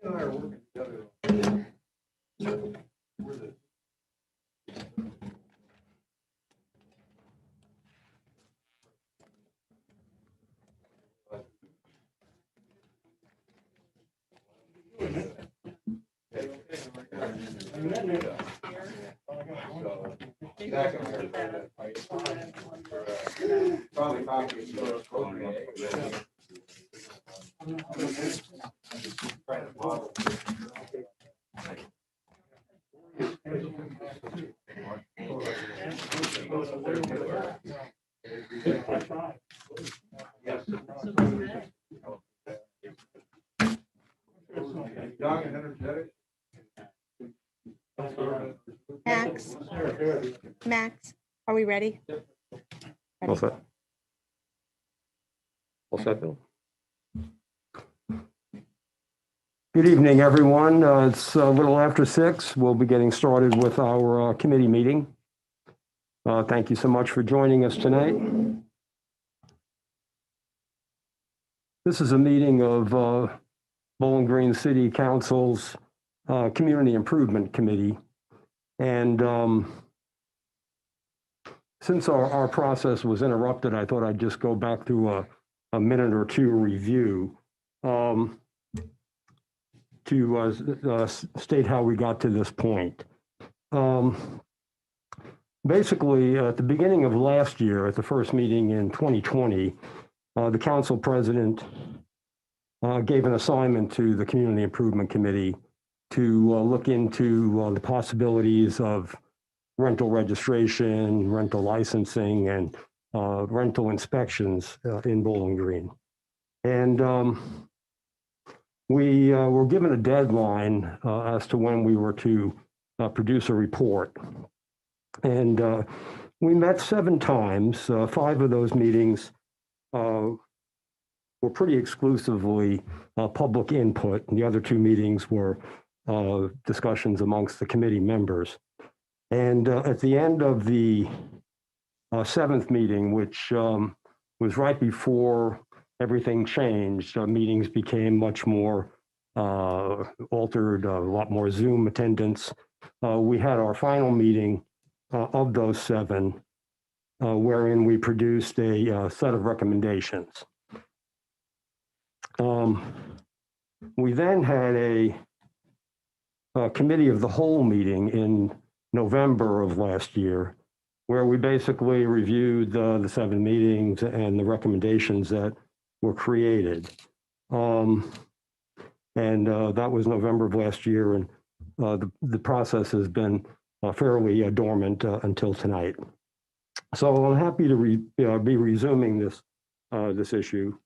and I are working together. We're the probably copies. Yes. Young and energetic. Max, are we ready? All set? All set, Bill? Good evening, everyone. It's a little after 6. We'll be getting started with our committee meeting. Thank you so much for joining us tonight. This is a meeting of Bowling Green City Council's Community Improvement Committee. And since our process was interrupted, I thought I'd just go back to a minute or two review to state how we got to this point. Basically, at the beginning of last year, at the first meeting in 2020, the council president gave an assignment to the Community Improvement Committee to look into the possibilities of rental registration, rental licensing, and rental inspections in Bowling Green. And we were given a deadline as to when we were to produce a report. And we met 7 times. 5 of those meetings were pretty exclusively public input. And the other 2 meetings were discussions amongst the committee members. And at the end of the 7th meeting, which was right before everything changed, meetings became much more altered, a lot more Zoom attendance. We had our final meeting of those 7, wherein we produced a set of recommendations. We then had a committee of the whole meeting in November of last year, where we basically reviewed the 7 meetings and the recommendations that were created. And that was November of last year, and the process has been fairly dormant until tonight. So I'm happy to be resuming this issue.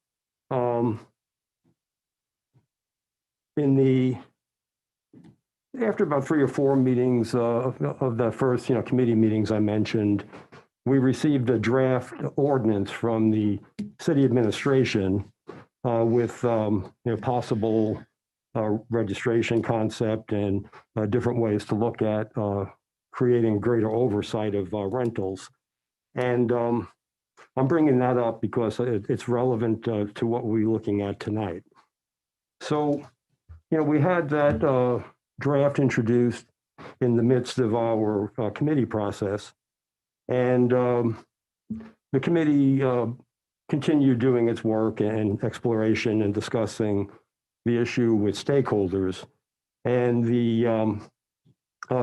After about 3 or 4 meetings of the first, committee meetings I mentioned, we received a draft ordinance from the city administration with possible registration concept and different ways to look at creating greater oversight of rentals. And I'm bringing that up because it's relevant to what we're looking at tonight. So, we had that draft introduced in the midst of our committee process. And the committee continued doing its work and exploration and discussing the issue with stakeholders. And the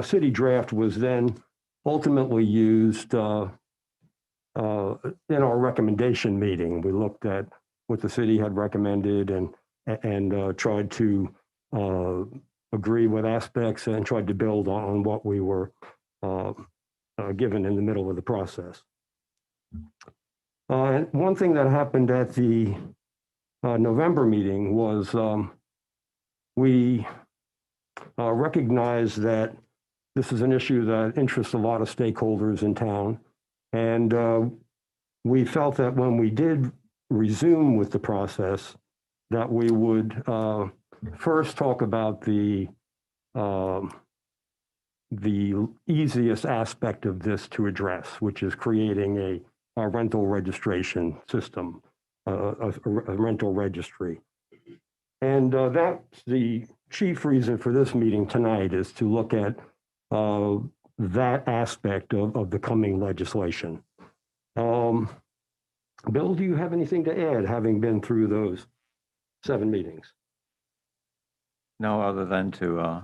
city draft was then ultimately used in our recommendation meeting. We looked at what the city had recommended and tried to agree with aspects and tried to build on what we were given in the middle of the process. One thing that happened at the November meeting was we recognized that this is an issue that interests a lot of stakeholders in town. And we felt that when we did resume with the process, that we would first talk about the easiest aspect of this to address, which is creating a rental registration system, a rental registry. And that's the chief reason for this meeting tonight is to look at that aspect of the coming legislation. Bill, do you have anything to add, having been through those 7 meetings? No, other than to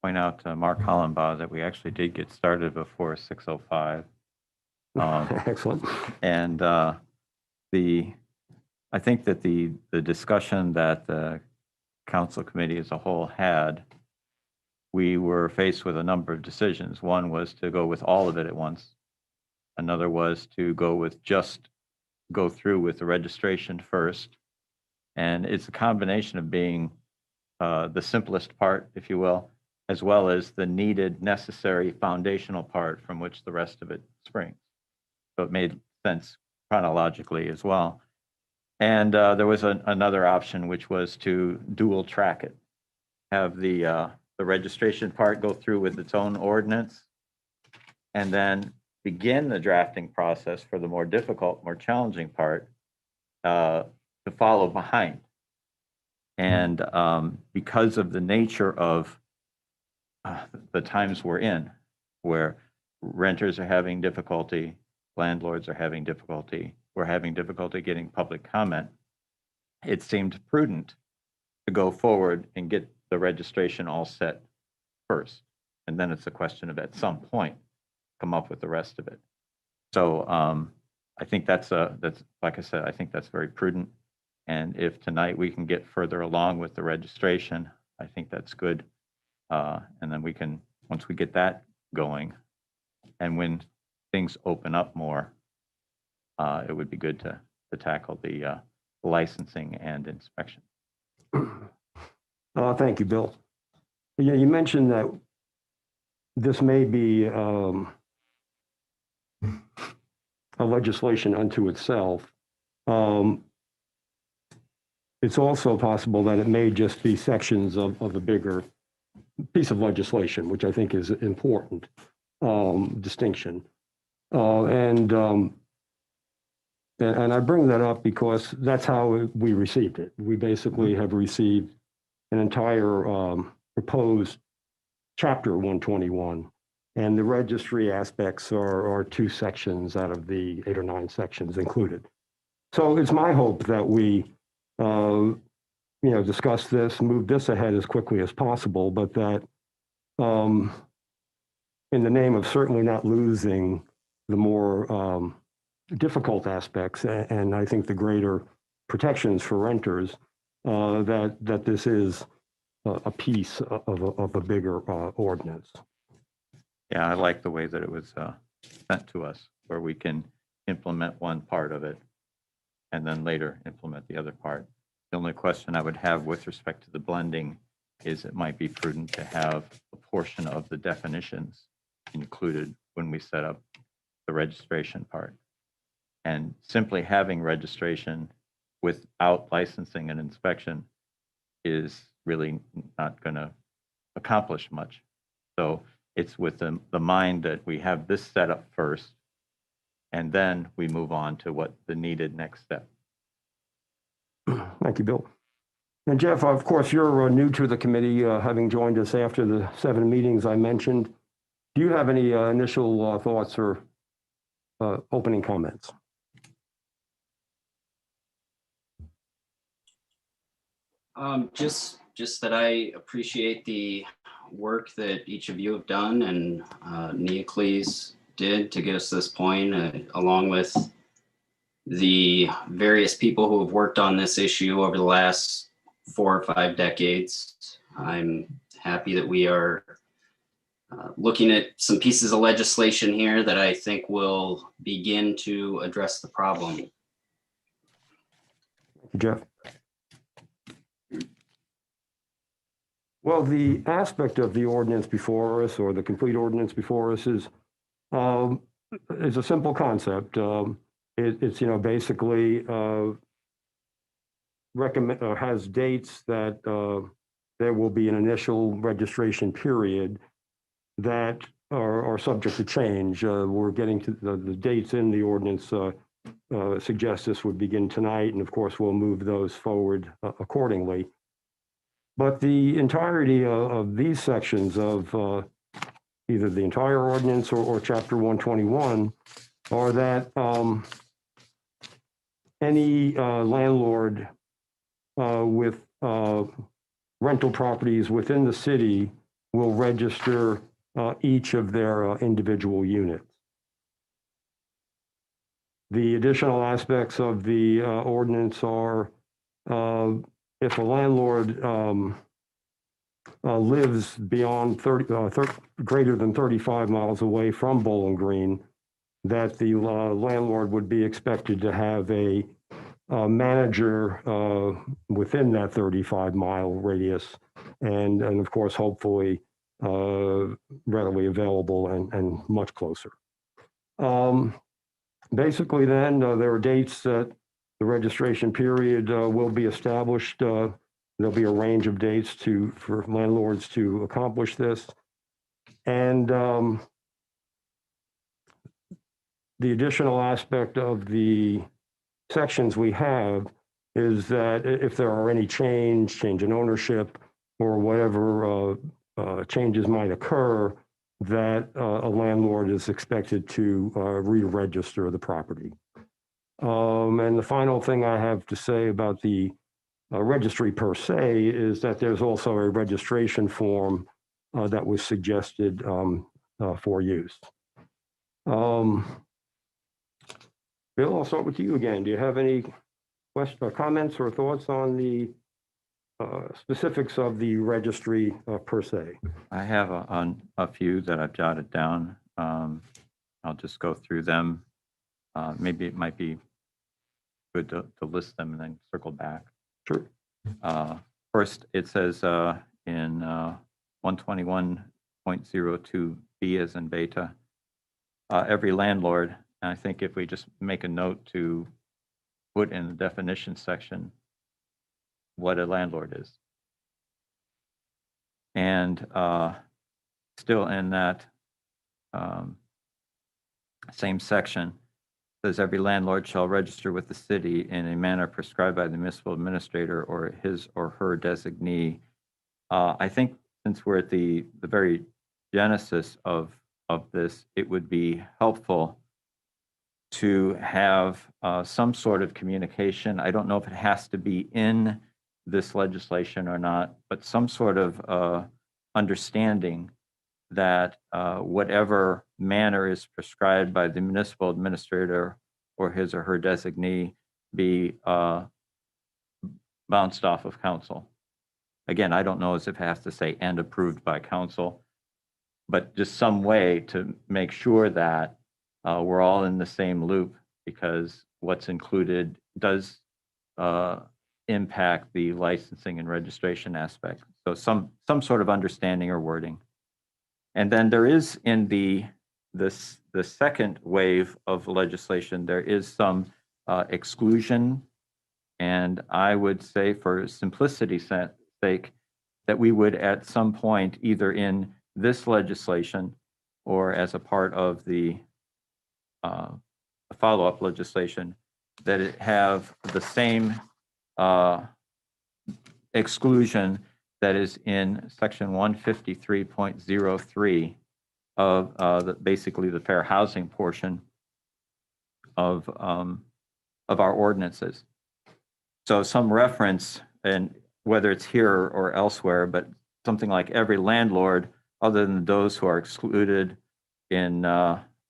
point out to Mark Hollenbaugh that we actually did get started before 6:05. Excellent. And I think that the discussion that the council committee as a whole had, we were faced with a number of decisions. One was to go with all of it at once. Another was to go through with the registration first. And it's a combination of being the simplest part, if you will, as well as the needed, necessary foundational part from which the rest of it springs. So it made sense chronologically as well. And there was another option, which was to dual track it, have the registration part go through with its own ordinance, and then begin the drafting process for the more difficult, more challenging part to follow behind. And because of the nature of the times we're in, where renters are having difficulty, landlords are having difficulty, we're having difficulty getting public comment, it seemed prudent to go forward and get the registration all set first. And then it's a question of, at some point, come up with the rest of it. So I think that's like I said, I think that's very prudent. And if tonight we can get further along with the registration, I think that's good. And then we can, once we get that going, and when things open up more, it would be good to tackle the licensing and inspection. Thank you, Bill. Yeah, you mentioned that this may be a legislation unto itself. It's also possible that it may just be sections of a bigger piece of legislation, which I think is an important distinction. And I bring that up because that's how we received it. We basically have received an entire proposed chapter 121, and the registry aspects are 2 sections out of the 8 or 9 sections included. So it's my hope that we discuss this, move this ahead as quickly as possible, but that in the name of certainly not losing the more difficult aspects, and I think the greater protections for renters, that this is a piece of a bigger ordinance. Yeah, I like the way that it was sent to us, where we can implement one part of it and then later implement the other part. The only question I would have with respect to the blending is it might be prudent to have a portion of the definitions included when we set up the registration part. And simply having registration without licensing and inspection is really not going to accomplish much. So it's with the mind that we have this set up first, and then we move on to what the needed next step. Thank you, Bill. And Jeff, of course, you're new to the committee, having joined us after the 7 meetings I mentioned. Do you have any initial thoughts or opening comments? Just that I appreciate the work that each of you have done and Neocles did to get us to this point, along with the various people who have worked on this issue over the last 4 or 5 decades. I'm happy that we are looking at some pieces of legislation here that I think will begin to address the problem. Thank you, Jeff. Well, the aspect of the ordinance before us, or the complete ordinance before us, is a simple concept. It's basically has dates that there will be an initial registration period that are subject to change. We're getting to the dates in the ordinance suggest this would begin tonight, and of course we'll move those forward accordingly. But the entirety of these sections of either the entire ordinance or Chapter 121 are that any landlord with rental properties within the city will register each of their individual units. The additional aspects of the ordinance are if a landlord lives beyond greater than 35 miles away from Bowling Green, that the landlord would be expected to have a manager within that 35-mile radius, and of course, hopefully readily available and much closer. Basically, then there are dates that the registration period will be established. There'll be a range of dates for landlords to accomplish this, and the additional aspect of the sections we have is that if there are any change in ownership or whatever changes might occur, that a landlord is expected to re-register the property. And the final thing I have to say about the registry per se is that there's also a registration form that was suggested for use. Bill, I'll start with you again. Do you have any questions or comments or thoughts on the specifics of the registry per se? I have a few that I've jotted down. I'll just go through them. Maybe it might be good to list them and then circle back. Sure. First, it says in 121.02B as in beta, every landlord, and I think if we just make a note to put in the definition section what a landlord is. And still in that same section, says every landlord shall register with the city in a manner prescribed by the municipal administrator or his or her designee. I think since we're at the very genesis of this, it would be helpful to have some sort of communication. I don't know if it has to be in this legislation or not, but some sort of understanding that whatever manner is prescribed by the municipal administrator or his or her designee be bounced off of council. Again, I don't know as if it has to say and approved by council, but just some way to make sure that we're all in the same loop, because what's included does impact the licensing and registration aspect. So some sort of understanding or wording. And then there is in the second wave of legislation, there is some exclusion. And I would say for simplicity's sake, that we would at some point, either in this legislation or as a part of the follow-up legislation, that it have the same exclusion that is in section 153.03 of basically the fair housing portion of our ordinances. So some reference, and whether it's here or elsewhere, but something like every landlord other than those who are excluded in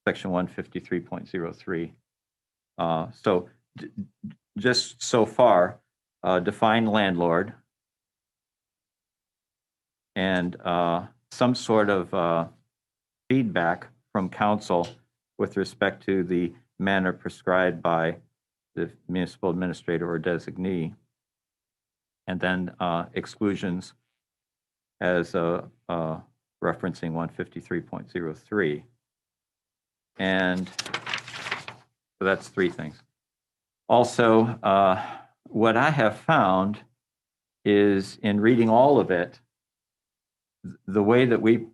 section 153.03. So just so far, define landlord and some sort of feedback from council with respect to the manner prescribed by the municipal administrator or designee, and then exclusions as referencing 153.03. And so that's three things. Also, what I have found is in reading all of it, the way that we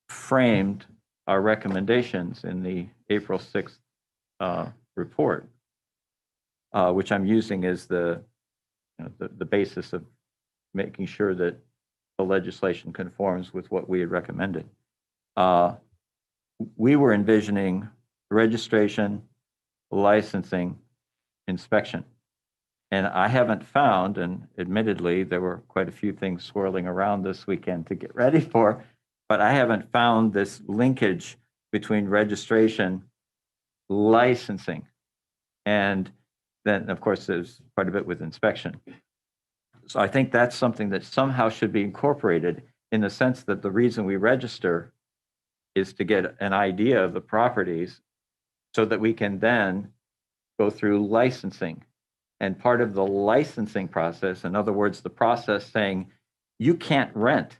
framed our recommendations in the April 6th report, which I'm using as the basis of making sure that the legislation conforms with what we had recommended. We were envisioning registration, licensing, inspection. And I haven't found, and admittedly, there were quite a few things swirling around this weekend to get ready for, but I haven't found this linkage between registration, licensing, and then, of course, there's quite a bit with inspection. So I think that's something that somehow should be incorporated, in the sense that the reason we register is to get an idea of the properties so that we can then go through licensing. And part of the licensing process, in other words, the process saying you can't rent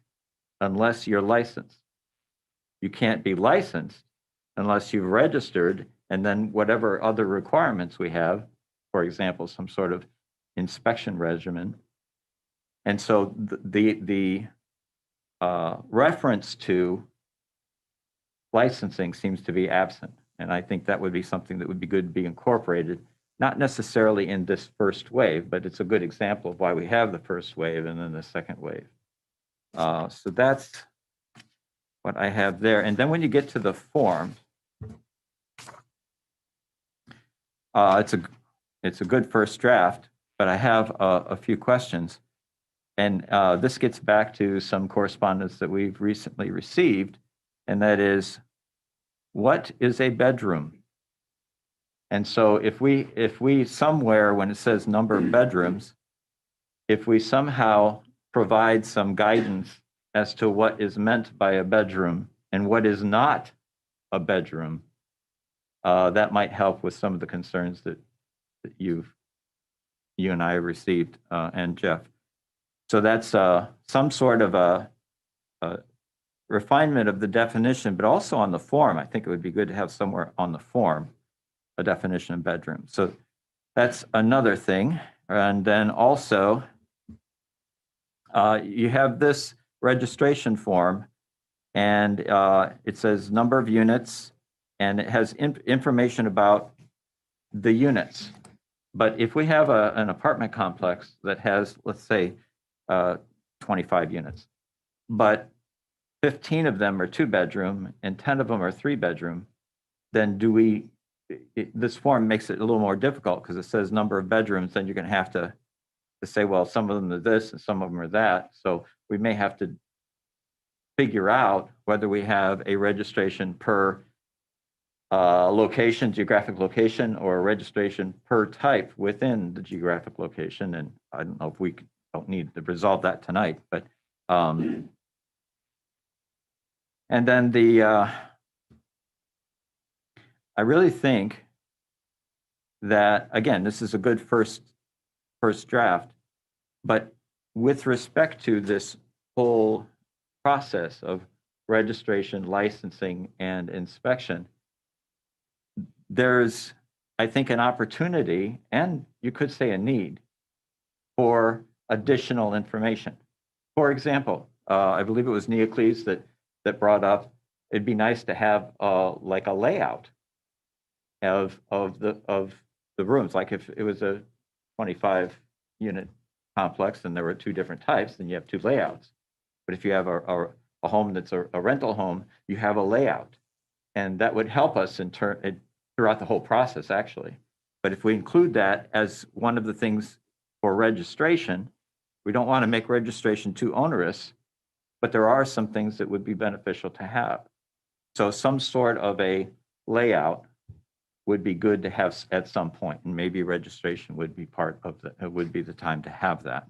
unless you're licensed. You can't be licensed unless you've registered, and then whatever other requirements we have, for example, some sort of inspection regimen. And so the reference to licensing seems to be absent. And I think that would be something that would be good to be incorporated, not necessarily in this first wave, but it's a good example of why we have the first wave and then the second wave. So that's what I have there. And then when you get to the form, it's a good first draft, but I have a few questions. And this gets back to some correspondence that we've recently received, and that is, what is a bedroom? And so if we somewhere, when it says number of bedrooms, if we somehow provide some guidance as to what is meant by a bedroom and what is not a bedroom, that might help with some of the concerns that you and I have received, and Jeff. So that's some sort of a refinement of the definition, but also on the form. I think it would be good to have somewhere on the form a definition of bedroom. So that's another thing. And then also, you have this registration form, and it says number of units, and it has information about the units. But if we have an apartment complex that has, let's say, 25 units, but 15 of them are 2-bedroom and 10 of them are 3-bedroom, then this form makes it a little more difficult, because it says number of bedrooms, then you're going to have to say, well, some of them are this and some of them are that. So we may have to figure out whether we have a registration per location, geographic location, or a registration per type within the geographic location. And I don't know if we don't need to resolve that tonight, but and then I really think that, again, this is a good first draft, but with respect to this whole process of registration, licensing, and inspection, there's, I think, an opportunity, and you could say a need, for additional information. For example, I believe it was Neocles that brought up, it'd be nice to have like a layout of the rooms. Like if it was a 25-unit complex and there were 2 different types, then you have 2 layouts. But if you have a home that's a rental home, you have a layout, and that would help us throughout the whole process, actually. But if we include that as one of the things for registration, we don't want to make registration too onerous, but there are some things that would be beneficial to have. So some sort of a layout would be good to have at some point, and maybe registration would be part of would be the time to have that.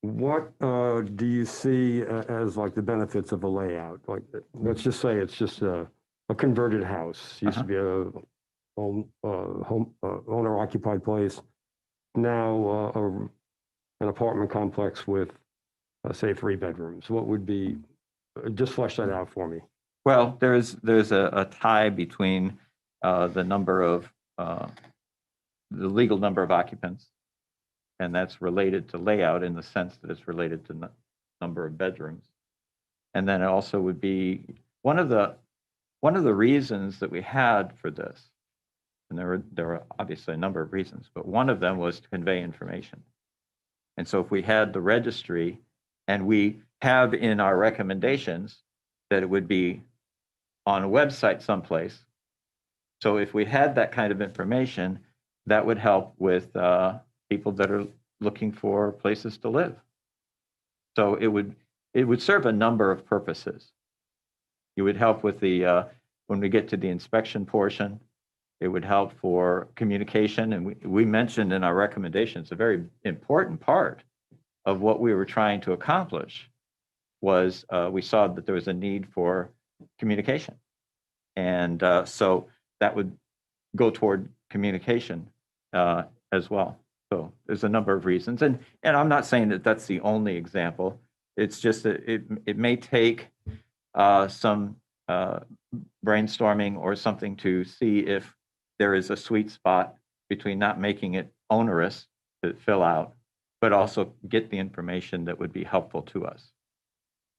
What do you see as like the benefits of a layout? Like, let's just say it's just a converted house. Used to be a home owner-occupied place. Now an apartment complex with, say, 3 bedrooms. What would be? Just flesh that out for me. Well, there's a tie between the number of the legal number of occupants, and that's related to layout in the sense that it's related to number of bedrooms. And then it also would be one of the reasons that we had for this And there were obviously a number of reasons, but one of them was to convey information. And so if we had the registry, and we have in our recommendations that it would be on a website someplace. So if we had that kind of information, that would help with people that are looking for places to live. So it would serve a number of purposes. It would help with the when we get to the inspection portion. It would help for communication, and we mentioned in our recommendations a very important part of what we were trying to accomplish was we saw that there was a need for communication, and so that would go toward communication as well. So there's a number of reasons, and I'm not saying that that's the only example. It's just that it may take some brainstorming or something to see if there is a sweet spot between not making it onerous to fill out, but also get the information that would be helpful to us.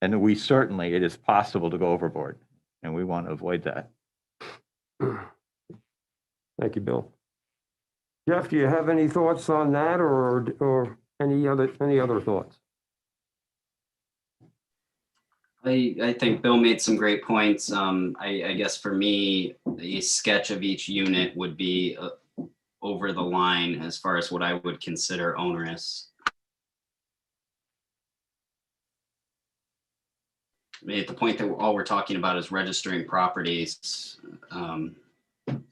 And we certainly, it is possible to go overboard, and we want to avoid that. Thank you, Bill. Jeff, do you have any thoughts on that, or any other thoughts? I think Bill made some great points. I guess for me, a sketch of each unit would be over the line as far as what I would consider onerous. I mean, at the point that all we're talking about is registering properties,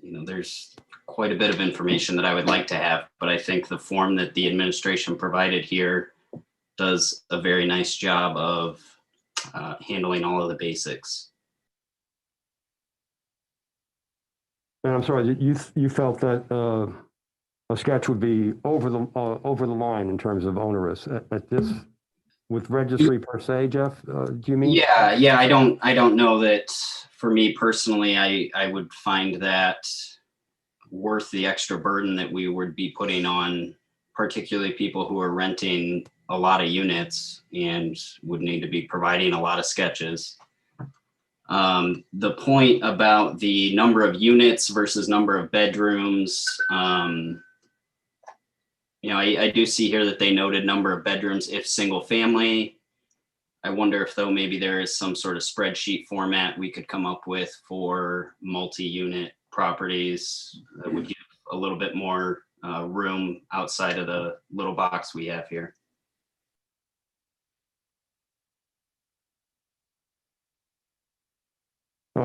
there's quite a bit of information that I would like to have, but I think the form that the administration provided here does a very nice job of handling all of the basics. And I'm sorry, you felt that a sketch would be over the line in terms of onerous at this with registry per se, Jeff? Do you mean? Yeah. I don't know that for me personally, I would find that worth the extra burden that we would be putting on, particularly people who are renting a lot of units and would need to be providing a lot of sketches. The point about the number of units versus number of bedrooms, I do see here that they noted number of bedrooms if single family. I wonder if though maybe there is some sort of spreadsheet format we could come up with for multi-unit properties that would give a little bit more room outside of the little box we have here.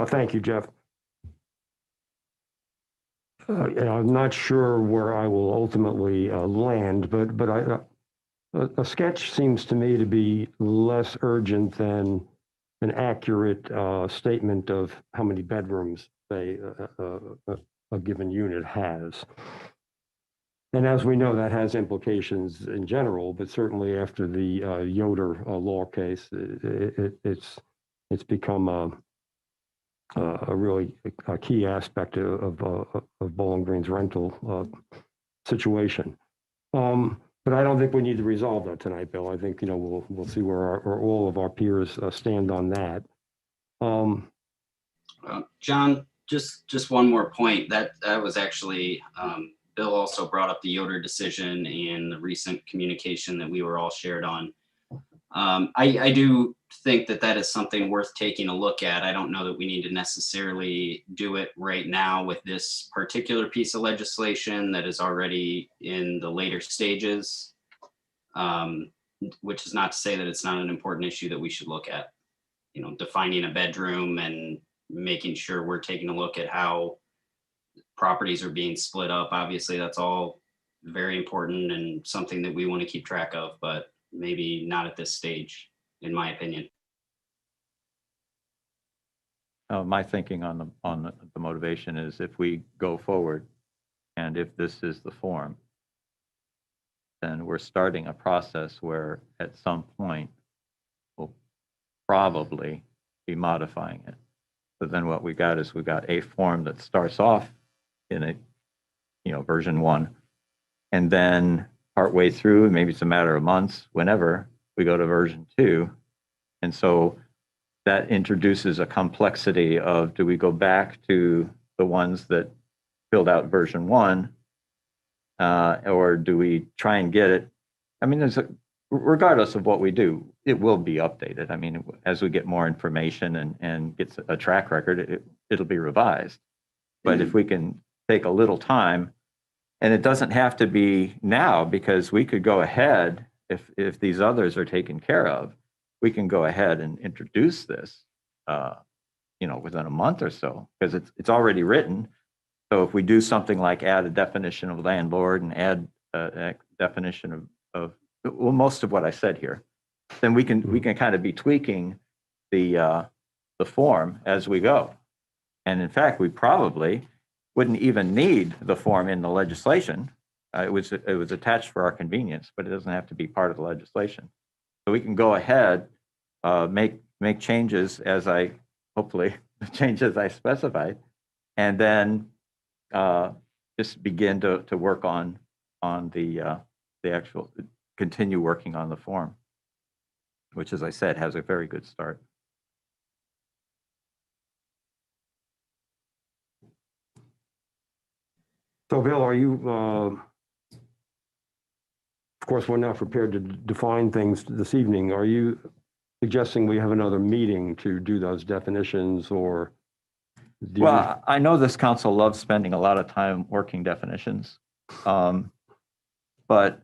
Thank you, Jeff. I'm not sure where I will ultimately land, but a sketch seems to me to be less urgent than an accurate statement of how many bedrooms a given unit has. And as we know, that has implications in general, but certainly after the Yoder law case, it's become a really key aspect of Bowling Green's rental situation. But I don't think we need to resolve that tonight, Bill. I think we'll see where all of our peers stand on that. John, just one more point. That was actually Bill also brought up the Yoder decision and the recent communication that we were all shared on. I do think that is something worth taking a look at. I don't know that we need to necessarily do it right now with this particular piece of legislation that is already in the later stages, which is not to say that it's not an important issue that we should look at. Defining a bedroom and making sure we're taking a look at how properties are being split up. Obviously, that's all very important and something that we want to keep track of, but maybe not at this stage, in my opinion. My thinking on the motivation is if we go forward and if this is the form, then we're starting a process where at some point we'll probably be modifying it. But then what we got is we got a form that starts off in a version 1, and then partway through, maybe it's a matter of months, whenever we go to version 2. And so that introduces a complexity of, do we go back to the ones that filled out version 1, or do we try and get it? I mean, regardless of what we do, it will be updated. I mean, as we get more information and gets a track record, it'll be revised. But if we can take a little time, and it doesn't have to be now, because we could go ahead, if these others are taken care of, we can go ahead and introduce this, within a month or so, because it's already written. So if we do something like add a definition of landlord and add a definition of most of what I said here, then we can kind of be tweaking the form as we go. And in fact, we probably wouldn't even need the form in the legislation. It was attached for our convenience, but it doesn't have to be part of the legislation. So we can go ahead, make changes hopefully the changes I specified, and then just begin to work on the actual, continue working on the form, which, as I said, has a very good start. So Bill, are you, of course, we're not prepared to define things this evening. Are you suggesting we have another meeting to do those definitions, or? Well, I know this council loves spending a lot of time working definitions. But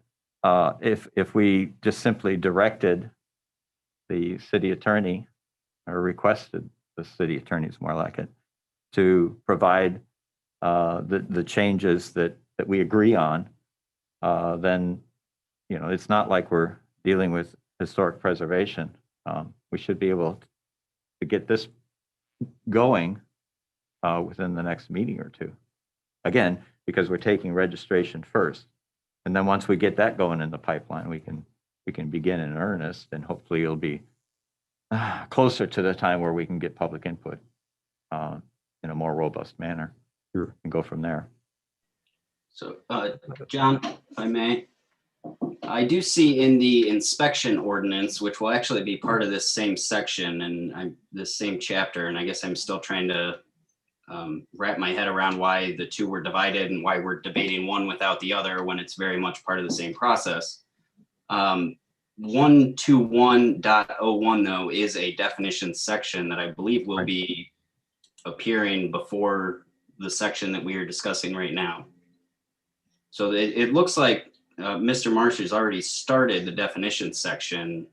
if we just simply directed the city attorney, or requested the city attorney is more like it, to provide the changes that we agree on, then, it's not like we're dealing with historic preservation. We should be able to get this going within the next meeting or two. Again, because we're taking registration first. And then once we get that going in the pipeline, we can begin in earnest, and hopefully it'll be closer to the time where we can get public input in a more robust manner. Sure. And go from there. So, John, if I may, I do see in the inspection ordinance, which will actually be part of this same section and this same chapter, and I guess I'm still trying to wrap my head around why the two were divided and why we're debating one without the other when it's very much part of the same process. 121.01 though is a definition section that I believe will be appearing before the section that we are discussing right now. So it looks like Mr. Marsh has already started the definition section.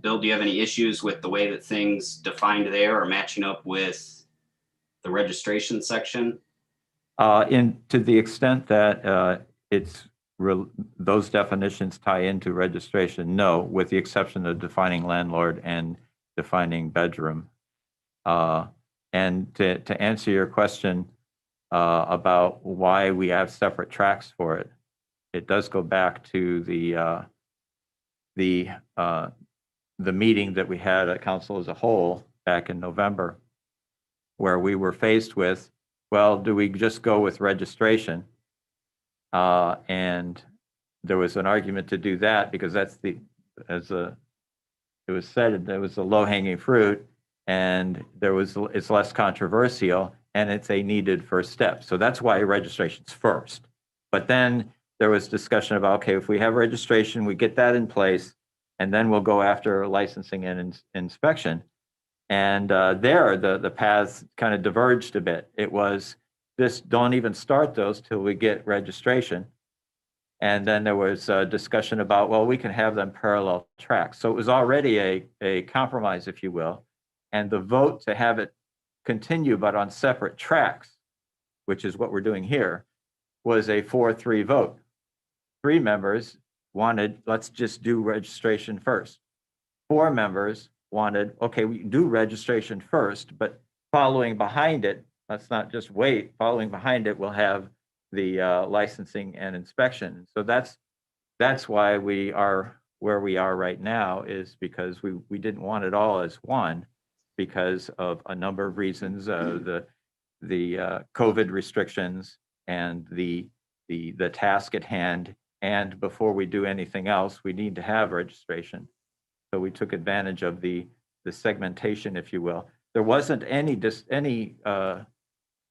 Bill, do you have any issues with the way that things defined there are matching up with the registration section? To the extent that those definitions tie into registration, no, with the exception of defining landlord and defining bedroom. And to answer your question about why we have separate tracks for it, it does go back to the meeting that we had at council as a whole back in November, where we were faced with, well, do we just go with registration? And there was an argument to do that because that's it was said, there was a low-hanging fruit, and it's less controversial, and it's a needed first step. So that's why registration's first. But then there was discussion about, okay, if we have registration, we get that in place, and then we'll go after licensing and inspection. And the paths kind of diverged a bit. It was this, don't even start those till we get registration. And then there was a discussion about, well, we can have them parallel tracks. So it was already a compromise, if you will. And the vote to have it continue, but on separate tracks, which is what we're doing here, was a 4-3 vote. 3 members wanted, let's just do registration first. 4 members wanted, okay, we do registration first, but following behind it, let's not just wait, following behind it, we'll have the licensing and inspection. So that's why we are where we are right now, is because we didn't want it all as one because of a number of reasons, the COVID restrictions and the task at hand. And before we do anything else, we need to have registration. So we took advantage of the segmentation, if you will. There wasn't any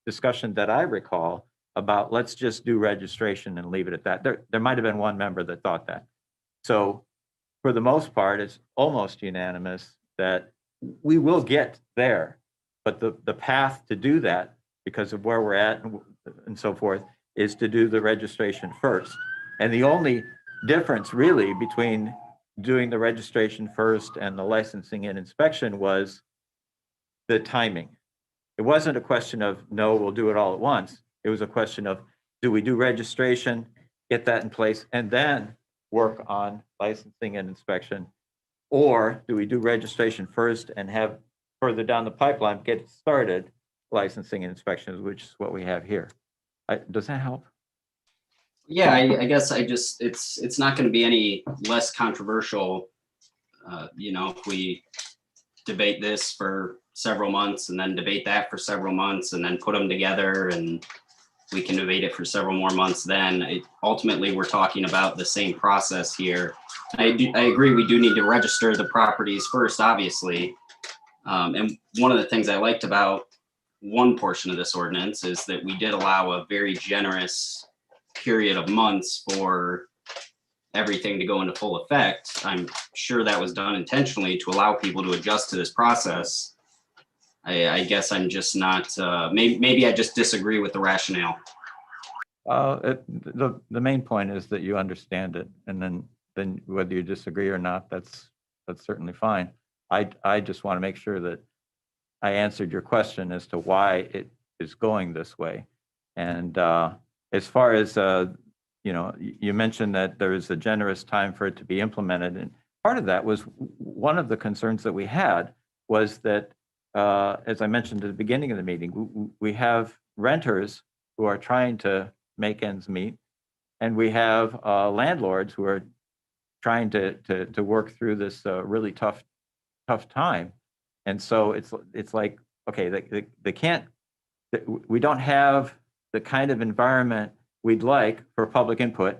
discussion that I recall about let's just do registration and leave it at that. There might have been one member that thought that. So for the most part, it's almost unanimous that we will get there. But the path to do that, because of where we're at and so forth, is to do the registration first. And the only difference really between doing the registration first and the licensing and inspection was the timing. It wasn't a question of, no, we'll do it all at once. It was a question of, do we do registration, get that in place, and then work on licensing and inspection? Or do we do registration first and have further down the pipeline, get started licensing and inspections, which is what we have here? Does that help? Yeah, I guess it's not going to be any less controversial, if we debate this for several months and then debate that for several months and then put them together and we can debate it for several more months. Then ultimately we're talking about the same process here. I agree, we do need to register the properties first, obviously. And one of the things I liked about one portion of this ordinance is that we did allow a very generous period of months for everything to go into full effect. I'm sure that was done intentionally to allow people to adjust to this process. I guess I'm just not, maybe I just disagree with the rationale. The main point is that you understand it, and then whether you disagree or not, that's certainly fine. I just want to make sure that I answered your question as to why it is going this way. And as far as you mentioned that there is a generous time for it to be implemented, and part of that was one of the concerns that we had was that, as I mentioned at the beginning of the meeting, we have renters who are trying to make ends meet, and we have landlords who are trying to work through this really tough time. And so it's like, okay, they can't, we don't have the kind of environment we'd like for public input,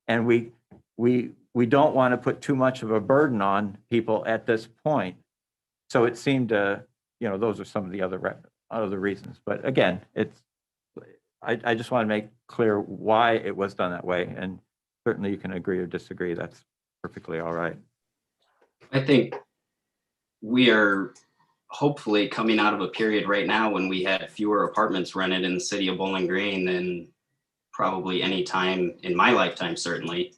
and we don't want to put too much of a burden on people at this point. So it seemed those are some of the other reasons. But again, I just want to make clear why it was done that way, and certainly you can agree or disagree. That's perfectly all right. I think we are hopefully coming out of a period right now when we had fewer apartments rented in the city of Bowling Green than probably any time in my lifetime, certainly.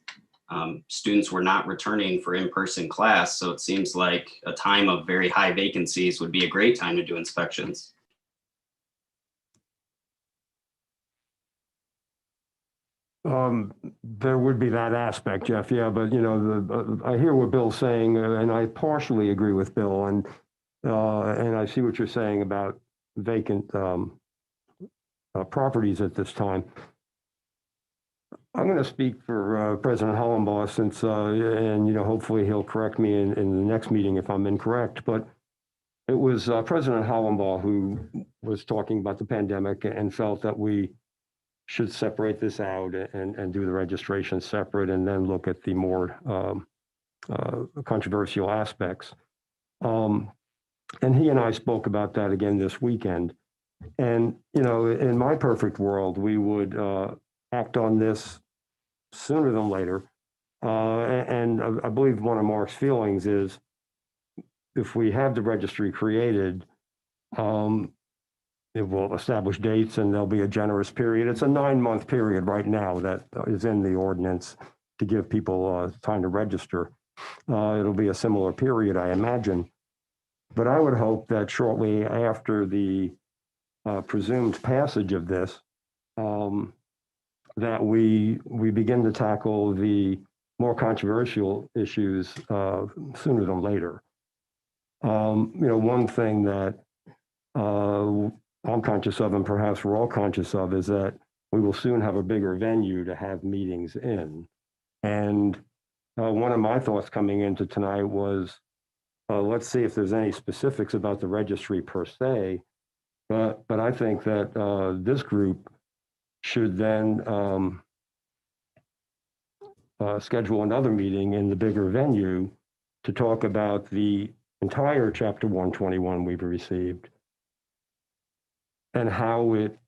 Students were not returning for in-person class, so it seems like a time of very high vacancies would be a great time to do inspections. There would be that aspect, Jeff, yeah, but I hear what Bill's saying, and I partially agree with Bill, and I see what you're saying about vacant properties at this time. I'm going to speak for President Hollenbaugh since, and hopefully he'll correct me in the next meeting if I'm incorrect, but it was President Hollenbaugh who was talking about the pandemic and felt that we should separate this out and do the registration separate and then look at the more controversial aspects. And he and I spoke about that again this weekend. And, in my perfect world, we would act on this sooner than later. And I believe one of Mark's feelings is if we have the registry created, it will establish dates and there'll be a generous period. It's a 9-month period right now that is in the ordinance to give people time to register. It'll be a similar period, I imagine. But I would hope that shortly after the presumed passage of this, that we begin to tackle the more controversial issues sooner than later. One thing that I'm conscious of, and perhaps we're all conscious of, is that we will soon have a bigger venue to have meetings in. And one of my thoughts coming into tonight was, let's see if there's any specifics about the registry per se, but I think that this group should then schedule another meeting in the bigger venue to talk about the entire Chapter 121 we've received and how it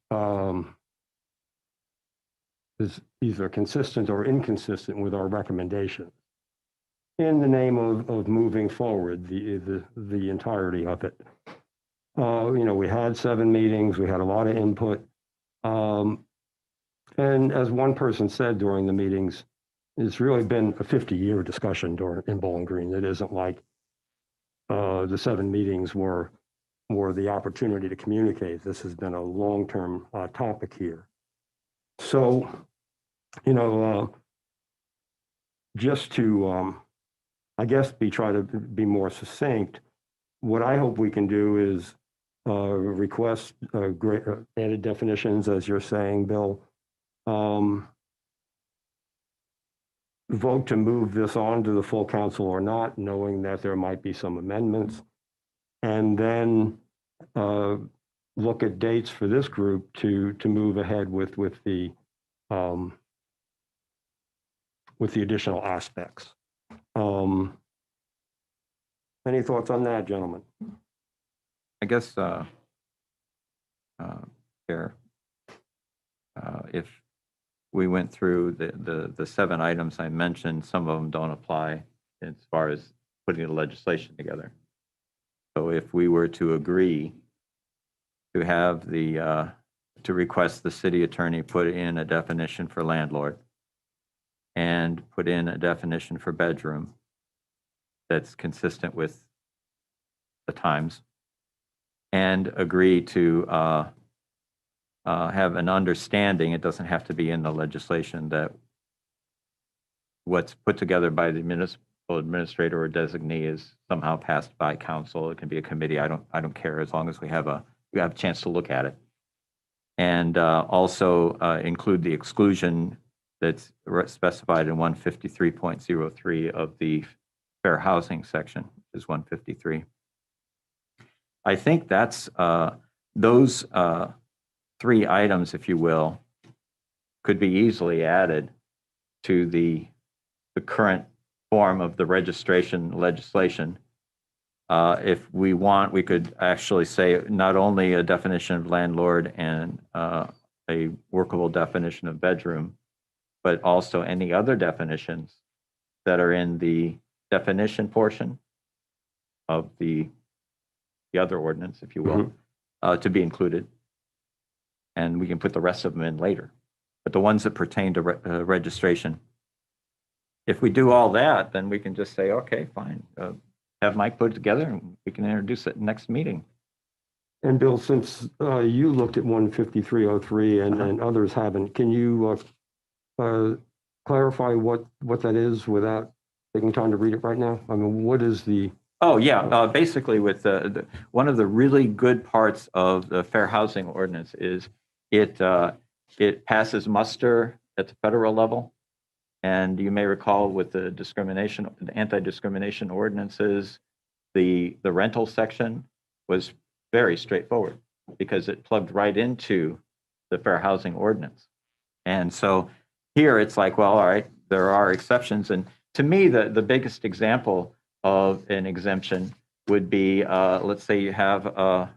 is either consistent or inconsistent with our recommendation in the name of moving forward the entirety of it. We had 7 meetings, we had a lot of input. And as one person said during the meetings, it's really been a 50-year discussion in Bowling Green. It isn't like the 7 meetings were the opportunity to communicate. This has been a long-term topic here. So, just to, I guess, try to be more succinct, what I hope we can do is request added definitions, as you're saying, Bill. Vote to move this on to the full council or not, knowing that there might be some amendments. And then look at dates for this group to move ahead with the additional aspects. Any thoughts on that, gentlemen? I guess, Chair, if we went through the 7 items I mentioned, some of them don't apply as far as putting the legislation together. So if we were to agree to have to request the city attorney put in a definition for landlord and put in a definition for bedroom that's consistent with the times, and agree to have an understanding, it doesn't have to be in the legislation, that what's put together by the municipal administrator or designee is somehow passed by council. It can be a committee. I don't care, as long as we have a chance to look at it. And also include the exclusion that's specified in 153.03 of the fair housing section, which is 153. I think that's those 3 items, if you will, could be easily added to the current form of the registration legislation. If we want, we could actually say not only a definition of landlord and a workable definition of bedroom, but also any other definitions that are in the definition portion of the other ordinance, if you will, to be included. And we can put the rest of them in later. But the ones that pertain to registration, if we do all that, then we can just say, okay, fine, have Mike put it together and we can introduce it next meeting. And Bill, since you looked at 15303 and others haven't, can you clarify what that is without taking time to read it right now? I mean, what is the... Oh, yeah. Basically, with one of the really good parts of the fair housing ordinance is it passes muster at the federal level. And you may recall with the anti-discrimination ordinances, the rental section was very straightforward because it plugged right into the fair housing ordinance. And so here it's like, well, all right, there are exceptions. And to me, the biggest example of an exemption would be, let's say you have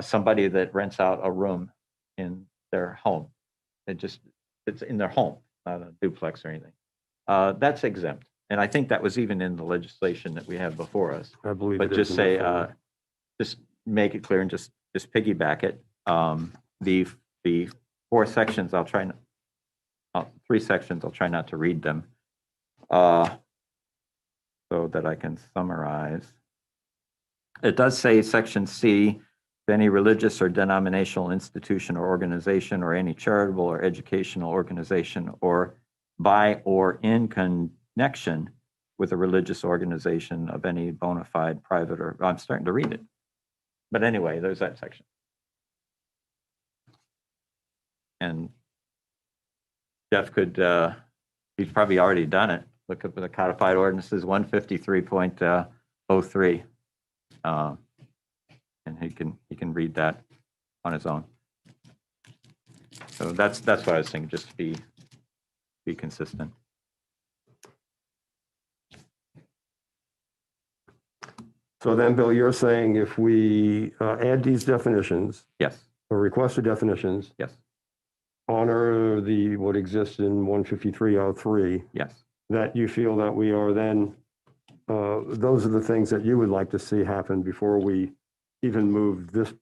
somebody that rents out a room in their home. It's in their home, not a duplex or anything. That's exempt. And I think that was even in the legislation that we have before us. I believe But it just is say, in the just make it clear and just piggyback it. The 4 sections, I'll try, 3 sections, I'll try not to read them so that I can summarize. It does say section C, any religious or denominational institution or organization or any charitable or educational organization or by or in connection with a religious organization of any bona fide private or, I'm starting to read it. But anyway, there's that section. And Jeff could, he's probably already done it. Look up the codified ordinances 153.03. And he can read that on his own. So that's what I was thinking, just to be consistent. So then, Bill, you're saying if we add these definitions, Yes, or requested definitions, yes, honor the, what exists in 15303, Yes. that you feel that we are then, those are the things that you would like to see happen before we even move this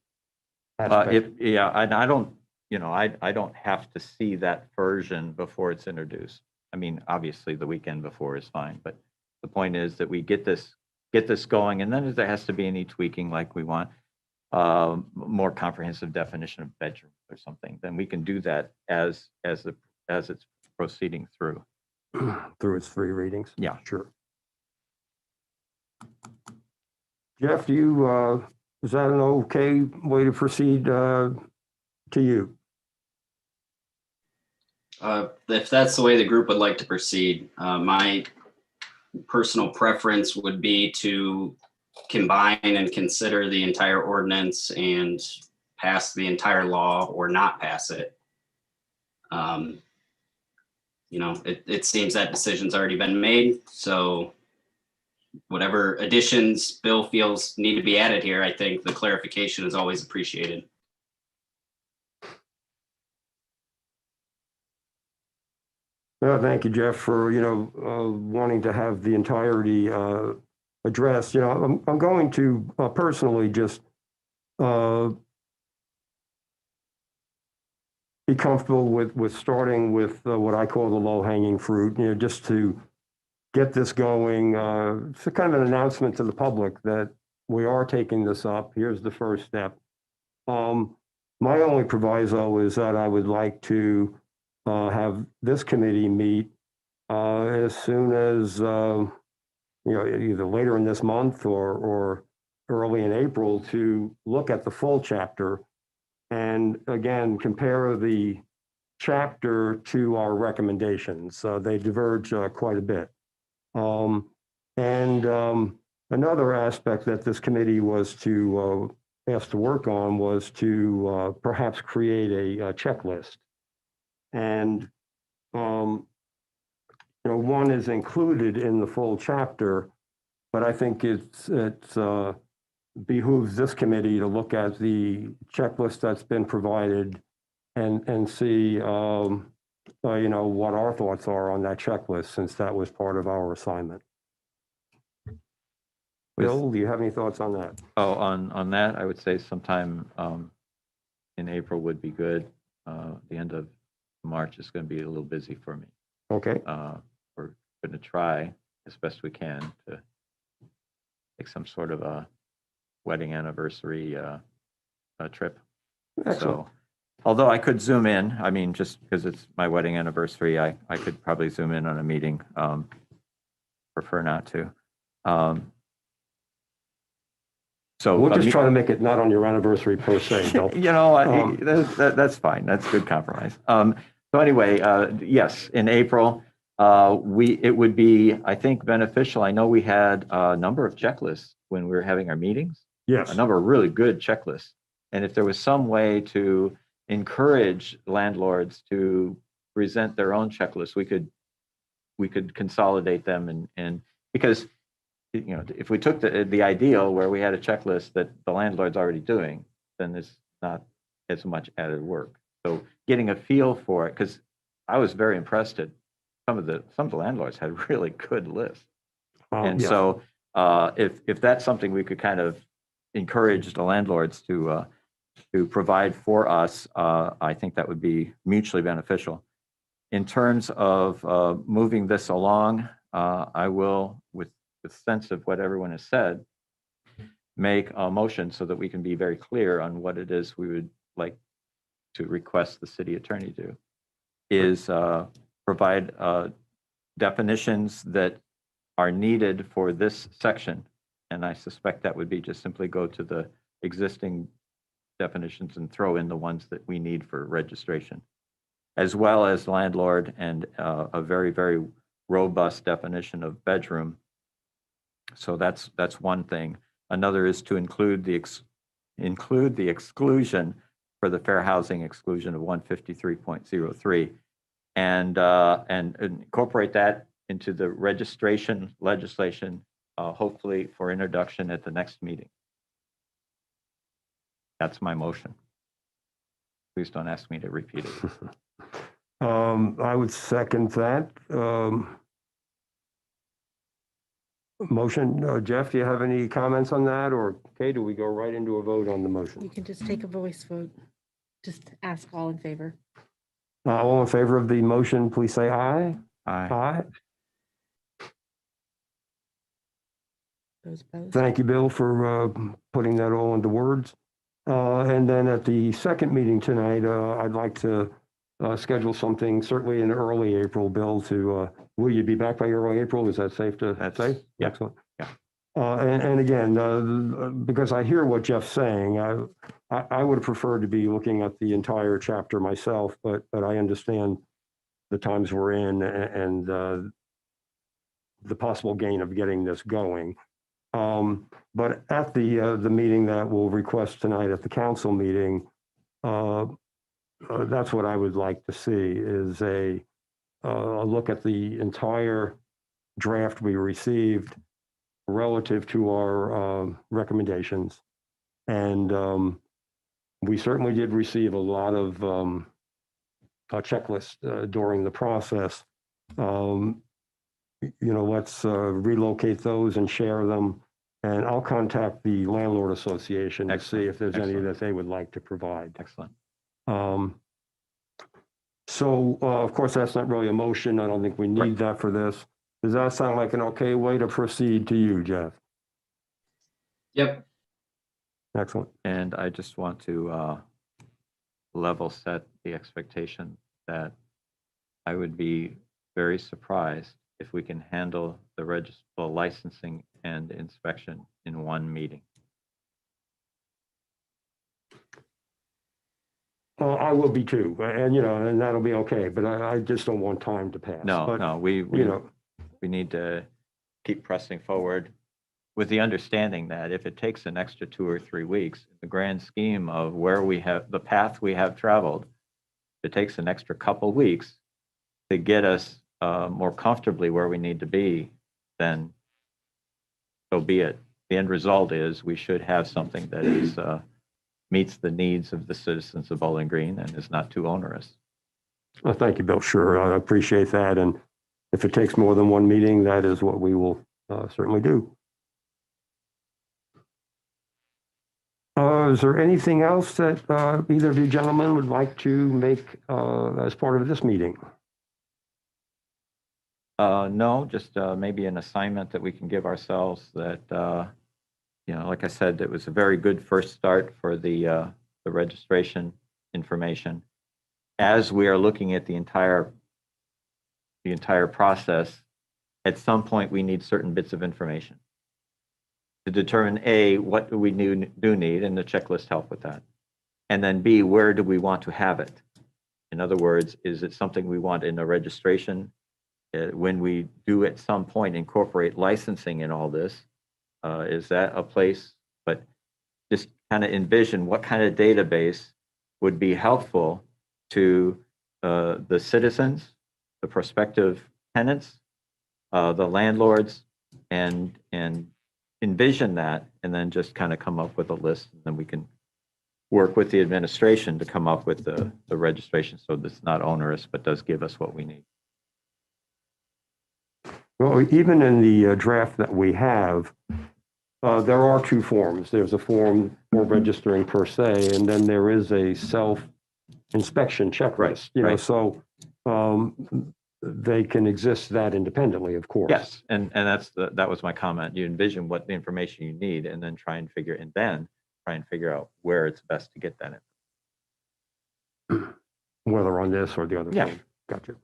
aspect. Yeah, and I don't, I don't have to see that version before it's introduced. I mean, obviously the weekend before is fine, but the point is that we get this going, and then if there has to be any tweaking like we want, more comprehensive definition of bedroom or something, then we can do that as it's proceeding through. Through its 3 readings? Yeah. Sure. Jeff, do you, is that an okay way to proceed to you? If that's the way the group would like to proceed, my personal preference would be to combine and consider the entire ordinance and pass the entire law or not pass it. It seems that decision's already been made, so whatever additions Bill feels need to be added here, I think the clarification is always appreciated. Well, thank you, Jeff, for, wanting to have the entirety addressed. I'm going to personally just be comfortable with starting with what I call the low-hanging fruit, just to get this going. It's a kind of an announcement to the public that we are taking this up. Here's the first step. My only proviso is that I would like to have this committee meet as soon as, either later in this month or early in April to look at the full chapter and again, compare the chapter to our recommendations. They diverge quite a bit. Another aspect that this committee was asked to work on was to perhaps create a checklist. And, one is included in the full chapter, but I think it behooves this committee to look at the checklist that's been provided and see, what our thoughts are on that checklist, since that was part of our assignment. Bill, do you have any thoughts on that? Oh, on that, I would say sometime in April would be good. The end of March is going to be a little busy for me. Okay. We're going to try as best we can to take some sort of a wedding anniversary trip. Excellent. So, although I could zoom in, I mean, just because it's my wedding anniversary, I could probably zoom in on a meeting. Prefer not to. So we'll just try to make it not on your anniversary per se. That's fine. That's good compromise. So anyway, yes, in April, it would be, I think, beneficial. I know we had a number of checklists when we were having our meetings. Yes. A number of really good checklists. And if there was some way to encourage landlords to present their own checklists, we could consolidate them and because if we took the ideal where we had a checklist that the landlord's already doing, then there's not as much added work. So getting a feel for it, because I was very impressed at some of the landlords had really good lists. And yeah. so if that's something we could kind of encourage the landlords to provide for us, I think that would be mutually beneficial. In terms of moving this along, I will, with the sense of what everyone has said, make a motion so that we can be very clear on what it is we would like to request the city attorney do, is provide definitions that are needed for this section. And I suspect that would be just simply go to the existing definitions and throw in the ones that we need for registration, as well as landlord and a very, very robust definition of bedroom. So that's one thing. Another is to include the exclusion for the fair housing exclusion of 153.03 and incorporate that into the registration legislation, hopefully for introduction at the next meeting. That's my motion. Please don't ask me to repeat it. I would second that. Motion, Jeff, do you have any comments on that? Or, okay, do we go right into a vote on the You motion? can just take a voice vote. Just ask all in favor. All in favor of the motion, please say aye. Aye. Aye. Those opposed? Thank you, Bill, for putting that all into words. And then at the second meeting tonight, I'd like to schedule something certainly in early April, Bill, to, will you be back by early April? Is that safe to say? Yeah. Excellent. Yeah. And again, because I hear what Jeff's saying, I would have preferred to be looking at the entire chapter myself, but I understand the times we're in and the possible gain of getting this going. But at the meeting that we'll request tonight at the council meeting, that's what I would like to see is a look at the entire draft we received relative to our recommendations. And we certainly did receive a lot of checklists during the process. Let's relocate those and share them. And I'll contact the landlord association to see if there's any Excellent. that they would like to provide. Excellent. So of course, that's not really a motion. I don't think we need that for this. Does that sound like an okay way to proceed to you, Jeff? Yep. Excellent. And I just want to level set the expectation that I would be very surprised if we can handle the licensing and inspection in one meeting. Well, I will be too, and that'll be okay, but I just don't want time to pass. No, But, no, we need to keep pressing forward with the understanding that if it takes an extra 2 or 3 weeks, in the grand scheme of where we have, the path we have traveled, it takes an extra couple weeks to get us more comfortably where we need to be, then so be it. The end result is we should have something that is meets the needs of the citizens of Bowling Green and is not too onerous. Well, thank you, Bill. Sure, I appreciate that. And if it takes more than one meeting, that is what we will certainly do. Is there anything else that either of you gentlemen would like to make as part of this meeting? No, just maybe an assignment that we can give ourselves that, like I said, it was a very good first start for the registration information. As we are looking at the entire process, at some point we need certain bits of information to determine A, what do we do need, and the checklist help with that. And then B, where do we want to have it? In other words, is it something we want in a registration? When we do at some point incorporate licensing in all this, is that a place? But just kind of envision what kind of database would be helpful to the citizens, the prospective tenants, the landlords, and envision that, and then just kind of come up with a list, and then we can work with the administration to come up with the registration so that's not onerous, but does give us what we need. Well, even in the draft that we have, there are two forms. There's a form for registering per se, and then there is a self-inspection checklist. Right. So they can exist that independently, of course. Yes, and that was my comment. You envision what the information you need, and then try and figure out where it's best to get that in. Whether on this or the other Yeah. form. Gotcha.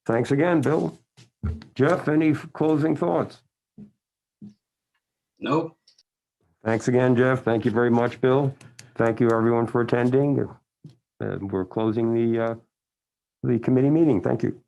Thanks again, Bill. Jeff, any closing thoughts? Nope. Thanks again, Jeff. Thank you very much, Bill. Thank you, everyone, for attending. We're closing the committee meeting. Thank you.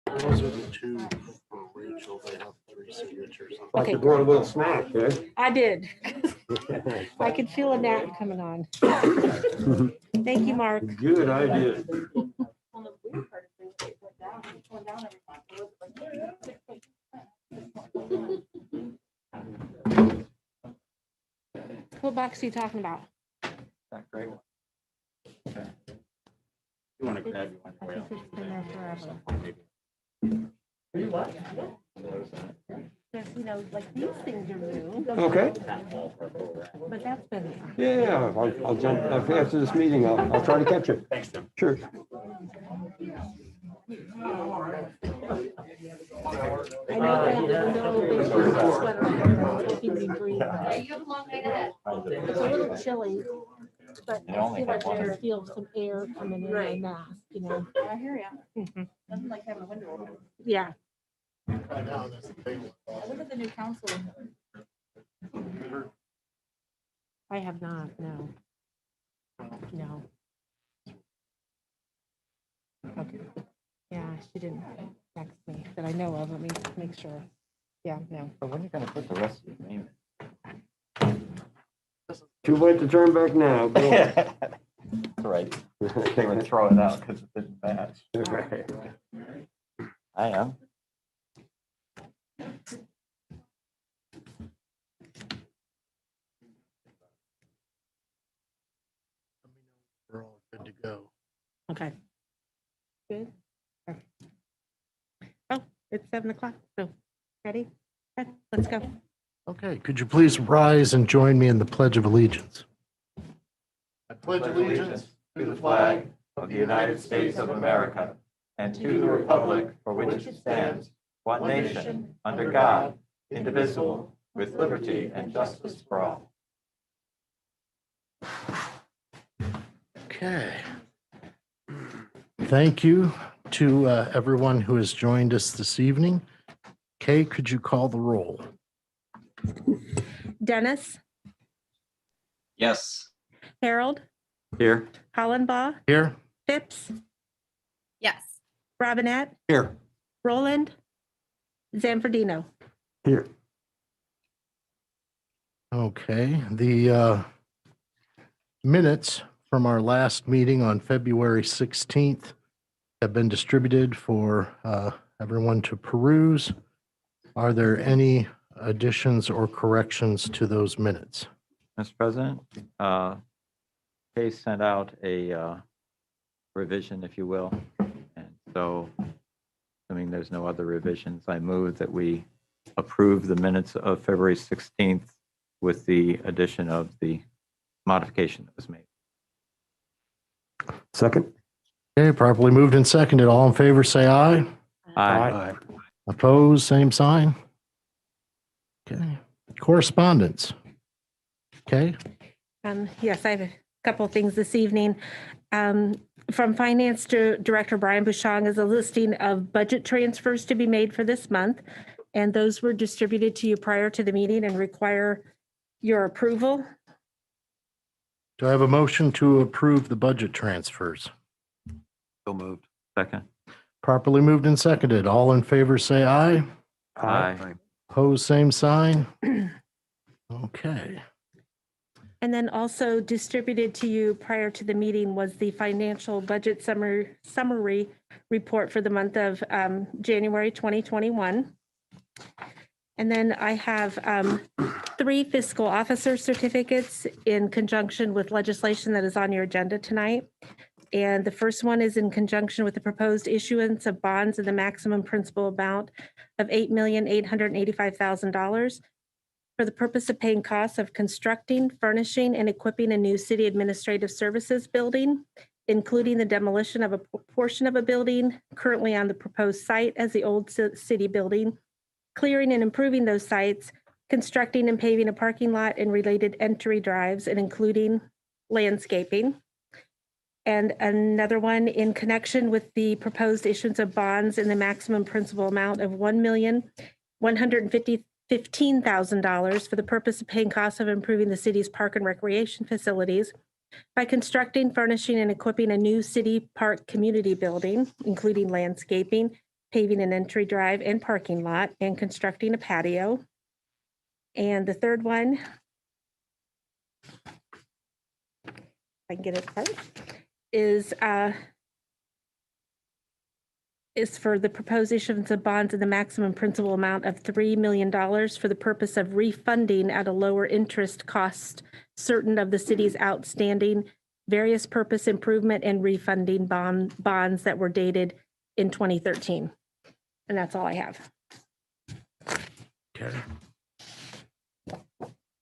Those are the two for Rachel. They have 3 signatures. Like Okay. you're doing a little snack, eh? I did. I could feel a nap coming on. Thank you, Mark. Good idea. What box are you talking about? That great one. Okay. You want to grab one? I think it's been there forever. Yes, you know, like these things are new, Okay. but that's been there. Yeah, I'll jump, after this meeting, I'll try to catch it. Thanks, Tim. Sure. I know they have the sweater. It's keeping me breathing. You have a long night ahead. It's a little chilly, but They I only feel like have I one. can feel some air coming in my mask, you know? I hear you. Mhm. Nothing like having a window open. Yeah, I know, that's the big one. Look at the new council. I have not, no. No. Okay. Yeah, she didn't text me that I know of. Let me make sure. Yeah, no. So when are you going to put the rest of your name Too late to turn back now. Go. in? That's right. They would throw it out because it didn't match. Right. I am. We're all good to go. Okay. Good. Okay. Oh, it's 7:00, so ready? Okay, let's go. Okay, could you please rise and join me in the Pledge of Allegiance? I pledge allegiance to the flag of the United States of America and to the republic for which it stands, one nation, under God, indivisible, with liberty and justice for all. Okay. Thank you to everyone who has joined us this evening. Kay, could you call the roll? Dennis, Yes. Harold, Here. Hollenbaugh, Here? Phipps, Yes. Robinette, Here. Roland, Zanfordino. Here. Okay, the minutes from our last meeting on February 16th have been distributed for everyone to peruse. Are there any additions or corrections to those minutes? Mr. President, Kay sent out a revision, if you will. And so, assuming there's no other revisions, I move that we approve the minutes of February 16th with the addition of the modification that was made. Second? Okay, properly moved and seconded. All in favor, say aye. Aye. Opposed, same sign. Okay, correspondence. Okay, Yes, I have a couple of things this evening. From Finance Director Brian Bouchon is a listing of budget transfers to be made for this month. And those were distributed to you prior to the meeting and require your approval. do I have a motion to approve the budget transfers? So moved. Second. Properly moved and seconded. All in favor, say aye. Aye. Opposed, same sign. Okay, And then also distributed to you prior to the meeting was the financial budget summary report for the month of January 2021. And then I have 3 fiscal officer certificates in conjunction with legislation that is on your agenda tonight. And the first one is in conjunction with the proposed issuance of bonds in the maximum principal amount of $8,885,000 for the purpose of paying costs of constructing, furnishing, and equipping a new city administrative services building, including the demolition of a portion of a building currently on the proposed site as the old city building, clearing and improving those sites, constructing and paving a parking lot and related entry drives, and including landscaping. And another one in connection with the proposed issuance of bonds in the maximum principal amount of $1,115,000 for the purpose of paying costs of improving the city's park and recreation facilities by constructing, furnishing, and equipping a new city park community building, including landscaping, paving an entry drive and parking lot, and constructing a patio. And the third one, if I can get it right, is for the proposed issuance of bonds in the maximum principal amount of $3 million for the purpose of refunding at a lower interest cost certain of the city's outstanding various purpose improvement and refunding bonds that were dated in 2013. And that's all I have. Okay.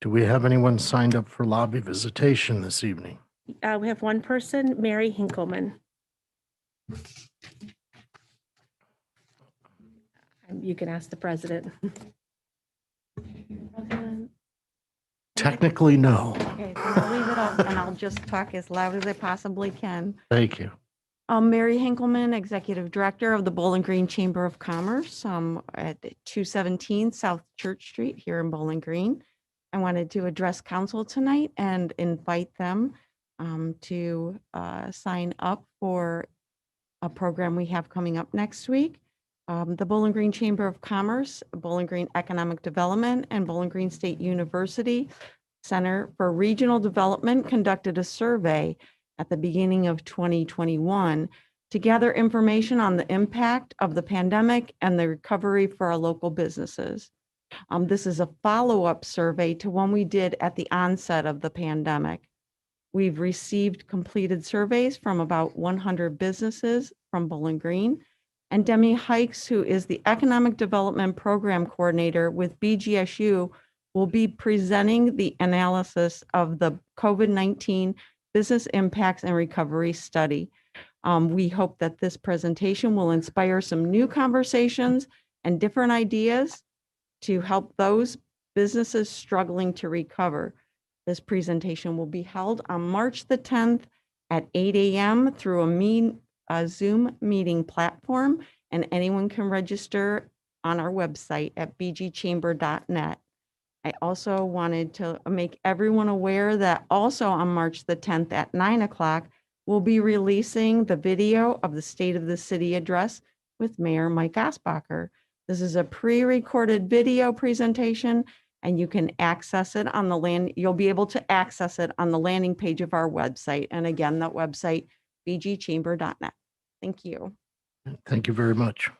Do we have anyone signed up for lobby visitation this evening? We have one person, Mary Henkelman. You can ask the president. Technically, no. Okay, then I'll leave it up and I'll just talk as loud as I possibly can. Thank you. I'm Mary Henkelman, Executive Director of the Bowling Green Chamber of Commerce at 217 South Church Street here in Bowling Green. I wanted to address council tonight and invite them to sign up for a program we have coming up next week. The Bowling Green Chamber of Commerce, Bowling Green Economic Development, and Bowling Green State University Center for Regional Development conducted a survey at the beginning of 2021 to gather information on the impact of the pandemic and the recovery for our local businesses. This is a follow-up survey to one we did at the onset of the pandemic. We've received completed surveys from about 100 businesses from Bowling Green, and Demi Hikes, who is the Economic Development Program Coordinator with BGSU, will be presenting the analysis of the COVID-19 Business Impacts and Recovery Study. We hope that this presentation will inspire some new conversations and different ideas to help those businesses struggling to recover. This presentation will be held on March the 10th at 8 a.m. through a Zoom meeting platform, and anyone can register on our website at bgchamber.net. I also wanted to make everyone aware that also on March the 10th at 9 o'clock, we'll be releasing the video of the State of the City address with Mayor Mike Osbacher. This is a pre-recorded video presentation, and you can access it on you'll be able to access it on the landing page of our website. And again, that website, bgchamber.net. Thank you. Thank you very much.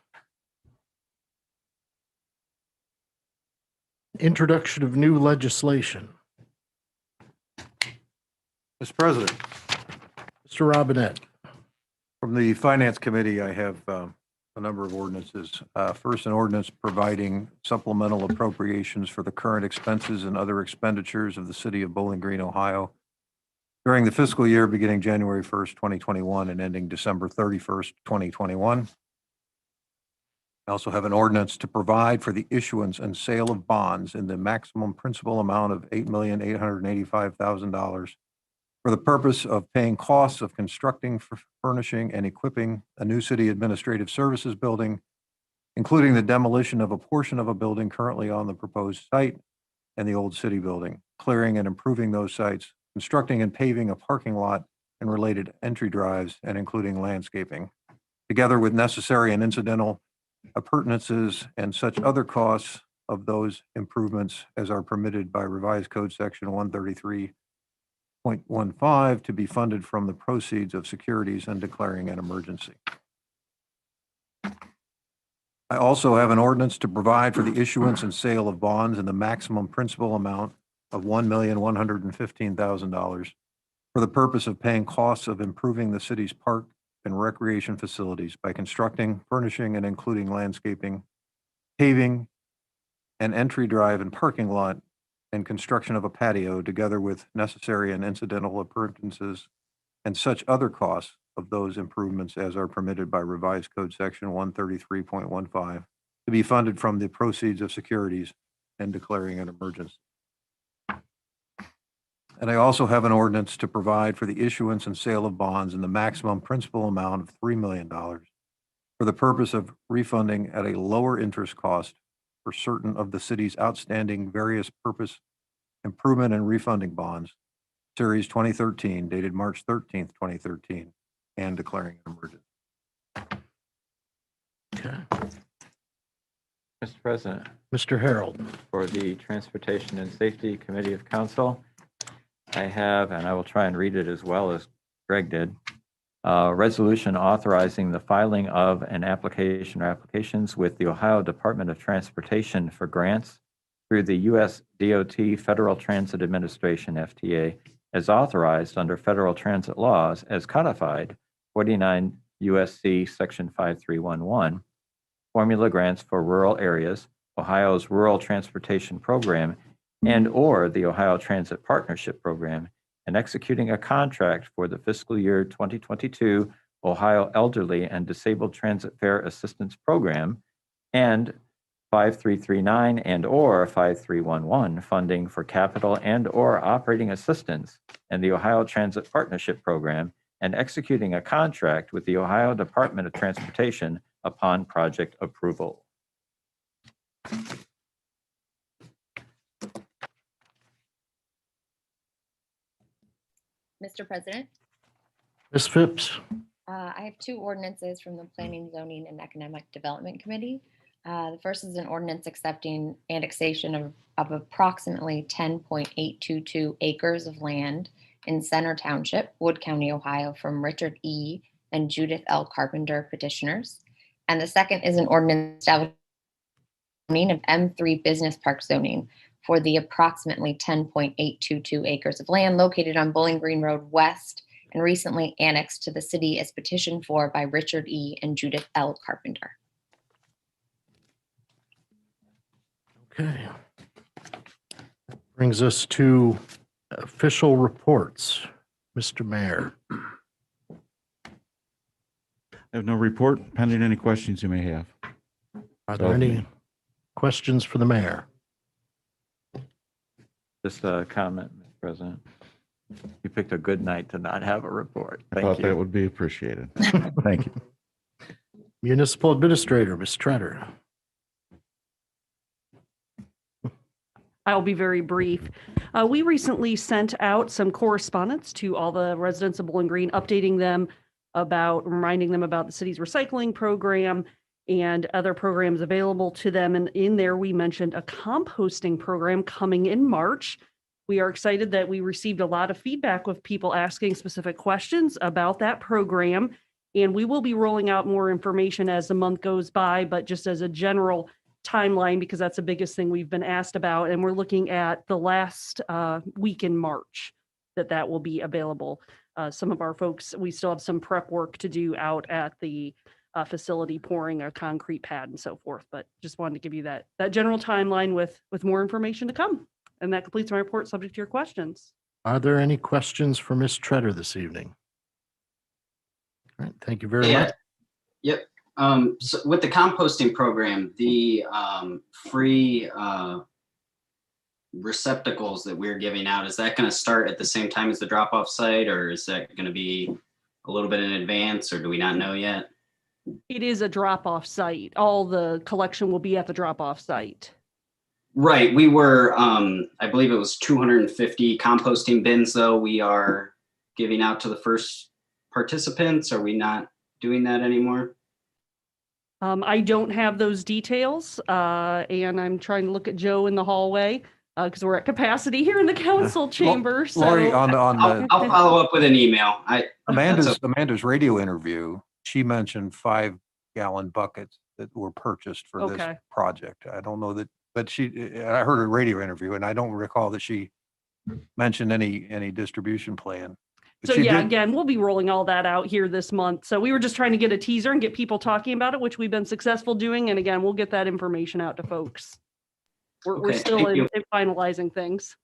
Introduction of new legislation. Mr. President, Mr. Robinette. from the Finance Committee, I have a number of ordinances. First, an ordinance providing supplemental appropriations for the current expenses and other expenditures of the city of Bowling Green, Ohio during the fiscal year beginning January 1st, 2021 and ending December 31st, 2021. I also have an ordinance to provide for the issuance and sale of bonds in the maximum principal amount of $8,885,000 for the purpose of paying costs of constructing, furnishing, and equipping a new city administrative services building, including the demolition of a portion of a building currently on the proposed site and the old city building, clearing and improving those sites, constructing and paving a parking lot and related entry drives, and including landscaping, together with necessary and incidental appurtenances and such other costs of those improvements as are permitted by Revised Code Section 133.15 to be funded from the proceeds of securities and declaring an emergency. I also have an ordinance to provide for the issuance and sale of bonds in the maximum principal amount of $1,115,000 for the purpose of paying costs of improving the city's park and recreation facilities by constructing, furnishing, and including landscaping, paving, an entry drive and parking lot, and construction of a patio, together with necessary and incidental appurtenances and such other costs of those improvements as are permitted by Revised Code Section 133.15 to be funded from the proceeds of securities and declaring an emergency. And I also have an ordinance to provide for the issuance and sale of bonds in the maximum principal amount of $3 million for the purpose of refunding at a lower interest cost for certain of the city's outstanding various purpose improvement and refunding bonds, Series 2013, dated March 13th, 2013, and declaring an emergency. Okay. Mr. President, Mr. Harold. for the Transportation and Safety Committee of Council, I have, and I will try and read it as well as Greg did, a resolution authorizing the filing of an application or applications with the Ohio Department of Transportation for grants through the U.S. DOT Federal Transit Administration, FTA, as authorized under federal transit laws as codified 49 USC Section 5311, formula grants for rural areas, Ohio's Rural Transportation Program, and/or the Ohio Transit Partnership Program, and executing a contract for the fiscal year 2022 Ohio Elderly and Disabled Transit Fare Assistance Program, and 5339 and/or 5311 funding for capital and/or operating assistance and the Ohio Transit Partnership Program, and executing a contract with the Ohio Department of Transportation upon project approval. Mr. President, Ms. Phipps. I have two ordinances from the Planning, Zoning, and Economic Development Committee. The first is an ordinance accepting annexation of approximately 10.822 acres of land in Center Township, Wood County, Ohio, from Richard E. and Judith L. Carpenter petitioners. And the second is an ordinance establishing of M3 Business Park zoning for the approximately 10.822 acres of land located on Bowling Green Road West and recently annexed to the city as petitioned for by Richard E. and Judith L. Carpenter. Okay. Brings us to official reports. Mr. Mayor. I have no report pending any questions you may have. Are there any questions for the mayor? Just a comment, Mr. President. You picked a good night to not have a report. I Thank thought that you. would be appreciated. Thank you. Municipal Administrator, Ms. Treader. I'll be very brief. We recently sent out some correspondence to all the residents of Bowling Green, updating them reminding them about the city's recycling program and other programs available to them. And in there, we mentioned a composting program coming in March. We are excited that we received a lot of feedback with people asking specific questions about that program. And we will be rolling out more information as the month goes by, but just as a general timeline, because that's the biggest thing we've been asked about. And we're looking at the last week in March that will be available. Some of our folks, we still have some prep work to do out at the facility, pouring a concrete pad and so forth. But just wanted to give you that general timeline with more information to come. And that completes my report, subject to your questions. Are there any questions for Ms. Treader this evening? All right, thank you very much. Yep. So with the composting program, the free receptacles that we're giving out, is that going to start at the same time as the drop-off site, or is that going to be a little bit in advance, or do we not know yet? It is a drop-off site. All the collection will be at the drop-off site. Right. We were, I believe it was 250 composting bins, though, we are giving out to the first participants. Are we not doing that anymore? I don't have those details, and I'm trying to look at Joe in the hallway because we're at capacity here in the council chamber. So Lori, on the I'll follow up with an email. Amanda's radio interview, she mentioned 5-gallon buckets that were purchased for this Okay. project. I don't know that, but I heard a radio interview and I don't recall that she mentioned any distribution plan. But So she yeah, did- again, we'll be rolling all that out here this month. So we were just trying to get a teaser and get people talking about it, which we've been successful doing. And again, we'll get that information out to folks. We're Okay, still thank in you. finalizing things.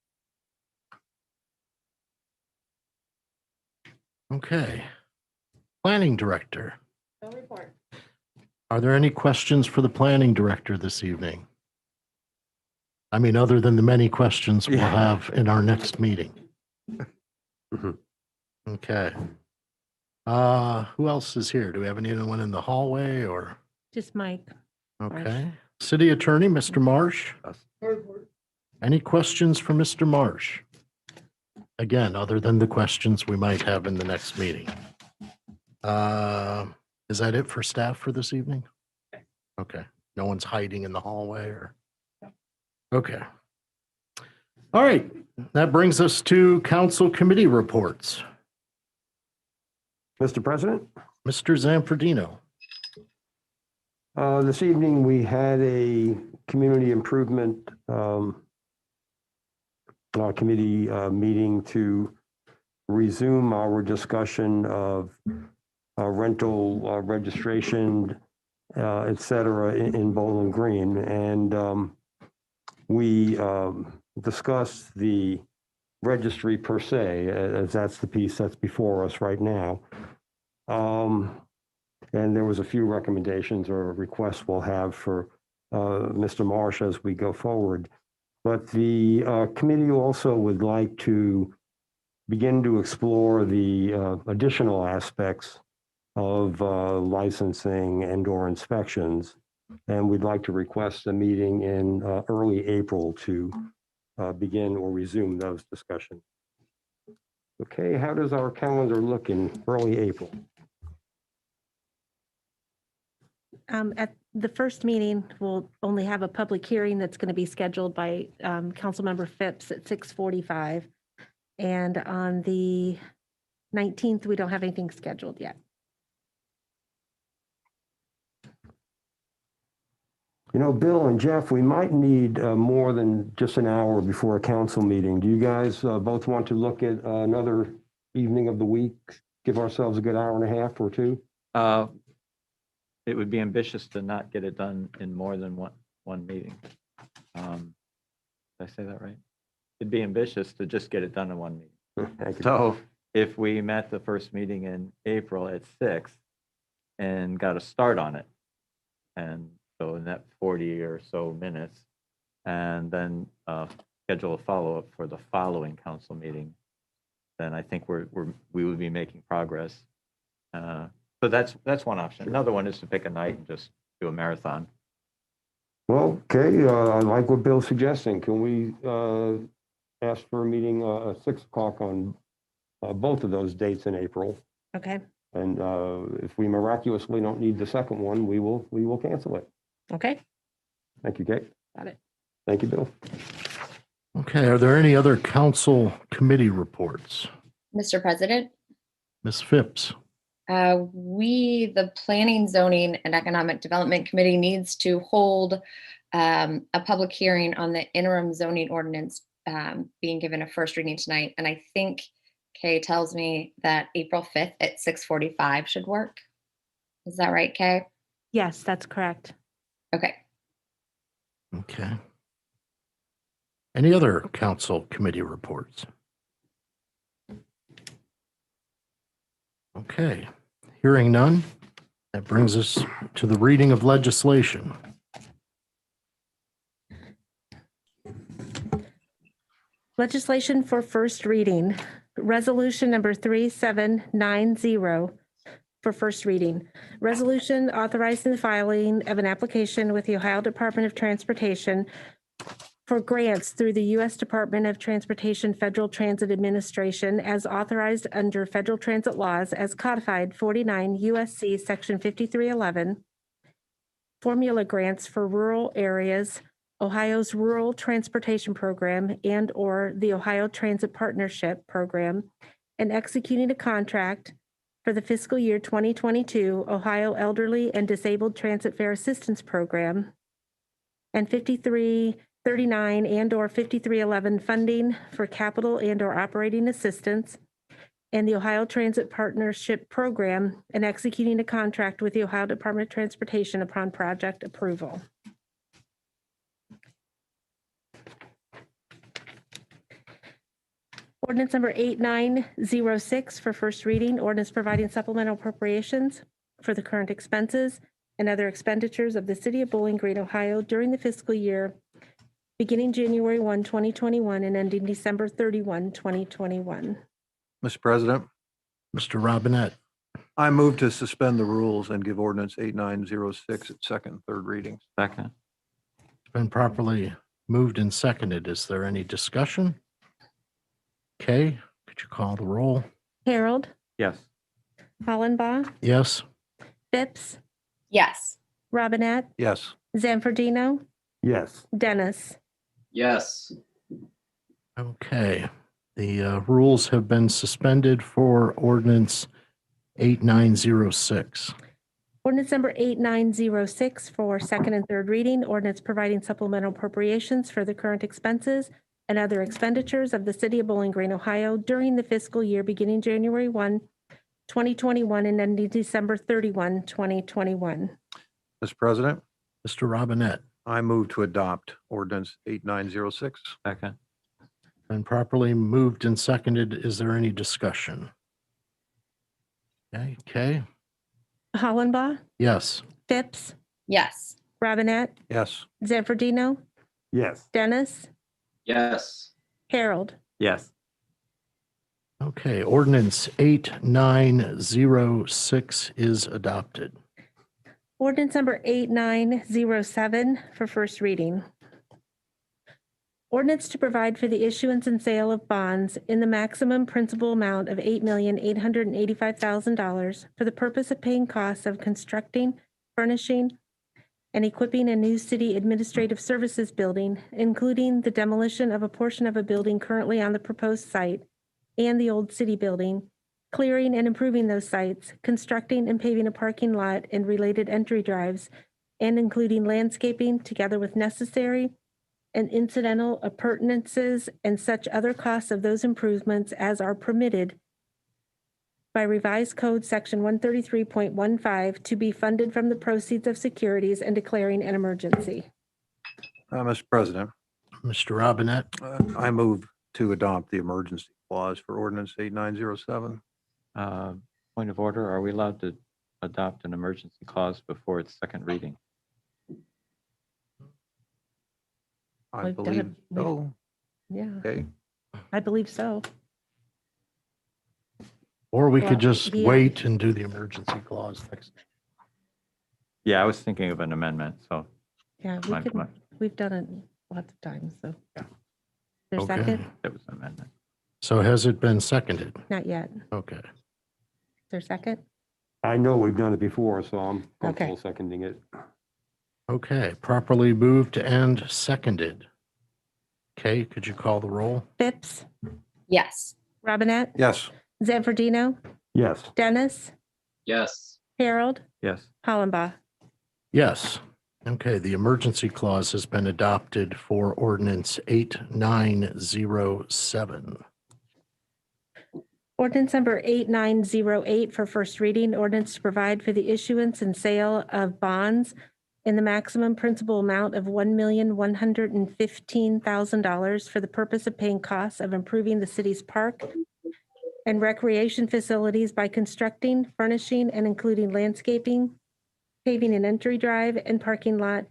Okay. Planning Director. No report. Are there any questions for the planning director this evening? I mean, other than the many questions we'll have in our next meeting. Mhm. Okay. Who else is here? Do we have anyone in the hallway or? Just Mike. Okay. City Attorney, Mr. Marsh? Any questions for Mr. Marsh? Again, other than the questions we might have in the next meeting. Is that it for staff for this evening? Okay. No one's hiding in the hallway or? Okay. All right. That brings us to council committee reports. Mr. President? Mr. Zanfordino. This evening, we had a community improvement committee meeting to resume our discussion of rental registration, et cetera, in Bowling Green. And we discussed the registry per se, as that's the piece that's before us right now. And there was a few recommendations or requests we'll have for Mr. Marsh as we go forward. But the committee also would like to begin to explore the additional aspects of licensing and/or inspections. And we'd like to request a meeting in early April to begin or resume those discussions. Okay, how does our calendar look in early April? At the first meeting, we'll only have a public hearing that's going to be scheduled by Councilmember Phipps at 6:45. And on the 19th, we don't have anything scheduled yet. You know, Bill and Jeff, we might need more than just an hour before a council meeting. Do you guys both want to look at another evening of the week? Give ourselves a good hour and a half or two? It would be ambitious to not get it done in more than one meeting. Did I say that right? It'd be ambitious to just get it done in one meeting. Thank you. So if we met the first meeting in April at 6 and got a start on it, and so in that 40 or so minutes, and then schedule a follow-up for the following council meeting, then I think we would be making progress. So that's one option. Another one is to pick a night and just do a marathon. Well, okay, I like what Bill's suggesting. Can we ask for a meeting at 6 o'clock on both of those dates in April? Okay. And if we miraculously don't need the second one, we will cancel it. Okay. Thank you, Kate. Got it. Thank you, Bill. Okay. Are there any other council committee reports? Mr. President, Ms. Phipps? the Planning, Zoning, and Economic Development Committee needs to hold a public hearing on the interim zoning ordinance being given a first reading tonight. And I think Kay tells me that April 5th at 6:45 should work. Is that right, Kay? Yes, that's correct. Okay. Okay. Any other council committee reports? Okay. Hearing none, that brings us to the reading of legislation. Legislation for first reading. Resolution number 3790 for first reading. Resolution authorizing the filing of an application with the Ohio Department of Transportation for grants through the U.S. Department of Transportation Federal Transit Administration as authorized under federal transit laws as codified 49 U.S.C. Section 5311. Formula grants for rural areas, Ohio's Rural Transportation Program and/or the Ohio Transit Partnership Program, and executing a contract for the fiscal year 2022 Ohio Elderly and Disabled Transit Fare Assistance Program, and 5339 and/or 5311 funding for capital and/or operating assistance, and the Ohio Transit Partnership Program, and executing a contract with the Ohio Department of Transportation upon project approval. Ordinance number 8906 for first reading, ordinance providing supplemental appropriations for the current expenses and other expenditures of the City of Bowling Green, Ohio during the fiscal year beginning January 1, 2021 and ending December 31, 2021. Mr. President, Mr. Robinette, I move to suspend the rules and give ordinance 8906 its second and third readings. Second. it's been properly moved and seconded. Is there any discussion? Kay, could you call the roll? Harold, Yes. Hollenbaugh, Yes. Phipps, Yes. Robinette, Yes. Zanfordino, Yes. Dennis. Yes. Okay. The rules have been suspended for ordinance 8906. Ordinance number 8906 for second and third reading. Ordinance providing supplemental appropriations for the current expenses and other expenditures of the City of Bowling Green, Ohio during the fiscal year beginning January 1, 2021 and ending December 31, 2021. Mr. President, Mr. Robinette, I move to adopt ordinance 8906. Second. been properly moved and seconded. Is there any discussion? Okay, Kay? Hollenbaugh, Yes. Phipps, Yes. Robinette, Yes. Zanfordino, Yes. Dennis, Yes. Harold. Yes. Okay, ordinance 8906 is adopted. Ordinance number 8907 for first reading. Ordinance to provide for the issuance and sale of bonds in the maximum principal amount of $8,885,000 for the purpose of paying costs of constructing, furnishing, and equipping a new city administrative services building, including the demolition of a portion of a building currently on the proposed site and the old city building, clearing and improving those sites, constructing and paving a parking lot and related entry drives, and including landscaping together with necessary and incidental appurtenances and such other costs of those improvements as are permitted by revised code section 133.15 to be funded from the proceeds of securities and declaring an emergency. Mr. President, Mr. Robinette, I move to adopt the emergency clause for ordinance 8907. Point of order, are we allowed to adopt an emergency clause before its second reading? I We've done believe it. so. Yeah, Okay. I believe so. or we Well, could just yeah. wait and do the emergency clause next. Yeah, I was thinking of an amendment, so Yeah, my- we've done it lots of times, so. Yeah. There's a Okay. second? it was an amendment. So has it been seconded? Not yet. Okay. There's a second? I know we've done it before, so I'm Okay. comfortable seconding it. Okay, properly moved and seconded. Kay, could you call the roll? Phipps, Yes. Robinette, Yes. Zanfordino, Yes. Dennis, Yes. Harold, Yes. Hollenbaugh. Yes. Okay, the emergency clause has been adopted for ordinance 8907. Ordinance number 8908 for first reading, ordinance to provide for the issuance and sale of bonds in the maximum principal amount of $1,115,000 for the purpose of paying costs of improving the city's park and recreation facilities by constructing, furnishing, and including landscaping, paving an entry drive and parking lot,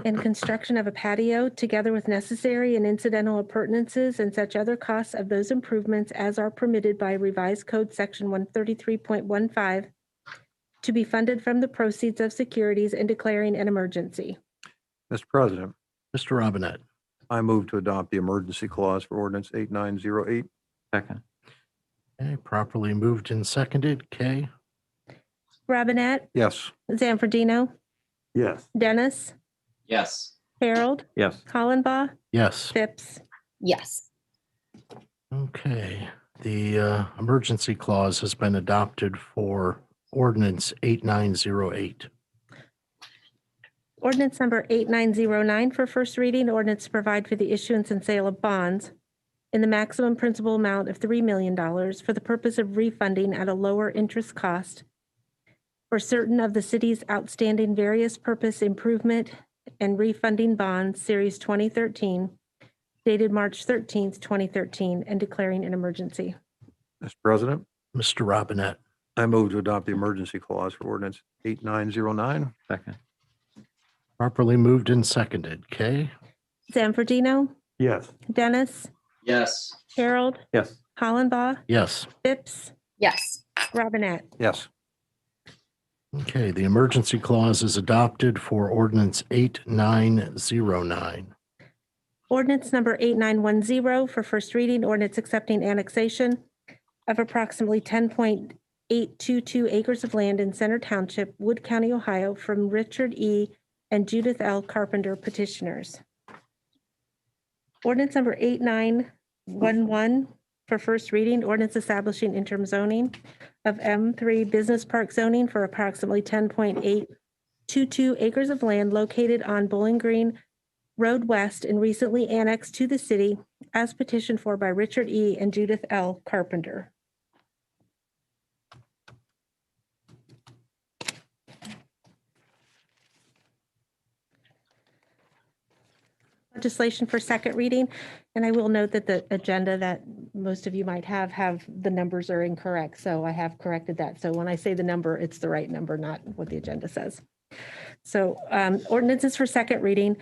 and construction of a patio, together with necessary and incidental appurtenances and such other costs of those improvements as are permitted by revised code section 133.15 to be funded from the proceeds of securities and declaring an emergency. Mr. President, Mr. Robinette, I move to adopt the emergency clause for ordinance 8908. Second. okay, properly moved and seconded. Kay? Robinette, Yes. Zanfordino, Yes. Dennis, Yes. Harold, Yes. Hollenbaugh, Yes. Phipps. Yes. Okay, the emergency clause has been adopted for ordinance 8908. Ordinance number 8909 for first reading, ordinance to provide for the issuance and sale of bonds in the maximum principal amount of $3 million for the purpose of refunding at a lower interest cost for certain of the city's outstanding various purpose improvement and refunding bonds, Series 2013, dated March 13th, 2013, and declaring an emergency. Mr. President, Mr. Robinette, I move to adopt the emergency clause for ordinance 8909. Second. Properly moved and seconded. Kay? Zanfordino, Yes. Dennis, Yes. Harold, Yes. Hollenbaugh, Yes. Phipps, Yes. Robinette. Yes. Okay, the emergency clause is adopted for ordinance 8909. Ordinance number 8910 for first reading, ordinance accepting annexation of approximately 10.822 acres of land in Center Township, Wood County, Ohio, from Richard E. and Judith L. Carpenter petitioners. Ordinance number 8911 for first reading, ordinance establishing interim zoning of M3 Business Park zoning for approximately 10.822 acres of land located on Bowling Green Road West and recently annexed to the city as petitioned for by Richard E. and Judith L. Carpenter. Legislation for second reading, and I will note that the agenda that most of you might have the numbers are incorrect, so I have corrected that. So when I say the number, it's the right number, not what the agenda says. So ordinances for second reading.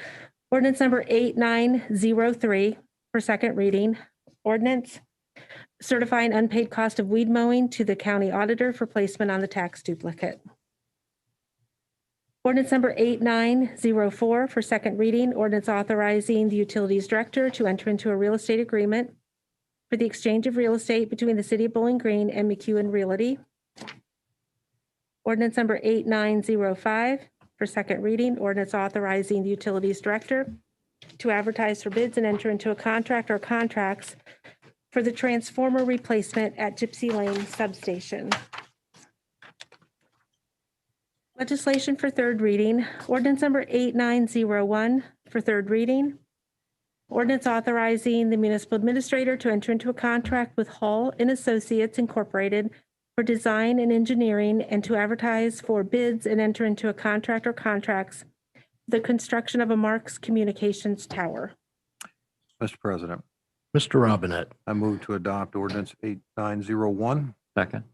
Ordinance number 8903 for second reading. Ordinance certifying unpaid cost of weed mowing to the county auditor for placement on the tax duplicate. Ordinance number 8904 for second reading. Ordinance authorizing the utilities director to enter into a real estate agreement for the exchange of real estate between the city of Bowling Green and McEwen Realty. Ordinance number 8905 for second reading. Ordinance authorizing the utilities director to advertise for bids and enter into a contract or contracts for the transformer replacement at Gypsy Lane Substation. Legislation for third reading. Ordinance number 8901 for third reading. Ordinance authorizing the municipal administrator to enter into a contract with Hall and Associates Incorporated for design and engineering and to advertise for bids and enter into a contract or contracts the construction of a Marks Communications Tower. Mr. President, Mr. Robinette. I move to adopt ordinance 8901. Second.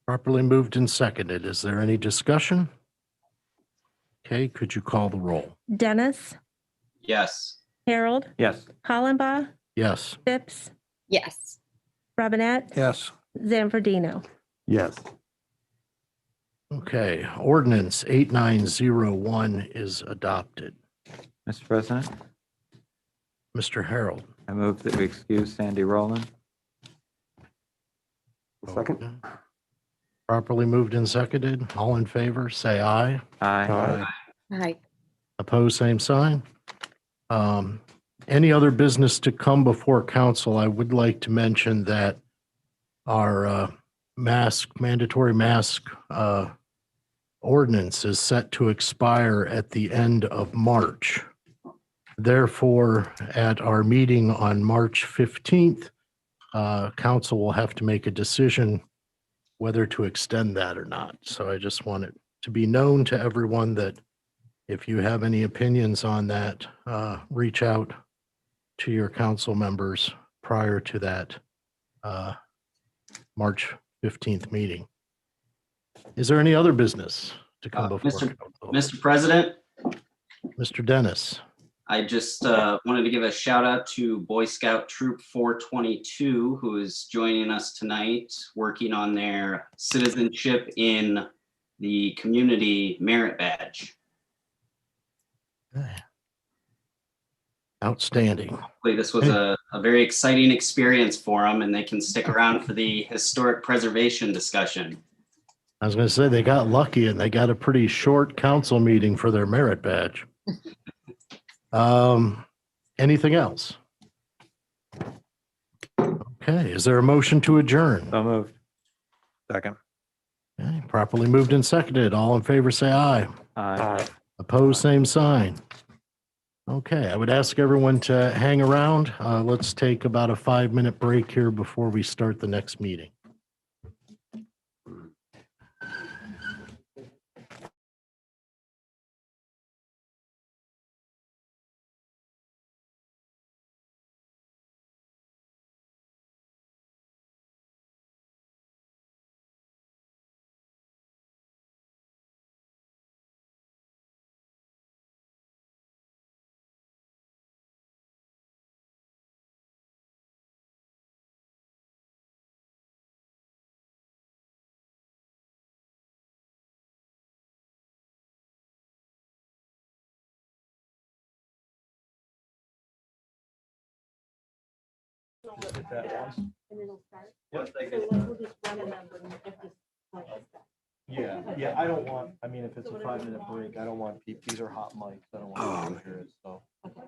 Properly moved and seconded. Is there any discussion? Okay, could you call the roll? Dennis, Yes. Harold, Yes. Hollenbaugh, Yes. Phipps, Yes. Robinette, Yes. Zanfordino. Yes. Okay, ordinance 8901 is adopted. Mr. President, Mr. Harold. I move that we excuse Sandy Rowland. Second. Okay. Properly moved and seconded. All in favor, say aye. Aye. Aye. Opposed, same sign. Any other business to come before council? I would like to mention that our mandatory mask ordinance is set to expire at the end of March. Therefore, at our meeting on March 15th, council will have to make a decision whether to extend that or not. So I just want it to be known to everyone that if you have any opinions on that, reach out to your council members prior to that March 15th meeting. Is there any other business to come before council? Mr. President, Mr. Dennis. I just wanted to give a shout out to Boy Scout Troop 422, who is joining us tonight, working on their citizenship in the community merit badge. Outstanding. Hopefully this was a very exciting experience for them, and they can stick around for the historic preservation discussion. I was going to say they got lucky and they got a pretty short council meeting for their merit badge. Anything else? Okay, is there a motion to adjourn? So moved. Second. Okay, properly moved and seconded. All in favor, say aye. Aye. Opposed, same sign. Okay, I would ask everyone to hang around. Let's take about a 5-minute break here before we start the next meeting. Just hit that once. And it'll start. Yep. So like we'll just run it up and if this like stuff. Yeah, I don't want, I mean, if it's a 5-minute break, I don't want people, these are hot mics, I don't want people to hear it, so. Okay.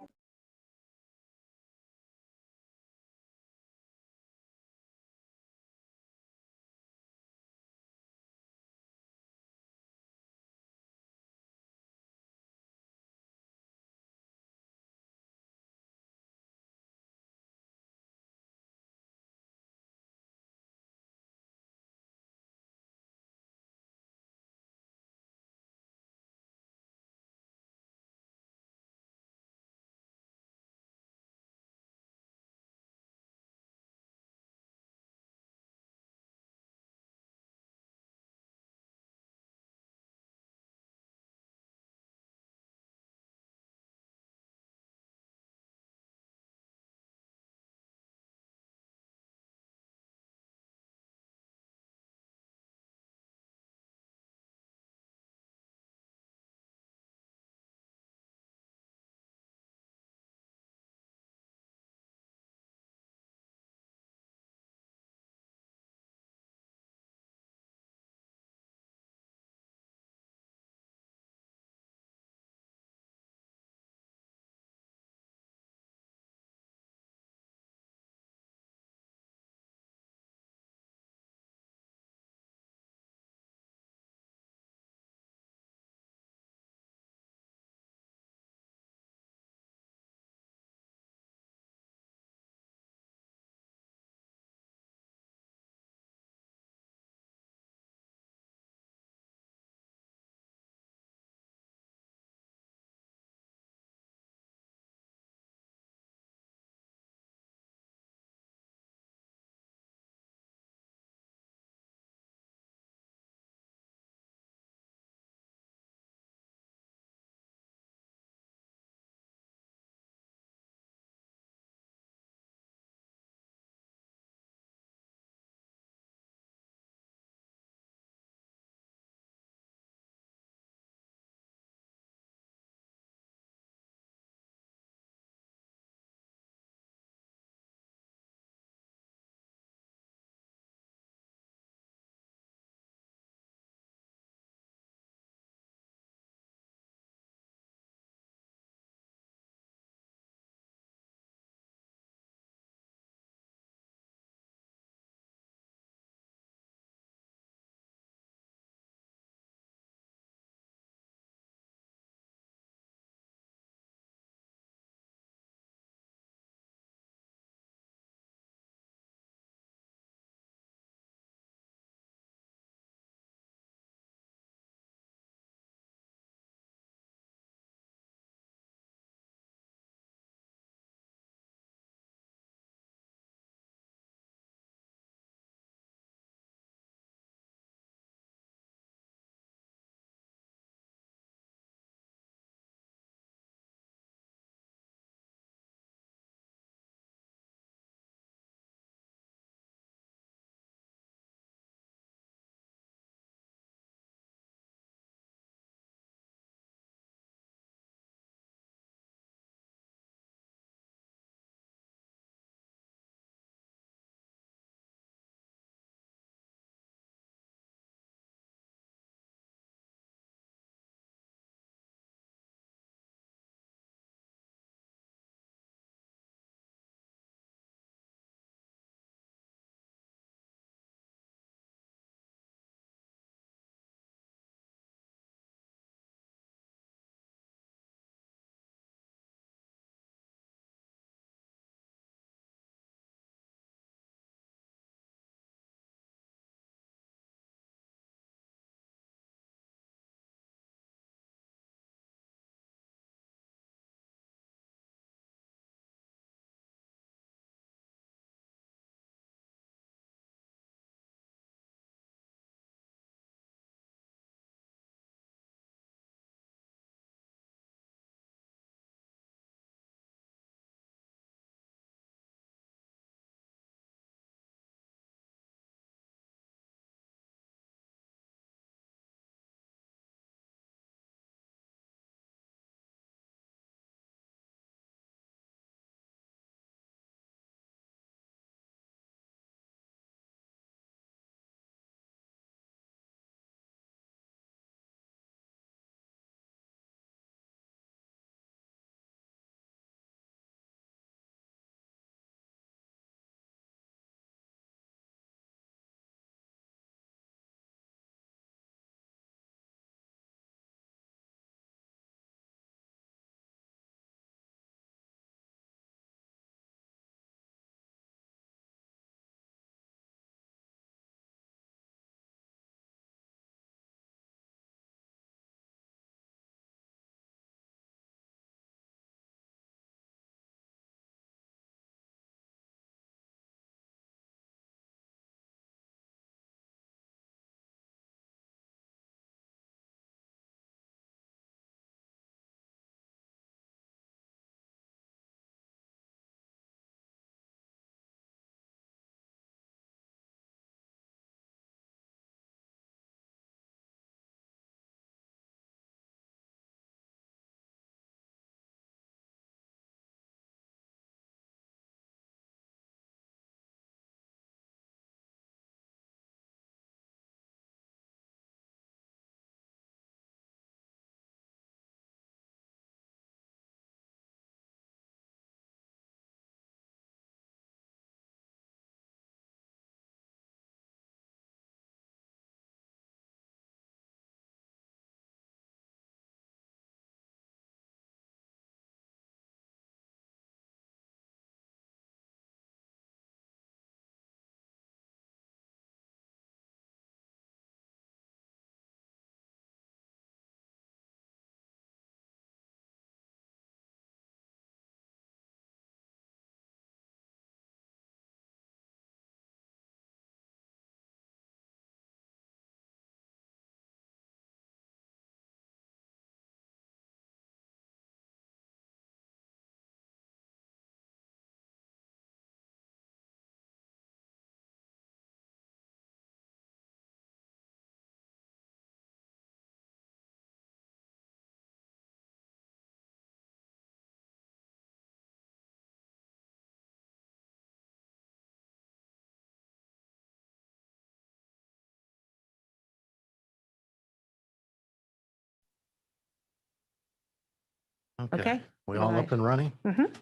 Okay. We all up and running? Mhm.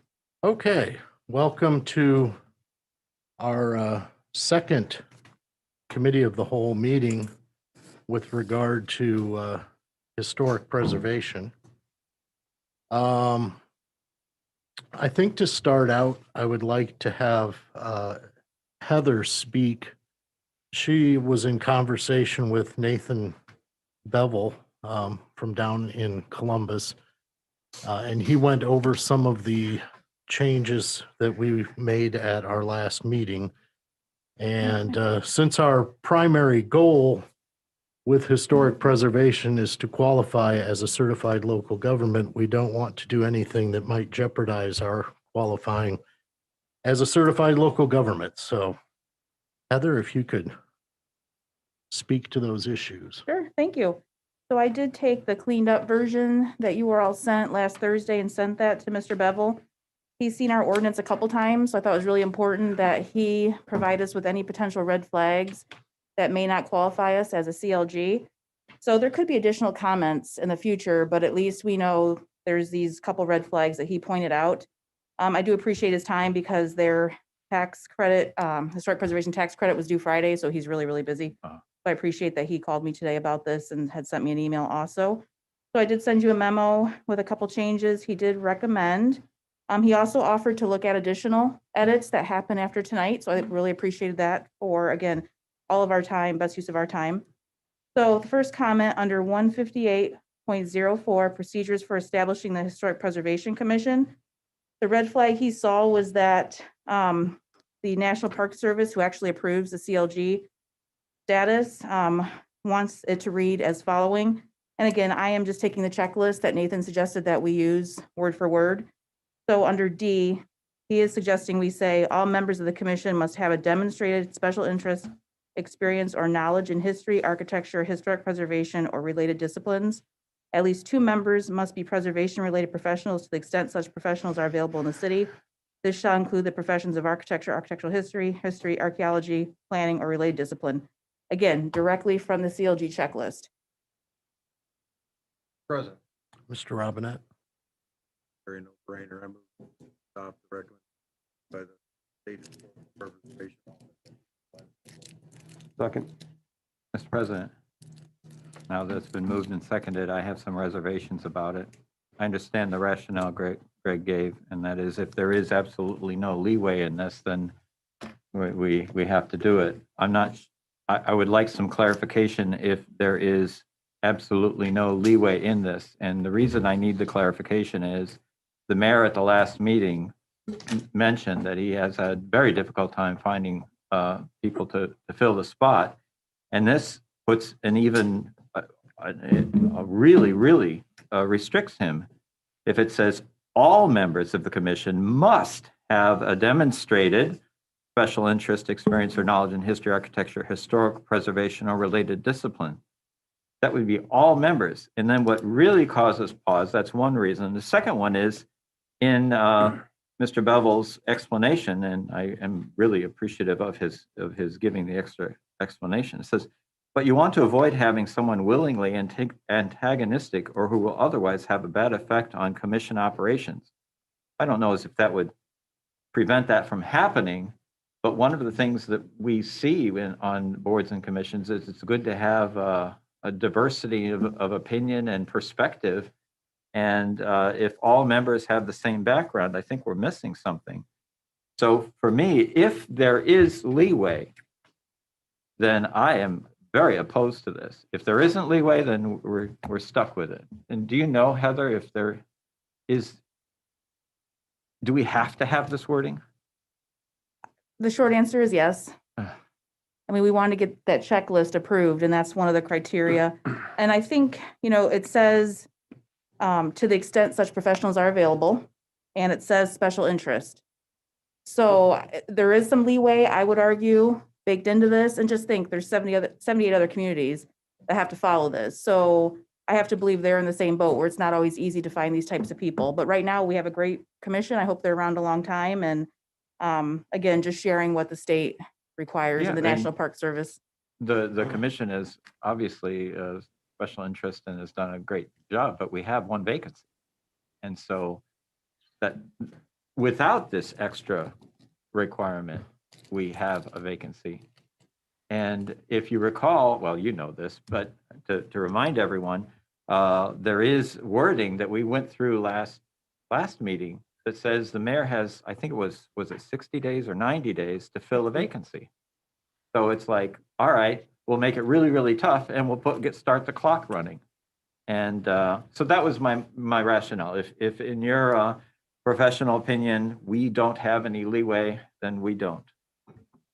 Okay, welcome to our second committee of the whole meeting with regard to historic preservation. I think to start out, I would like to have Heather speak. She was in conversation with Nathan Bevel from down in Columbus, and he went over some of the changes that we made at our last meeting. And since our primary goal with historic preservation is to qualify as a certified local government, we don't want to do anything that might jeopardize our qualifying as a certified local government. So Heather, if you could speak to those issues. Sure, thank you. So I did take the cleaned up version that you were all sent last Thursday and sent that to Mr. Bevel. He's seen our ordinance a couple times, so I thought it was really important that he provide us with any potential red flags that may not qualify us as a CLG. So there could be additional comments in the future, but at least we know there's these couple red flags that he pointed out. I do appreciate his time because their tax credit, historic preservation tax credit was due Friday, so he's really, really busy. So I appreciate that he called me today about this and had sent me an email also. So I did send you a memo with a couple changes he did recommend. He also offered to look at additional edits that happen after tonight. So I really appreciated that for, again, all of our time, best use of our time. So the first comment under 158.04, procedures for establishing the Historic Preservation Commission. The red flag he saw was that the National Park Service, who actually approves the CLG status, wants it to read as following. And again, I am just taking the checklist that Nathan suggested that we use word for word. So under D, he is suggesting we say all members of the commission must have a demonstrated special interest, experience, or knowledge in history, architecture, historic preservation, or related disciplines. At least 2 members must be preservation-related professionals to the extent such professionals are available in the city. This shall include the professions of architecture, architectural history, archaeology, planning, or related discipline. Again, directly from the CLG checklist. Present. Mr. Robinette? Very no brainer. I move to adopt the recommendation by the state preservation. Second. Mr. President, now that it's been moved and seconded, I have some reservations about it. I understand the rationale Greg gave, and that is if there is absolutely no leeway in this, then we have to do it. I would like some clarification if there is absolutely no leeway in this. And the reason I need the clarification is the mayor at the last meeting mentioned that he has had very difficult time finding people to fill the spot. And this puts an even, really restricts him if it says all members of the commission must have a demonstrated special interest, experience, or knowledge in history, architecture, historical preservation, or related discipline. That would be all members. And then what really causes pause, that's one reason. The second one is in Mr. Bevel's explanation, and I am really appreciative of his giving the extra explanation. It says, but you want to avoid having someone willingly antagonistic or who will otherwise have a bad effect on commission operations. I don't know as if that would prevent that from happening, but one of the things that we see on boards and commissions is it's good to have a diversity of opinion and perspective. And if all members have the same background, I think we're missing something. So for me, if there is leeway, then I am very opposed to this. If there isn't leeway, then we're stuck with it. And do you know, Heather, if there is, do we have to have this wording? The short answer is yes. I mean, we want to get that checklist approved, and that's one of the criteria. And I think, it says to the extent such professionals are available, and it says special interest. So there is some leeway, I would argue, baked into this. And just think, there's 78 other communities that have to follow this. So I have to believe they're in the same boat where it's not always easy to find these types of people. But right now, we have a great commission. I hope they're around a long time. And again, just sharing what the state requires Yeah, and the National Park Service. The commission is obviously a special interest and has done a great job, but we have one vacancy. And so that without this extra requirement, we have a vacancy. And if you recall, well, you know this, but to remind everyone, there is wording that we went through last meeting that says the mayor has, I think it was it 60 days or 90 days to fill a vacancy. So it's like, all right, we'll make it really, really tough and we'll start the clock running. And so that was my rationale. If in your professional opinion, we don't have any leeway, then we don't.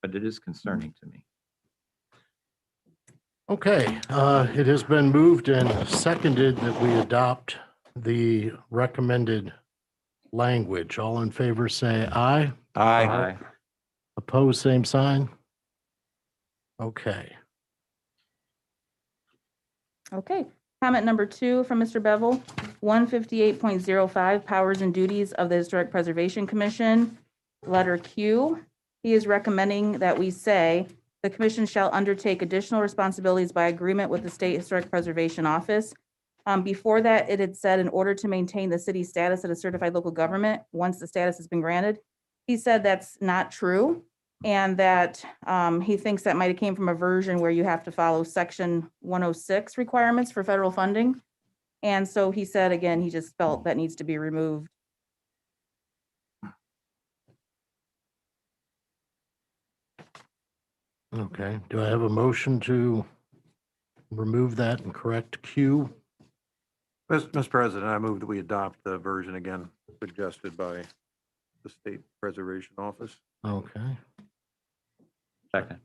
But it is concerning to me. Okay, it has been moved and seconded that we adopt the recommended language. All in favor, say aye. Aye. Opposed, same sign. Okay. Okay. Comment number 2 from Mr. Bevel, 158.05, powers and duties of the Historic Preservation Commission, letter Q. He is recommending that we say, the commission shall undertake additional responsibilities by agreement with the State Historic Preservation Office. Before that, it had said in order to maintain the city status as a certified local government, once the status has been granted. He said that's not true, and that he thinks that might have came from a version where you have to follow section 106 requirements for federal funding. And so he said, again, he just felt that needs to be removed. Okay, do I have a motion to remove that and correct Q? Mr. President, I move that we adopt the version again suggested by the State Preservation Office. Okay, Second.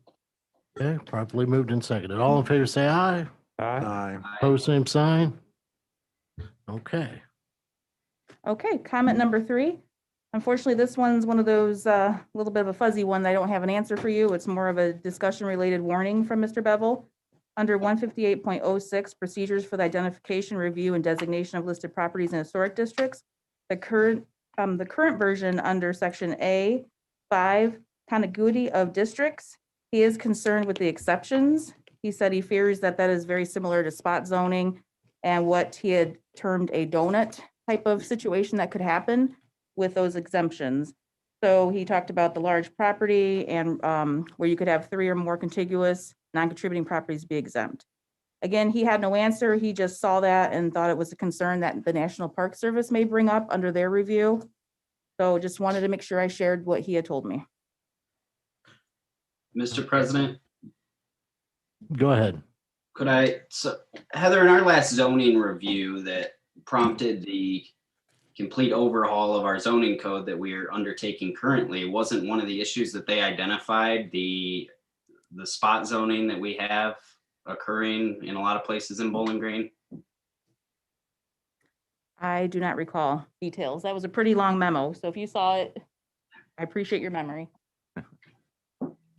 okay, properly moved and seconded. All in favor, say aye. Aye. Opposed, same sign. Okay, Okay, comment number 3. Unfortunately, this one's one of those little bit of a fuzzy one that I don't have an answer for you. It's more of a discussion related warning from Mr. Bevel. Under 158.06, procedures for the identification, review, and designation of listed properties in historic districts. The current version under section A5, contiguity of districts. He is concerned with the exceptions. He said he fears that that is very similar to spot zoning and what he had termed a donut type of situation that could happen with those exemptions. So he talked about the large property and where you could have 3 or more contiguous non-contributing properties be exempt. Again, he had no answer. He just saw that and thought it was a concern that the National Park Service may bring up under their review. So just wanted to make sure I shared what he had told me. Mr. President, go ahead. so Heather, in our last zoning review that prompted the complete overhaul of our zoning code that we are undertaking currently, wasn't one of the issues that they identified the spot zoning that we have occurring in a lot of places in Bowling Green? I do not recall details. That was a pretty long memo. So if you saw it, I appreciate your memory.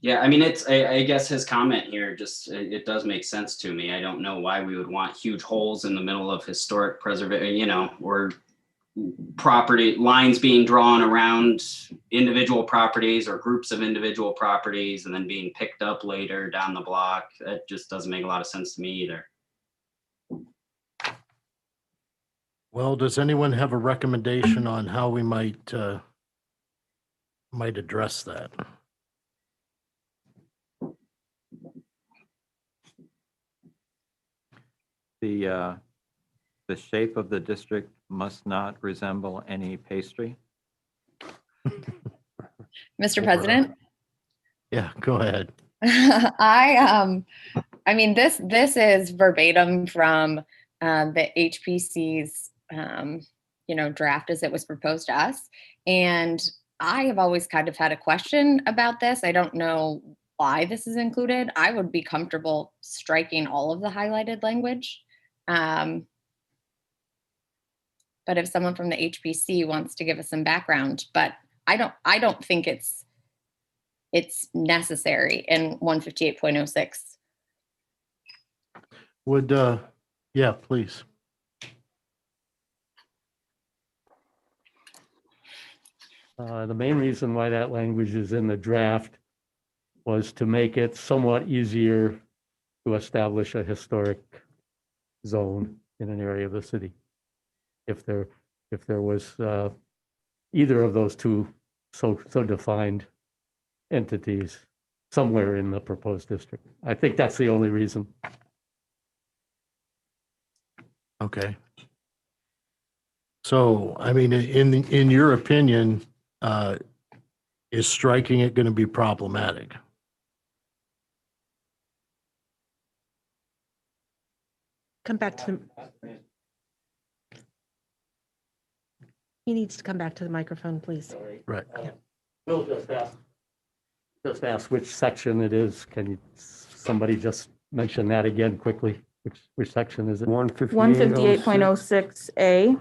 Yeah, I mean, I guess his comment here just, it does make sense to me. I don't know why we would want huge holes in the middle of historic preservation, or property lines being drawn around individual properties or groups of individual properties and then being picked up later down the block. That just doesn't make a lot of sense to me either. Well, does anyone have a recommendation on how we might address that? The shape of the district must not resemble any pastry. Mr. President? Yeah, go ahead. I mean, this is verbatim from the HPC's, draft as it was proposed to us. And I have always kind of had a question about this. I don't know why this is included. I would be comfortable striking all of the highlighted language. But if someone from the HPC wants to give us some background, but I don't think it's necessary in 158.06. Would, yeah, please. The main reason why that language is in the draft was to make it somewhat easier to establish a historic zone in an area of the city. If there if there was either of those two so defined entities somewhere in the proposed district. I think that's the only reason. Okay. So, I mean, in your opinion, is striking it going to be problematic? Come back to, he needs to come back to the microphone, please. Right. Bill just asked which section it is. Can you, somebody just mention that again quickly? Which section is it? 158.06A,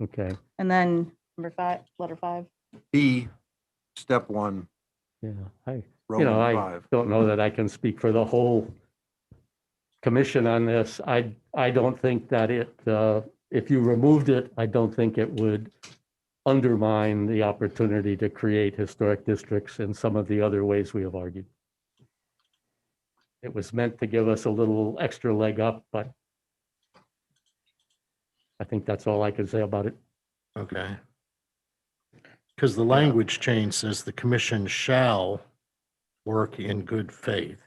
Okay, and then number 5, letter 5. B, step 1, yeah, I Roman 5. don't know that I can speak for the whole commission on this. I don't think that it, if you removed it, I don't think it would undermine the opportunity to create historic districts in some of the other ways we have argued. It was meant to give us a little extra leg up, but I think that's all I can say about it. Okay. Because the language change says the commission shall work in good faith.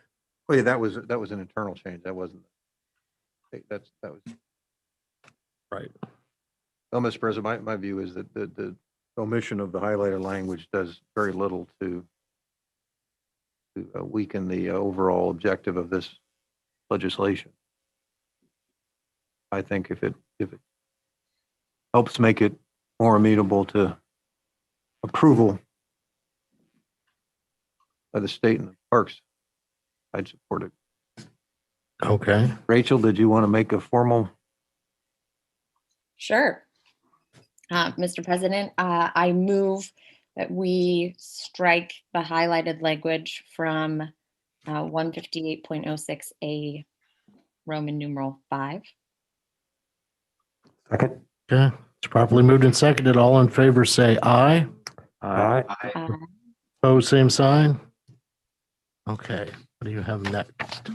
Oh, yeah, that was an internal change. That wasn't, that was. Right. Well, Mr. President, my view is that the omission of the highlighter language does very little to weaken the overall objective of this legislation. I think if it helps make it more amenable to approval by the state and the parks, I'd support it. Okay. Rachel, did you want to make a formal? Sure. Mr. President, I move that we strike the highlighted language from 158.06A Roman numeral 5. Second. Okay. It's properly moved and seconded. All in favor, say aye. Aye. Opposed, same sign. Okay. What do you have next?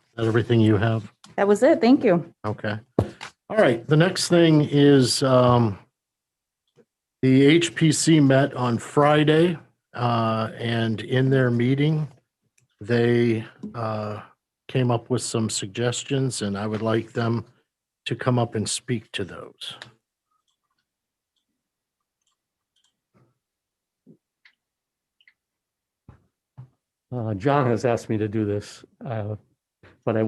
Is that everything you have? That was it. Thank you. Okay. All right. The next thing is the HPC met on Friday, and in their meeting, they came up with some suggestions, and I would like them to come up and speak to those. John has asked me to do this, but I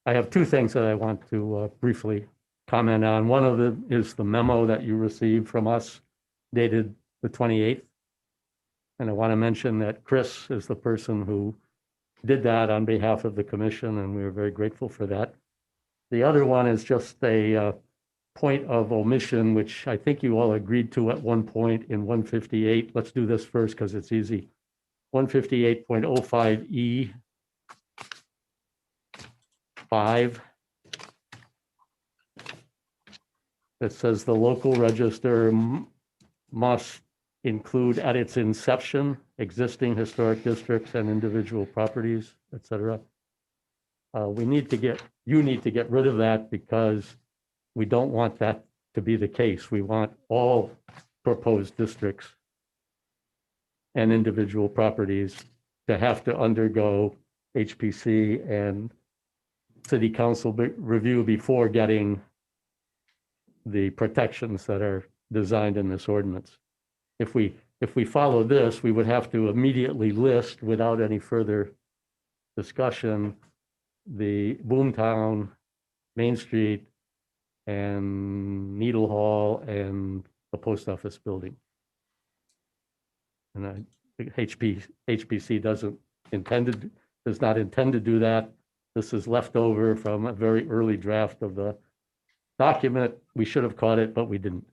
have two things that I want to briefly comment on. One of them is the memo that you received from us dated the 28th. And I want to mention that Chris is the person who did that on behalf of the commission, and we are very grateful for that. The other one is just a point of omission, which I think you all agreed to at one point in 158. Let's do this first because it's easy. 158.05E 5. It says the local register must include at its inception existing historic districts and individual properties, et cetera. You need to get rid of that because we don't want that to be the case. We want all proposed districts and individual properties to have to undergo HPC and city council review before getting the protections that are designed in this ordinance. If we follow this, we would have to immediately list without any further discussion the Boomtown, Main Street, and Needle Hall, and the post office building. And I think HPC does not intend to do that. This is left over from a very early draft of the document. We should have caught it, but we didn't.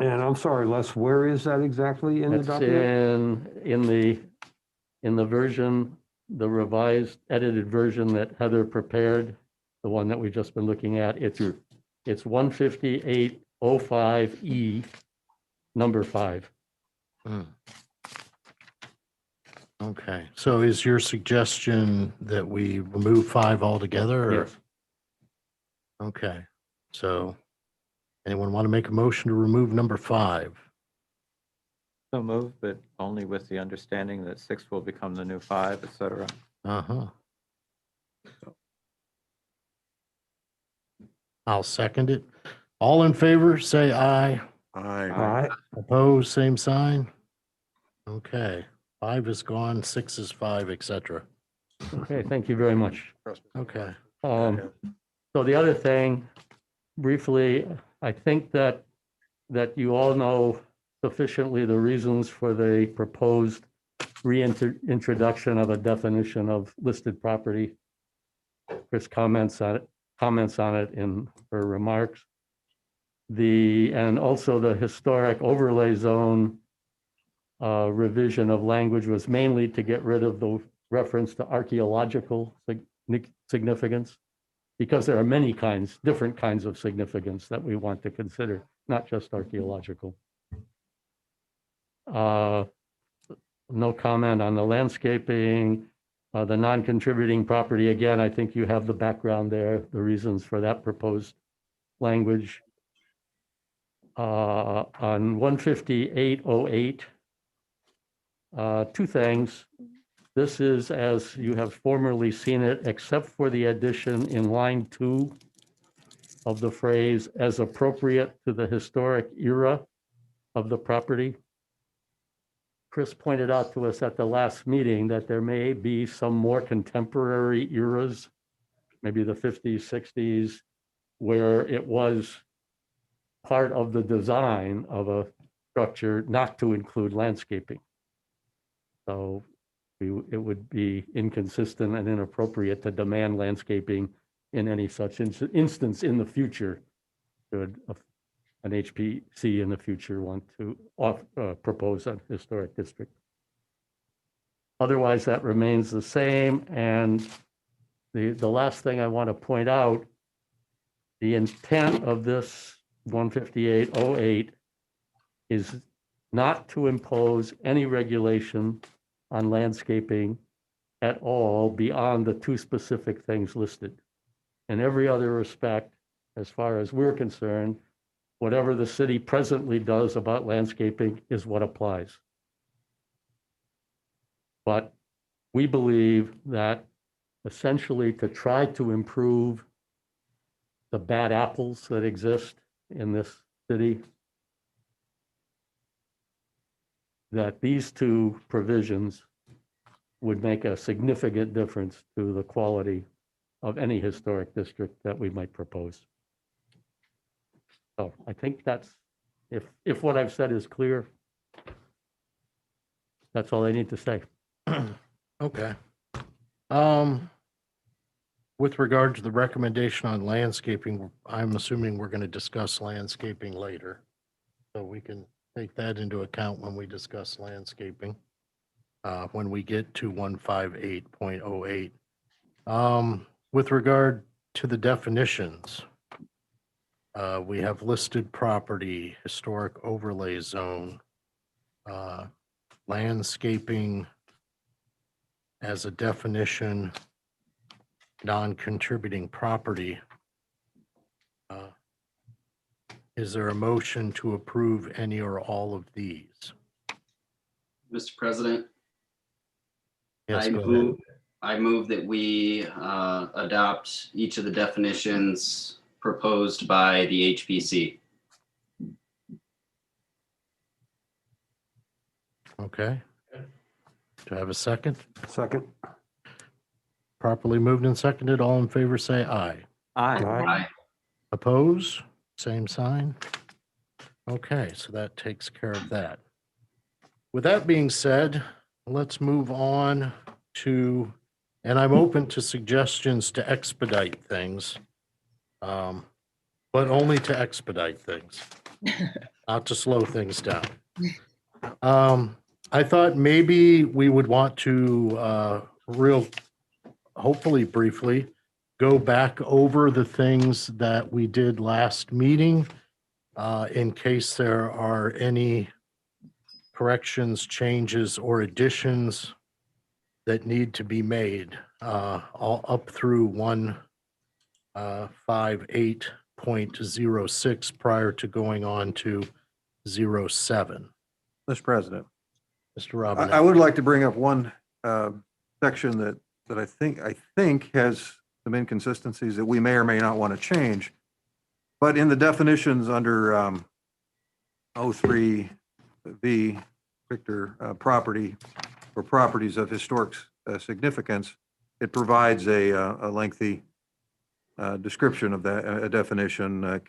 And I'm sorry, Les, where is that exactly in the It's document? in the version, the revised, edited version that Heather prepared, the one that we've just been looking at. It's 158.05E, number 5. Okay, so is your suggestion that we remove 5 altogether? Or- Yes. Okay, so anyone want to make a motion to remove number 5? So move, but only with the understanding that 6 will become the new 5, et cetera. Uh-huh. I'll second it. All in favor, say aye. Aye. Opposed, same sign. Okay, 5 is gone, 6 is 5, et cetera. Okay, thank you very much. Okay, So the other thing, briefly, I think that you all know sufficiently the reasons for the proposed reintroduction of a definition of listed property. Chris comments on it in her remarks. And also the historic overlay zone revision of language was mainly to get rid of the reference to archaeological significance, because there are different kinds of significance that we want to consider, not just archaeological. No comment on the landscaping, the non-contributing property. Again, I think you have the background there, the reasons for that proposed language. On 15808, 2 things. This is as you have formerly seen it, except for the addition in line 2 of the phrase "as appropriate to the historic era of the property." Chris pointed out to us at the last meeting that there may be some more contemporary eras, maybe the 50s, 60s, where it was part of the design of a structure not to include landscaping. So it would be inconsistent and inappropriate to demand landscaping in any such instance in the future, should an HPC in the future want to propose a historic district. Otherwise, that remains the same. And the last thing I want to point out, the intent of this 15808 is not to impose any regulation on landscaping at all beyond the 2 specific things listed. In every other respect, as far as we're concerned, whatever the city presently does about landscaping is what applies. But we believe that essentially to try to improve the bad apples that exist in this city, that these 2 provisions would make a significant difference to the quality of any historic district that we might propose. So I think that's, if what I've said is clear, that's all I need to say. okay. With regard to the recommendation on landscaping, I'm assuming we're going to discuss landscaping later. So we can take that into account when we discuss landscaping, when we get to 158.08. With regard to the definitions, we have listed property, historic overlay zone, landscaping as a definition, non-contributing property. Is there a motion to approve any or all of these? Mr. President, Yes, I go ahead. move that we adopt each of the definitions proposed by the HPC. Okay. Do I have a second? Second. Properly moved and seconded. All in favor, say aye. Aye. Aye. Oppose? Same sign. Okay, so that takes care of that. With that being said, let's move on to, and I'm open to suggestions to expedite things, but only to expedite things, not to slow things down. I thought maybe we would want to hopefully briefly, go back over the things that we did last meeting in case there are any corrections, changes, or additions that need to be made, all up through 158.06 prior to going on to 07. Mr. President, Mr. I Robinette. would like to bring up one section that I think has some inconsistencies that we may or may not want to change. But in the definitions under 03V, Victor, property or properties of historic significance, it provides a lengthy description of that, a definition,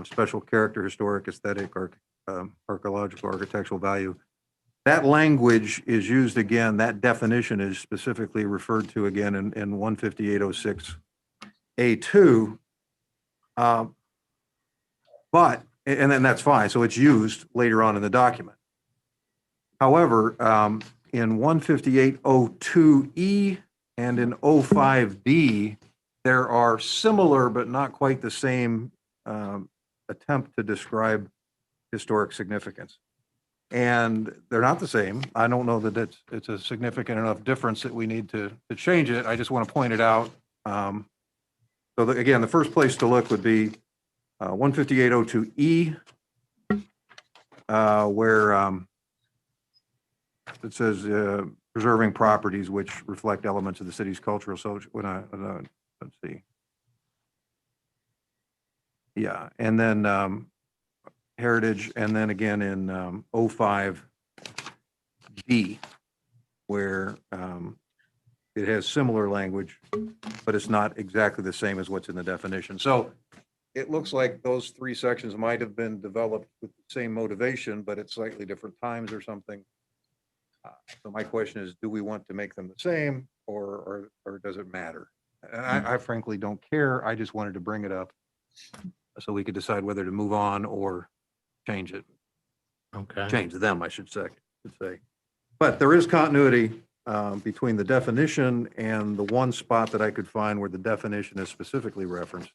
special character, historic, aesthetic, or archaeological, architectural value. That language is used again, that definition is specifically referred to again in 15806A2. But, and then that's fine, so it's used later on in the document. However, in 15802E and in 05D, there are similar but not quite the same attempt to describe historic significance. And they're not the same. I don't know that it's a significant enough difference that we need to change it. I just want to point it out. Again, the first place to look would be 15802E, where it says preserving properties which reflect elements of the city's cultural social. Let's see. Yeah, and then heritage, and then again in 05D, where it has similar language, but it's not exactly the same as what's in the definition. So it looks like those three sections might have been developed with the same motivation, but at slightly different times or something. So my question is, do we want to make them the same, or does it matter? I frankly don't care. I just wanted to bring it up so we could decide whether to move on or change it. Okay. Change them, I should say. But there is continuity between the definition and the one spot that I could find where the definition is specifically referenced.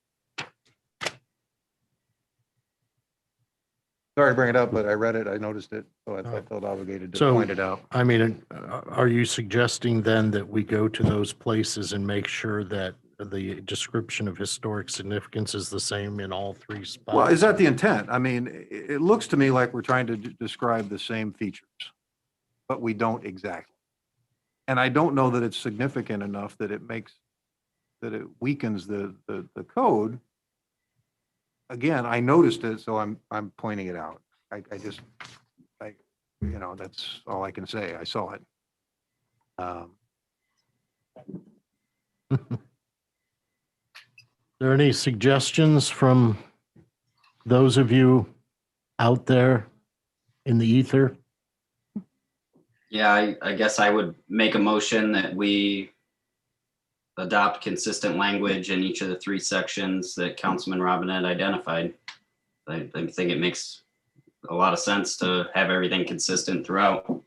Sorry to bring it up, but I read it, I noticed it, so I felt obligated to So, point it out. I mean, are you suggesting then that we go to those places and make sure that the description of historic significance is the same in all three spots? Well, is that the intent? I mean, it looks to me like we're trying to describe the same features, but we don't exactly. And I don't know that it's significant enough that it weakens the code. Again, I noticed it, so I'm pointing it out. That's all I can say. I saw it. Are there any suggestions from those of you out there in the ether? Yeah, I guess I would make a motion that we adopt consistent language in each of the three sections that Councilman Robinette identified. I think it makes a lot of sense to have everything consistent throughout.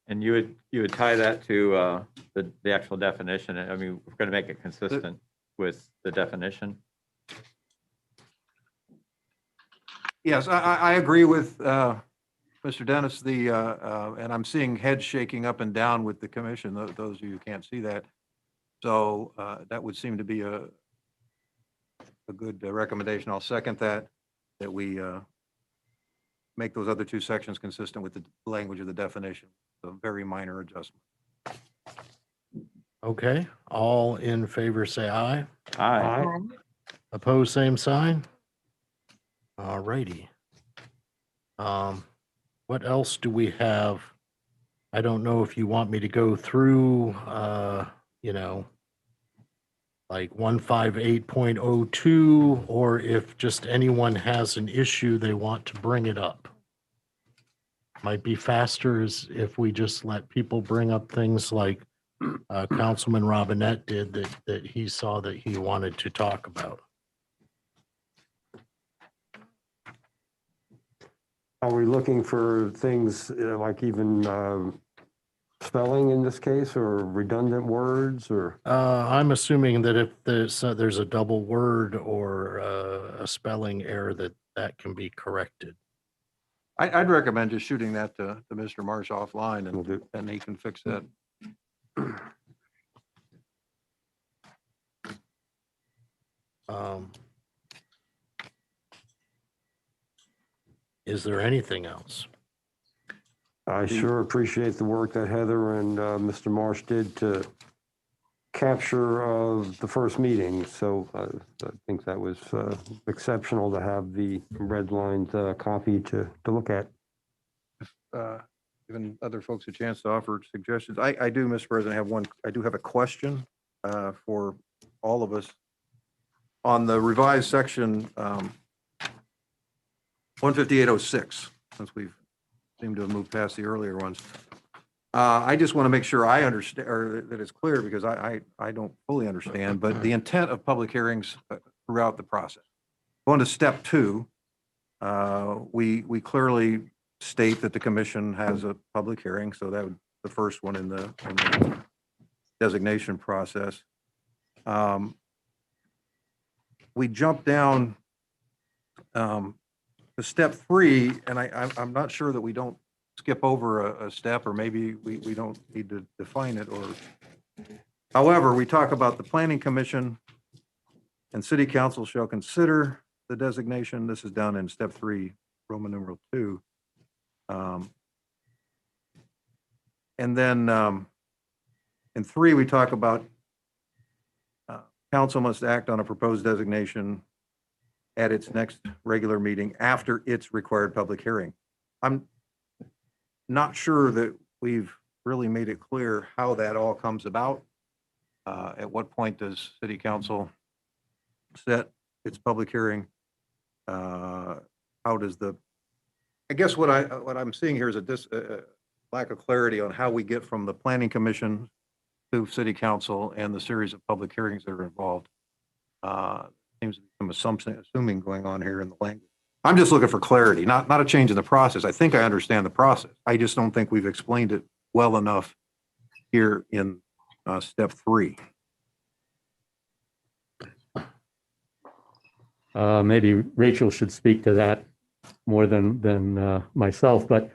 And you would tie that to the actual definition. I mean, we're going to make it consistent with the definition. Yes, I agree with Mr. Dennis. And I'm seeing heads shaking up and down with the commission. Those of you who can't see that. So that would seem to be a good recommendation. I'll second that we make those other two sections consistent with the language of the definition. A very minor adjustment. Okay, all in favor, say aye. Aye. Opposed, same sign. All righty. What else do we have? I don't know if you want me to go through, like 158.02, or if just anyone has an issue they want to bring it up. Might be faster is if we just let people bring up things like Councilman Robinette did that he saw that he wanted to talk about. Are we looking for things like even spelling in this case, or redundant words, or? I'm assuming that if there's a double word or a spelling error, that can be corrected. I'd recommend just shooting that to Mr. Marsh offline Will do. and he can fix that. Is there anything else? I sure appreciate the work that Heather and Mr. Marsh did to capture the first meeting. So I think that was exceptional to have the redlined copy to look at. Giving other folks a chance to offer suggestions. I do, Mr. President, I do have a question for all of us. On the revised section 15806, since we've seemed to have moved past the earlier ones. I just want to make sure I understand, or that it's clear, because I don't fully understand, but the intent of public hearings throughout the process. Going to step 2, we clearly state that the commission has a public hearing, so that would the first one in the designation process. We jump down to step 3, and I'm not sure that we don't skip over a step, or maybe we don't need to define it. Or, however, we talk about the planning commission and city council shall consider the designation. This is down in step 3, Roman numeral 2. And then in 3, we talk about council must act on a proposed designation at its next regular meeting after its required public hearing. I'm not sure that we've really made it clear how that all comes about. At what point does city council set its public hearing? How does I guess what I'm seeing here is a lack of clarity on how we get from the planning commission to city council and the series of public hearings that are involved. Seems to be some assuming going on here in the language. I'm just looking for clarity, not a change in the process. I think I understand the process. I just don't think we've explained it well enough here in step 3. Maybe Rachel should speak to that more than myself, but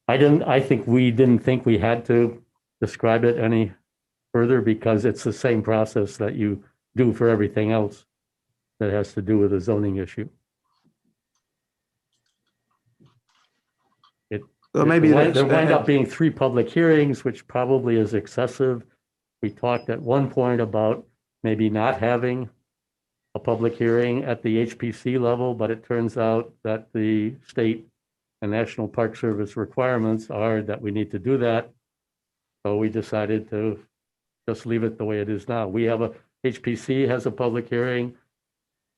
I think we didn't think we had to describe it any further, because it's the same process that you do for everything else that has to do with a zoning issue. So maybe There wind up being 3 public hearings, which probably is excessive. We talked at one point about maybe not having a public hearing at the HPC level, but it turns out that the state and National Park Service requirements are that we need to do that. So we decided to just leave it the way it is now. HPC has a public hearing.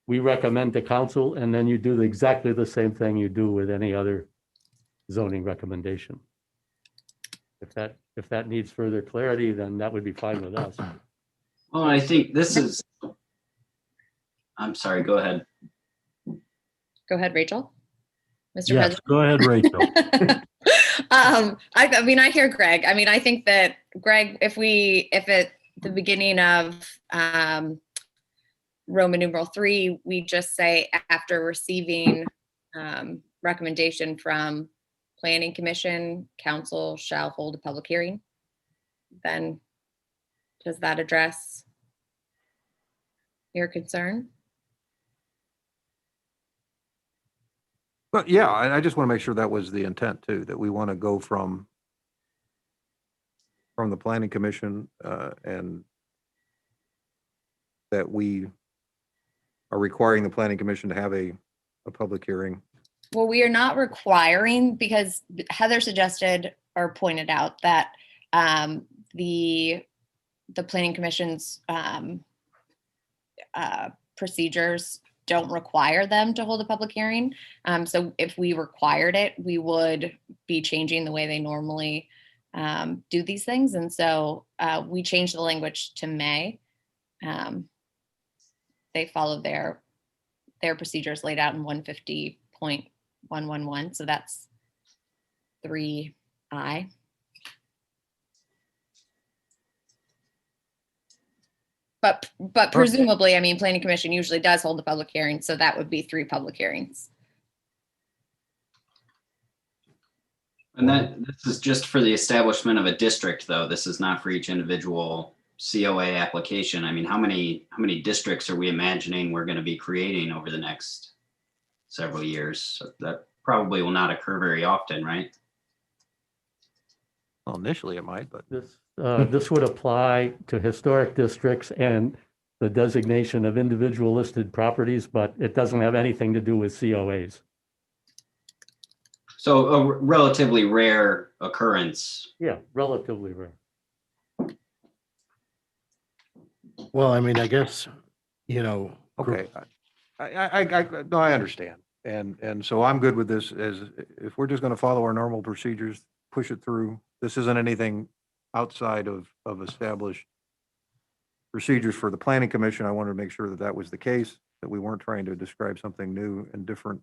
We recommend to council, and then you do exactly the same thing you do with any other zoning recommendation. If that needs further clarity, then that would be fine with us. Well, I think this is, I'm sorry, go ahead. Go ahead, Rachel. Mr. Yes, go ahead, Rachel. I mean, I hear Greg. I mean, I think that Greg, if at the beginning of Roman numeral 3, we just say after receiving recommendation from Planning Commission, council shall hold a public hearing, then does that address your concern? But yeah, I just want to make sure that was the intent too, that we want to go from the planning commission and that we are requiring the planning commission to have a public hearing. Well, we are not requiring, because Heather suggested or pointed out that the Planning Commission's procedures don't require them to hold a public hearing. So if we required it, we would be changing the way they normally do these things. And so we changed the language to may. They follow their procedures laid out in 150.111. So that's 3I. But presumably, I mean, Planning Commission usually does hold a public hearing, so that would be 3 public hearings. And this is just for the establishment of a district, though. This is not for each individual COA application. I mean, how many districts are we imagining we're going to be creating over the next several years? So that probably will not occur very often, right? Well, initially it might, but This would apply to historic districts and the designation of individual listed properties, but it doesn't have anything to do with COAs. So a relatively rare occurrence. Yeah, relatively rare. Well, I mean, I guess, you know. okay. No, I understand. And so I'm good with this as if we're just going to follow our normal procedures, push it through. This isn't anything outside of established procedures for the planning commission. I wanted to make sure that that was the case, that we weren't trying to describe something new and different.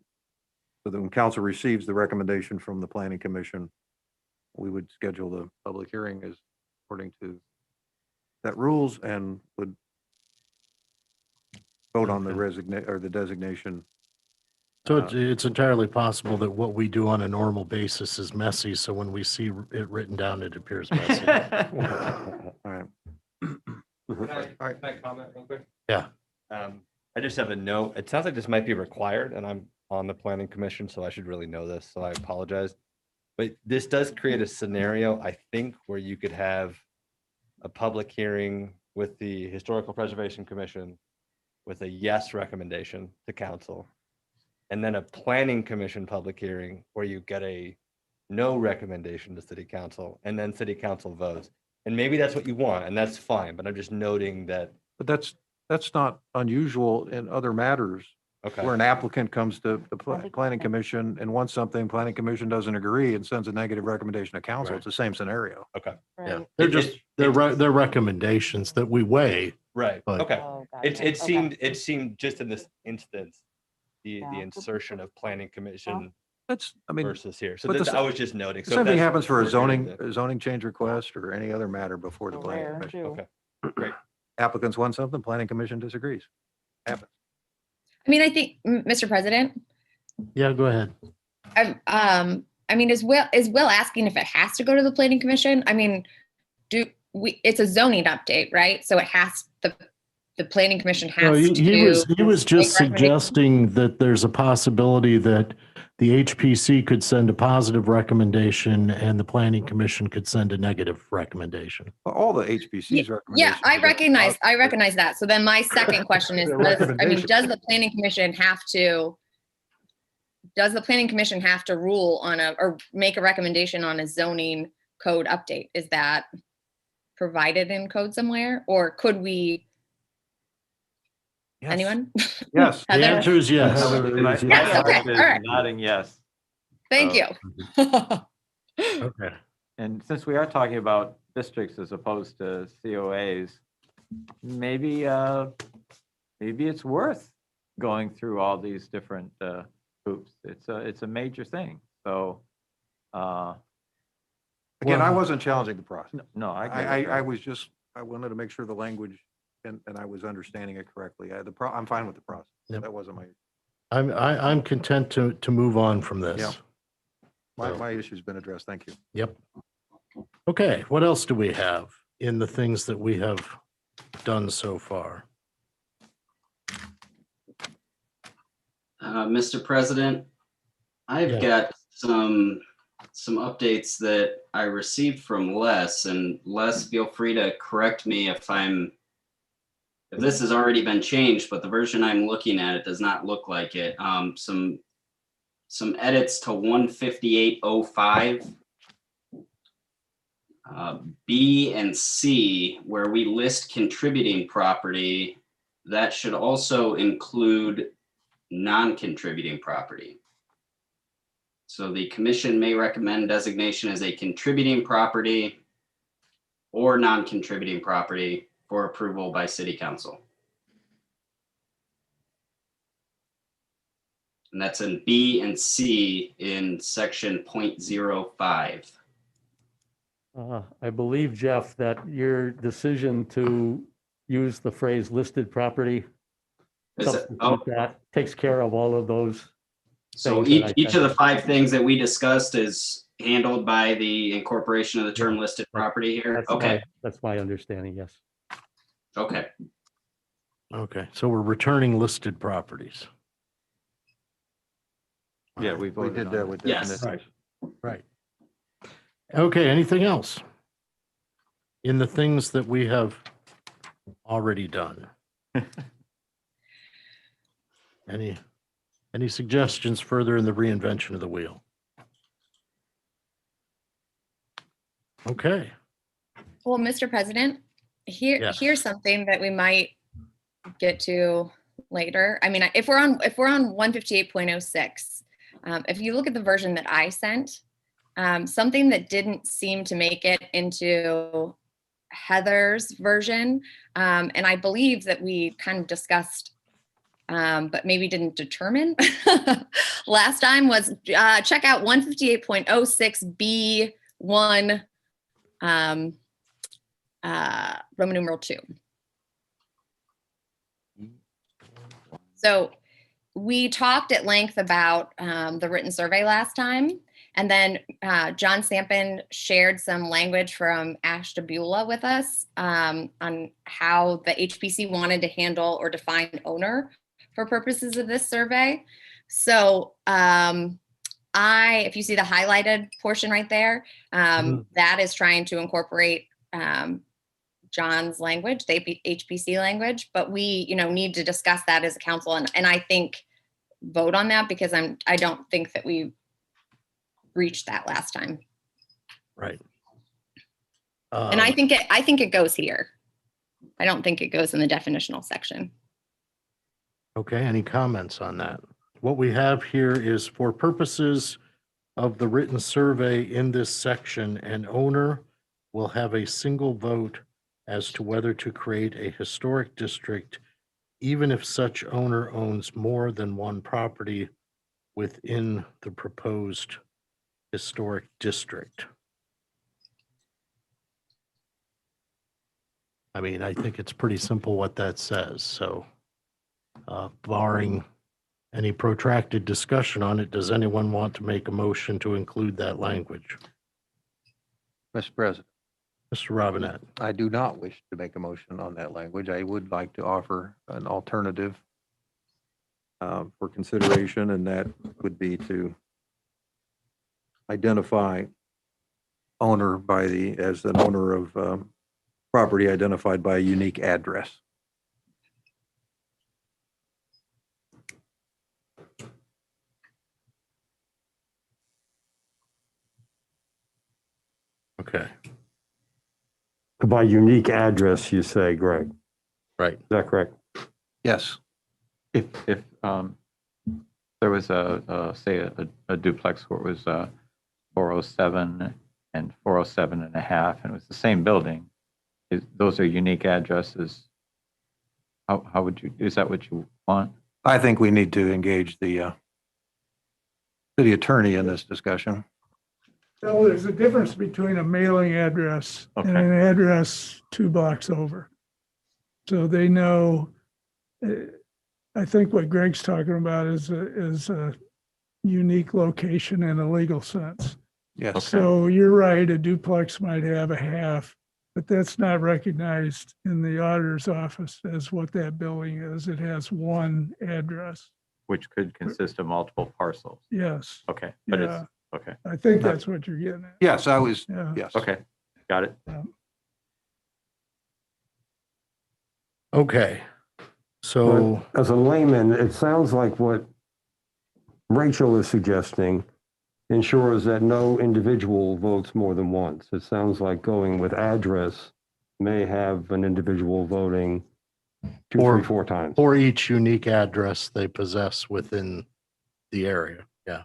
So that when council receives the recommendation from the planning commission, we would schedule the public hearing as according to that rules and would vote on the the designation. So it's entirely possible that what we do on a normal basis is messy. So when we see it written down, it appears messy. All right. Can I comment real quick? Yeah. I just have a note. It sounds like this might be required, and I'm on the planning commission, so I should really know this, so I apologize. But this does create a scenario, I think, where you could have a public hearing with the Historical Preservation Commission with a yes recommendation to council, and then a planning commission public hearing where you get a no recommendation to city council, and then city council votes. And maybe that's what you want, and that's fine, but I'm just noting that. But that's not unusual in other matters. Okay. Where an applicant comes to the planning commission and wants something, planning commission doesn't agree and sends a negative recommendation to council. Right. It's the same scenario. Okay. Yeah. They're just, they're recommendations that we weigh. Right. But- Okay. Oh, It seemed just in this instance, the insertion of planning commission That's, I mean, versus here. So but this, this- I was just noting. the same thing happens for a zoning. zoning change request or any other matter before the planning commission. Okay, great. Applicants want something, planning commission disagrees. Happens. I mean, I think, Mr. President, Yeah, go ahead. I mean, is Will asking if it has to go to the planning commission? I mean, it's a zoning update, right? So it has, the planning commission No, has to. he was just make recommendations. suggesting that there's a possibility that the HPC could send a positive recommendation and the planning commission could send a negative recommendation. Well, all the HPC's recommendations. Yeah, I are- recognize that. So then my second question is, They're does the planning commission have to rule on or make a recommendation on a zoning code update? Is that provided in code somewhere, or could we? Yes. Anyone? Yes. The Heather? answer is yes. Yes, okay, all right. Nodding yes. Thank you. Okay. And since we are talking about districts as opposed to COAs, maybe it's worth going through all these different hoops. It's a major thing. So Again, I wasn't challenging the process. no, I agree with that. I wanted to make sure the language and I was understanding it correctly. I'm fine with the process. Yep. That wasn't I'm content to move on from this. Yeah. my issue's been addressed. Thank you. Yep. Okay, what else do we have in the things that we have done so far? Mr. President, I've Yeah. got some updates that I received from Les, and Les, feel free to correct me if this has already been changed, but the version I'm looking at, it does not look like it. Some edits to 15805. B and C, where we list contributing property, that should also include non-contributing property. So the commission may recommend designation as a contributing property or non-contributing property for approval by city council. And that's in B and C in section 0.05. I believe, Jeff, that your decision to use the phrase listed property, that takes care of all of those. So things that I each of the said. 5 things that we discussed is handled by the incorporation of the term listed property here? Okay, That's my understanding, yes. okay. Okay, so we're returning listed properties. Yeah, we We voted did on that it. with Yes. definitions. Right. Okay, anything else? In the things that we have already done? Any suggestions further in the reinvention of the wheel? Okay, Well, Mr. President, Yes. here's something that we might get to later. I mean, if we're on 158.06, if you look at the version that I sent, something that didn't seem to make it into Heather's version, and I believe that we kind of discussed, but maybe didn't determine last time, was check out 158.06B1, Roman numeral 2. So we talked at length about the written survey last time, and then John Sampin shared some language from Ashtabula with us on how the HPC wanted to handle or define owner for purposes of this survey. So if you see the highlighted portion right there, that is trying to incorporate John's language, the HPC language, but we, need to discuss that as a council, and I think vote on that, because I don't think that we reached that last time. right. And I think it goes here. I don't think it goes in the definitional section. Okay, any comments on that? What we have here is, for purposes of the written survey in this section, an owner will have a single vote as to whether to create a historic district, even if such owner owns more than one property within the proposed historic district. I mean, I think it's pretty simple what that says, so barring any protracted discussion on it, does anyone want to make a motion to include that language? Mr. President, Mr. Robinette? I do not wish to make a motion on that language. I would like to offer an alternative for consideration, and that would be to identify owner as an owner of property identified by a unique address. Okay, By unique address, you say, Greg. right. Is that correct? Yes. If there was say a duplex where it was 407 and 407 and a half, and it was the same building, those are unique addresses. How would you, is that what you want? I think we need to engage the city attorney in this discussion. So there's a difference between a mailing address and Okay. an address 2 blocks over. So they know, I think what Greg's talking about is a unique location in a legal sense. Yes. Okay. So you're right, a duplex might have a half, but that's not recognized in the auditor's office as what that building is. It has one address. Which could consist of multiple parcels. Yes, Okay, but Yeah. it's, okay, I think that's what you're getting at. Yes, I was, Yeah. yes. okay, got it. Okay, so, As a layman, it sounds like what Rachel is suggesting ensures that no individual votes more than once. It sounds like going with address may have an individual voting 2, Or- 3, 4 times. for each unique address they possess within the area, yeah.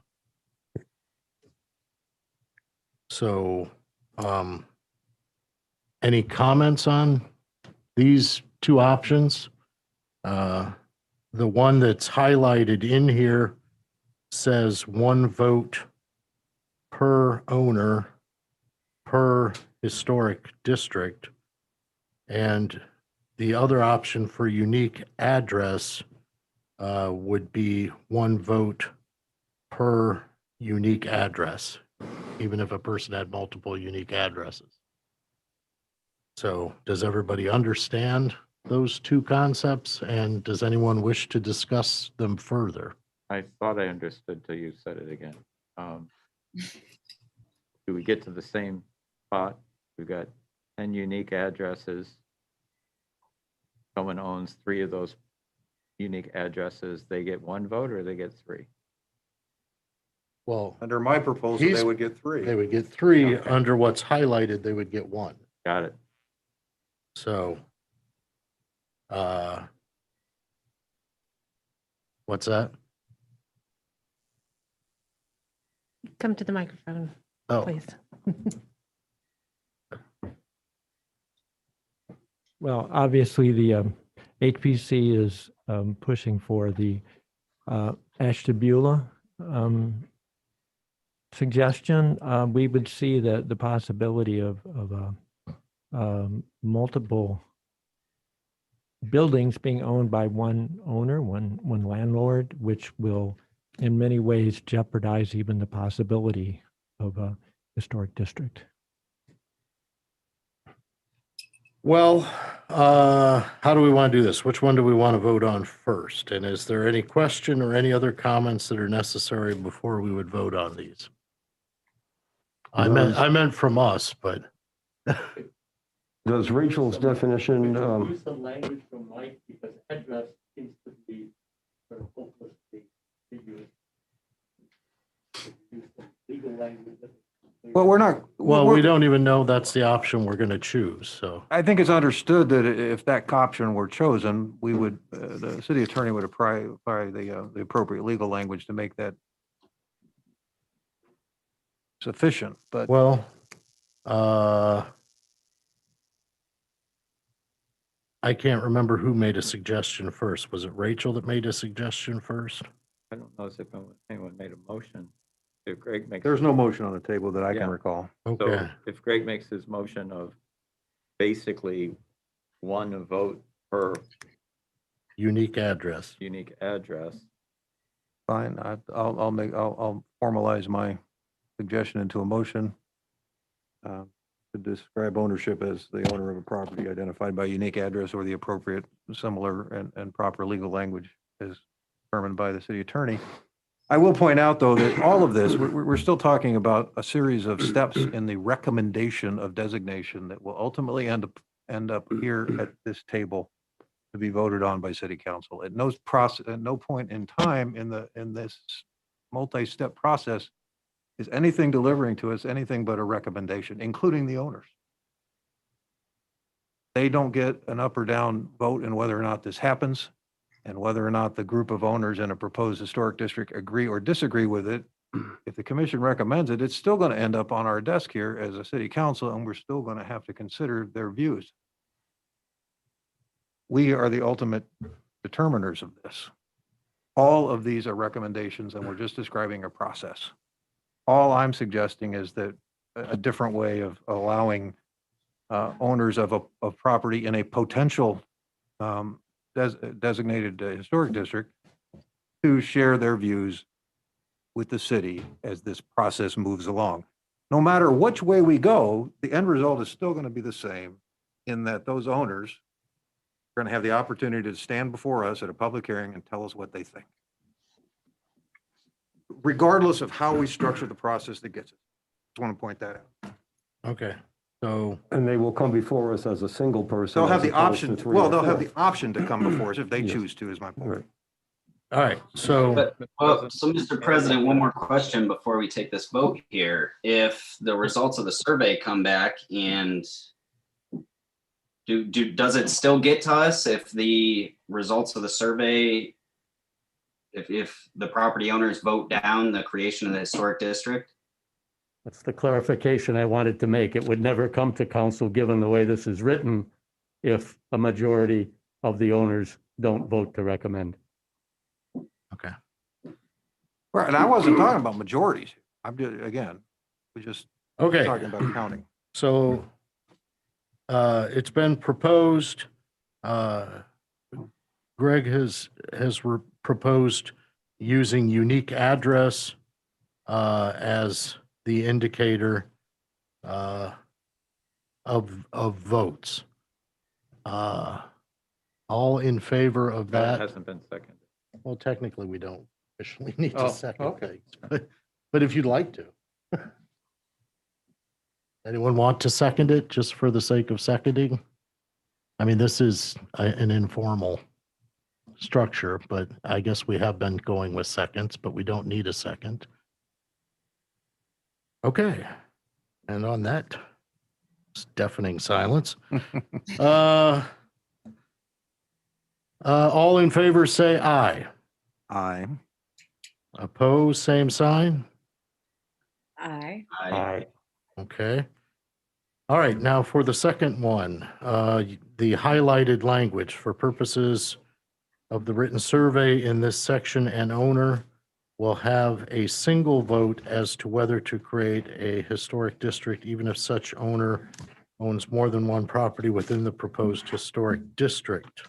So, any comments on these two options? The one that's highlighted in here says 1 vote per owner per historic district. And the other option for unique address would be 1 vote per unique address. even if a person had multiple unique addresses. So does everybody understand those two concepts? And does anyone wish to discuss them further? I thought I understood till you said it again. Do we get to the same spot? We've got 10 unique addresses. Someone owns 3 of those unique addresses. They get 1 vote or they get 3? Well, Under my proposal, they He's- would get 3. they would get 3. Okay. Under what's highlighted, they would get 1. Got it. So, what's that? Come to the microphone, Oh, please. Well, obviously, the HPC is pushing for the Ashtabula suggestion. We would see the possibility of multiple buildings being owned by one owner, one landlord, which will in many ways jeopardize even the possibility of a historic district. well, how do we want to do this? Which one do we want to vote on first? And is there any question or any other comments that are necessary before we would vote on these? I meant from us, but Does Rachel's definition, Use some language from Mike because address seems to be sort of hopelessly ambiguous. Use some legal language. Well, we're not. well, we're- we don't even know that's the option we're going to choose. So, I think it's understood that if that option were chosen, we would, the city attorney would apply the appropriate legal language to make that sufficient, but well, I can't remember who made a suggestion first. Was it Rachel that made a suggestion first? I don't know if anyone made a motion. If Greg makes. there's no motion on the table that I Yeah. can recall. Okay. So if Greg makes his motion of basically 1 vote per Unique address. unique address, Fine, I'll formalize my suggestion into a motion to describe ownership as the owner of a property identified by unique address or the appropriate similar and proper legal language as determined by the city attorney. I will point out, though, that all of this, we're still talking about a series of steps in the recommendation of designation that will ultimately end up here at this table to be voted on by city council. At no point in time in this multi-step process is anything delivering to us anything but a recommendation, including the owners. They don't get an up or down vote in whether or not this happens, and whether or not the group of owners in a proposed historic district agree or disagree with it. If the commission recommends it, it's still going to end up on our desk here as a city council, and we're still going to have to consider their views. We are the ultimate determiners of this. All of these are recommendations, and we're just describing a process. All I'm suggesting is that a different way of allowing owners of property in a potential designated historic district to share their views with the city as this process moves along. No matter which way we go, the end result is still going to be the same, in that those owners are going to have the opportunity to stand before us at a public hearing and tell us what they think, regardless of how we structure the process that gets it. Just want to point that out. Okay. So, and they will come before us as a single person. They'll have as the opposed option, to 3 well, or they'll have 4. the option to come before us if they Yes. choose to, is my point. Right. all right. So, So, Mr. President, one more question before we take this vote here. If the results of the survey come back and does it still get to us if the results of the survey, if the property owners vote down the creation of the historic district? That's the clarification I wanted to make. It would never come to council, given the way this is written, if a majority of the owners don't vote to recommend. okay. Right, and I wasn't talking about majorities. I'm just, again, we're just Okay. talking about counting. So, it's been proposed, Greg has proposed using unique address as the indicator of votes. All in favor of That that? hasn't been seconded. Well, technically, we don't officially need to Oh, second okay. things, but if you'd like to. Anyone want to second it just for the sake of seconding? I mean, this is an informal structure, but I guess we have been going with seconds, but we don't need a second. Okay. And on that deafening silence, all in favor, say aye. Aye. Opposed, same sign. Aye. Aye. Okay. All right, now for the second one, the highlighted language for purposes of the written survey in this section, an owner will have a single vote as to whether to create a historic district, even if such owner owns more than one property within the proposed historic district.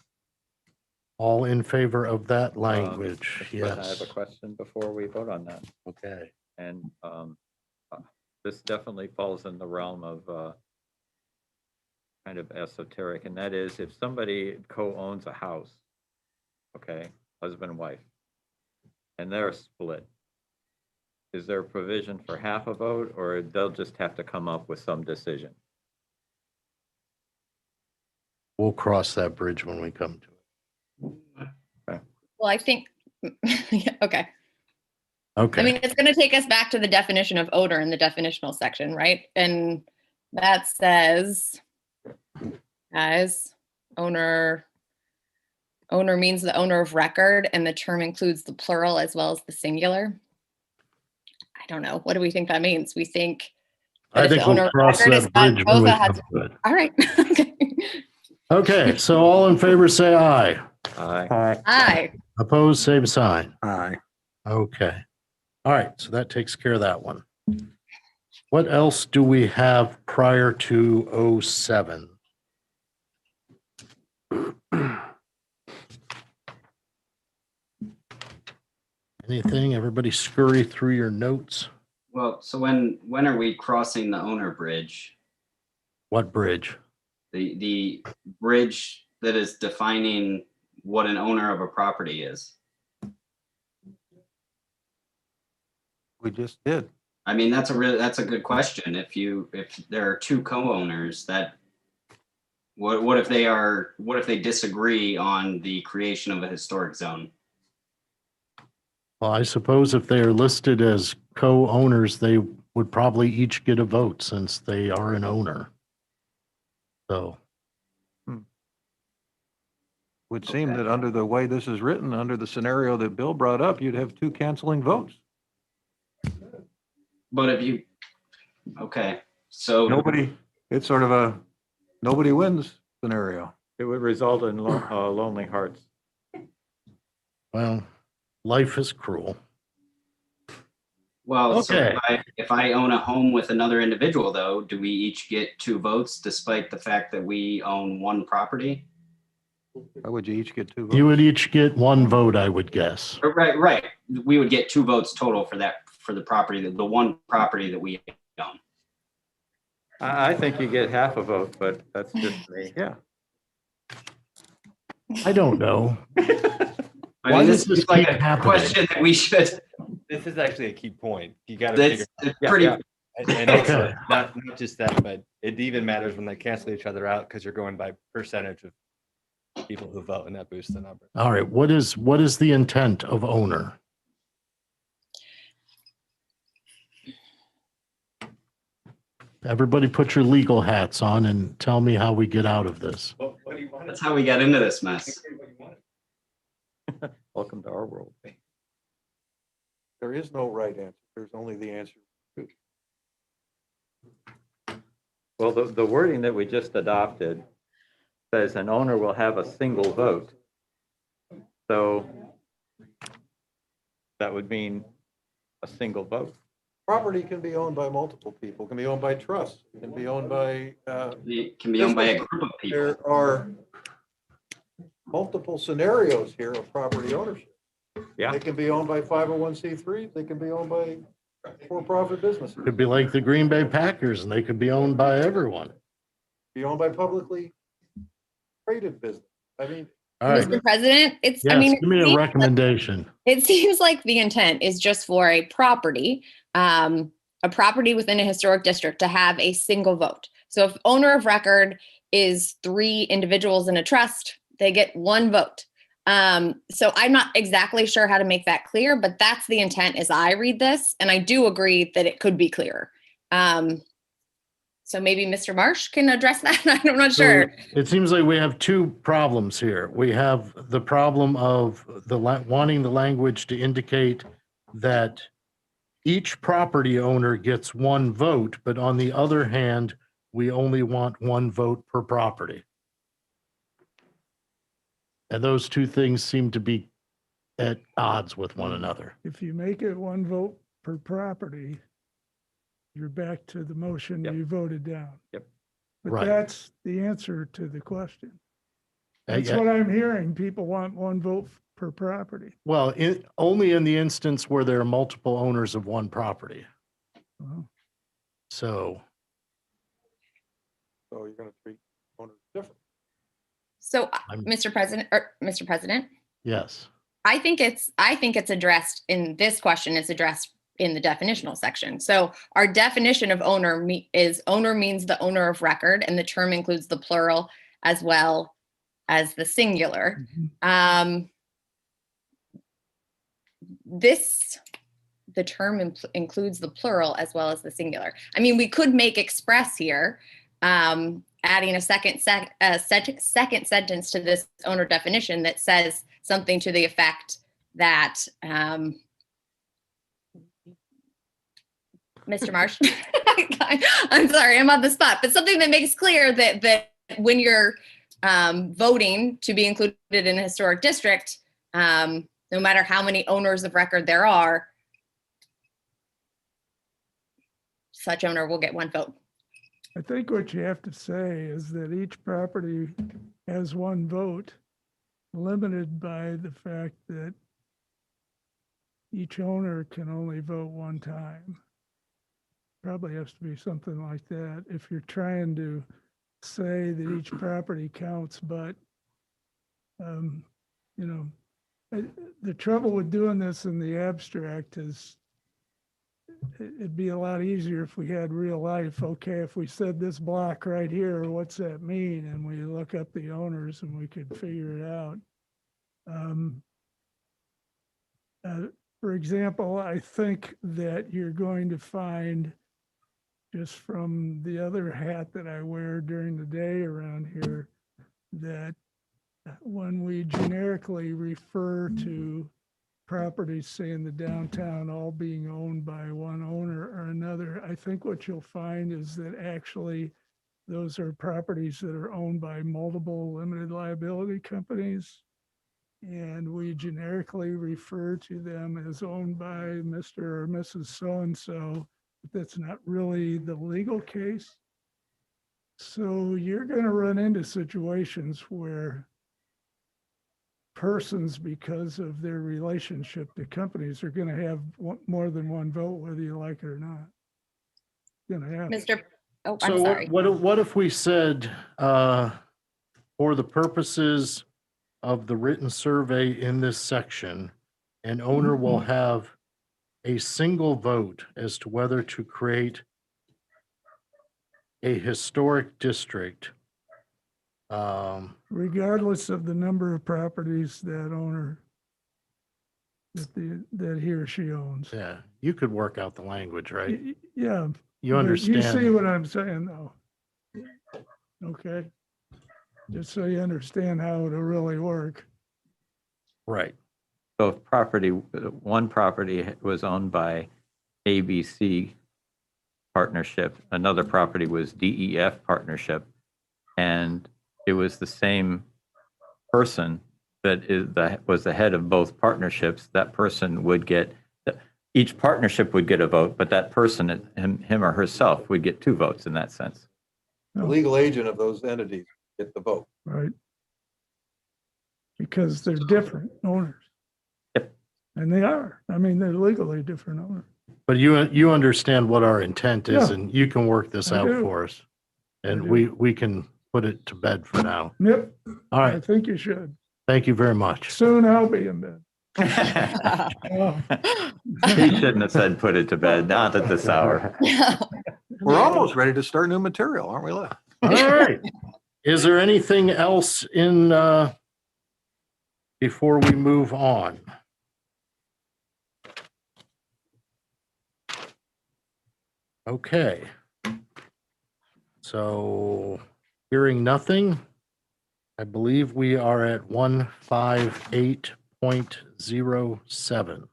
All in favor of that language? Mr. President, I Yes. have a question before we vote on that. Okay. And this definitely falls in the realm of kind of esoteric, and that is if somebody co-owns a house, okay, husband and wife, and they're split, is there a provision for half a vote, or they'll just have to come up with some decision? We'll cross that bridge when we come to it. Well, I think, yeah, okay. Okay. I mean, it's going to take us back to the definition of owner in the definitional section, right? And that says, as owner means the owner of record, and the term includes the plural as well as the singular. I don't know. What do we think that means? We think that I if the think we'll owner of cross record is that not bridge when both we has. come to it. All right. Okay. Okay, so all in favor, say aye. Aye. Aye. Opposed, same sign. Aye. Okay. All right, so that takes care of that one. What else do we have prior to 07? Anything? Everybody scurry through your notes. Well, so when are we crossing the owner bridge? What bridge? The bridge that is defining what an owner of a property is. We just did. I mean, that's a good question. If there are two co-owners, that what if they disagree on the creation of a historic zone? Well, I suppose if they are listed as co-owners, they would probably each get a vote since they are an owner. So, Would seem that under the way this is written, under the scenario that Bill brought up, you'd have two canceling votes. But if you, okay, so It's sort of a nobody wins scenario. It would result in lonely hearts. well, life is cruel. well, so Okay. if I own a home with another individual, though, do we each get two votes despite the fact that we own one property? Why would you each get two votes? You would each get one vote, I would guess. Right. We would get two votes total for the property, the one property that we own. I think you get half a vote, but that's just me. Yeah. I don't know. I Why mean, does this this is like keep a happening? question that we should. This is actually a key point. You got to figure. It's pretty. And also, Okay. not just that, but it even matters when they cancel each other out because you're going by percentage of people who vote, and that boosts the number. All right, what is the intent of owner? Everybody put your legal hats on and tell me how we get out of this. What do you want? That's how we got into this mess. Welcome to our world. There is no right answer. There's only the answer. Well, the wording that we just adopted says an owner will have a single vote. So that would mean a single vote. Property can be owned by multiple people, can be owned by trusts, can be owned by. It can be owned by a group of people. There are multiple scenarios here of property ownership. Yeah. They can be owned by 501c3s, they can be owned by For-profit businesses. Could be like the Green Bay Packers and they could be owned by everyone. Be owned by publicly traded business. I mean, All right. Mr. President, it's, I Yes, mean, give me a recommendation. it seems like the intent is just for a property within a historic district to have a single vote. So if owner of record is 3 individuals in a trust, they get 1 vote. So I'm not exactly sure how to make that clear, but that's the intent as I read this. And I do agree that it could be clearer. So maybe Mr. Marsh can address that. I'm not sure. So it seems like we have 2 problems here. We have the problem of wanting the language to indicate that each property owner gets 1 vote, but on the other hand, we only want 1 vote per property. And those 2 things seem to be at odds with one another. If you make it 1 vote per property, you're back to the motion you voted down. Yep. But Right. that's the answer to the question. That's Yeah. what I'm hearing. People want 1 vote per property. Well, only in the instance where there are multiple owners of 1 property. Well, So, so you're gonna treat owners different. So I'm- Mr. President, yes. I think it's addressed in this question. It's addressed in the definitional section. So our definition of owner is owner means the owner of record, and the term includes the plural as well as the singular. The term includes the plural as well as the singular. I mean, we could make express here, adding a second sentence to this owner definition that says something to the effect that, Mr. Marsh, I'm sorry, I'm on the spot, but something that makes clear that when you're voting to be included in a historic district, no matter how many owners of record there are, such owner will get 1 vote. I think what you have to say is that each property has 1 vote, limited by the fact that each owner can only vote 1 time. Probably has to be something like that if you're trying to say that each property counts, but the trouble with doing this in the abstract is it'd be a lot easier if we had real life. Okay, if we said this block right here, what's that mean? And we look up the owners and we could figure it out. For example, I think that you're going to find, just from the other hat that I wear during the day around here, that when we generically refer to properties, say in the downtown, all being owned by 1 owner or another, I think what you'll find is that actually those are properties that are owned by multiple limited liability companies. And we generically refer to them as owned by Mr. or Mrs. So-and-so. But that's not really the legal case. So you're going to run into situations where persons, because of their relationship to companies, are going to have more than 1 vote, whether you like it or not. Going to happen. I'm So sorry. what if we said, for the purposes of the written survey in this section, an owner will have a single vote as to whether to create a historic district. Regardless of the number of properties that owner, that he or she owns. Yeah, you could work out the language, right? Yeah. You but understand. You see what I'm saying, though? Okay. Just so you understand how it'll really work. Right. So if one property was owned by ABC partnership, another property was DEF partnership, and it was the same person that was the head of both partnerships, that person would get, each partnership would get a vote, but that person, him or herself, would get 2 votes in that sense. The legal agent of those entities get the vote. Right. Because they're different owners. Yep. And they are. I mean, they're legally different owners. But you understand what our intent is, Yeah. and you can work this I out do. for us. And do. we can put it to bed for now. Yep. All I right. think you should. Thank you very much. Soon I'll be in bed. He shouldn't have said put it to bed, not at this hour. We're almost ready to start new material, aren't we? All right. Is there anything else in, before we move on? Okay. So hearing nothing, I believe we are at 158.07.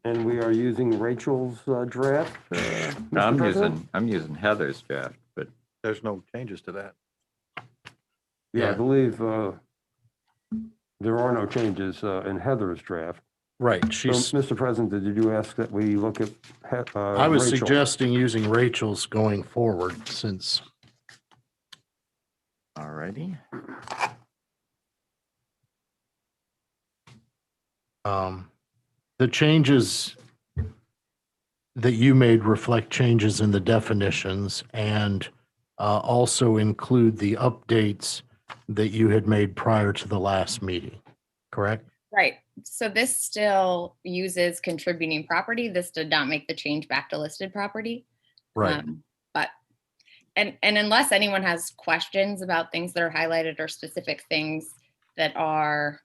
And we are using Rachel's draft. Mr. I'm President? using Heather's draft, but There's no changes to that. Yeah, I Yeah. believe there are no changes in Heather's draft. Right, So, she's, Mr. President, did you ask that we look at I was Rachel? suggesting using Rachel's going forward since, all righty. the changes that you made reflect changes in the definitions and also include the updates that you had made prior to the last meeting, correct? Right. So this still uses contributing property. This did not make the change back to listed property. Right. But, and unless anyone has questions about things that are highlighted or specific things that are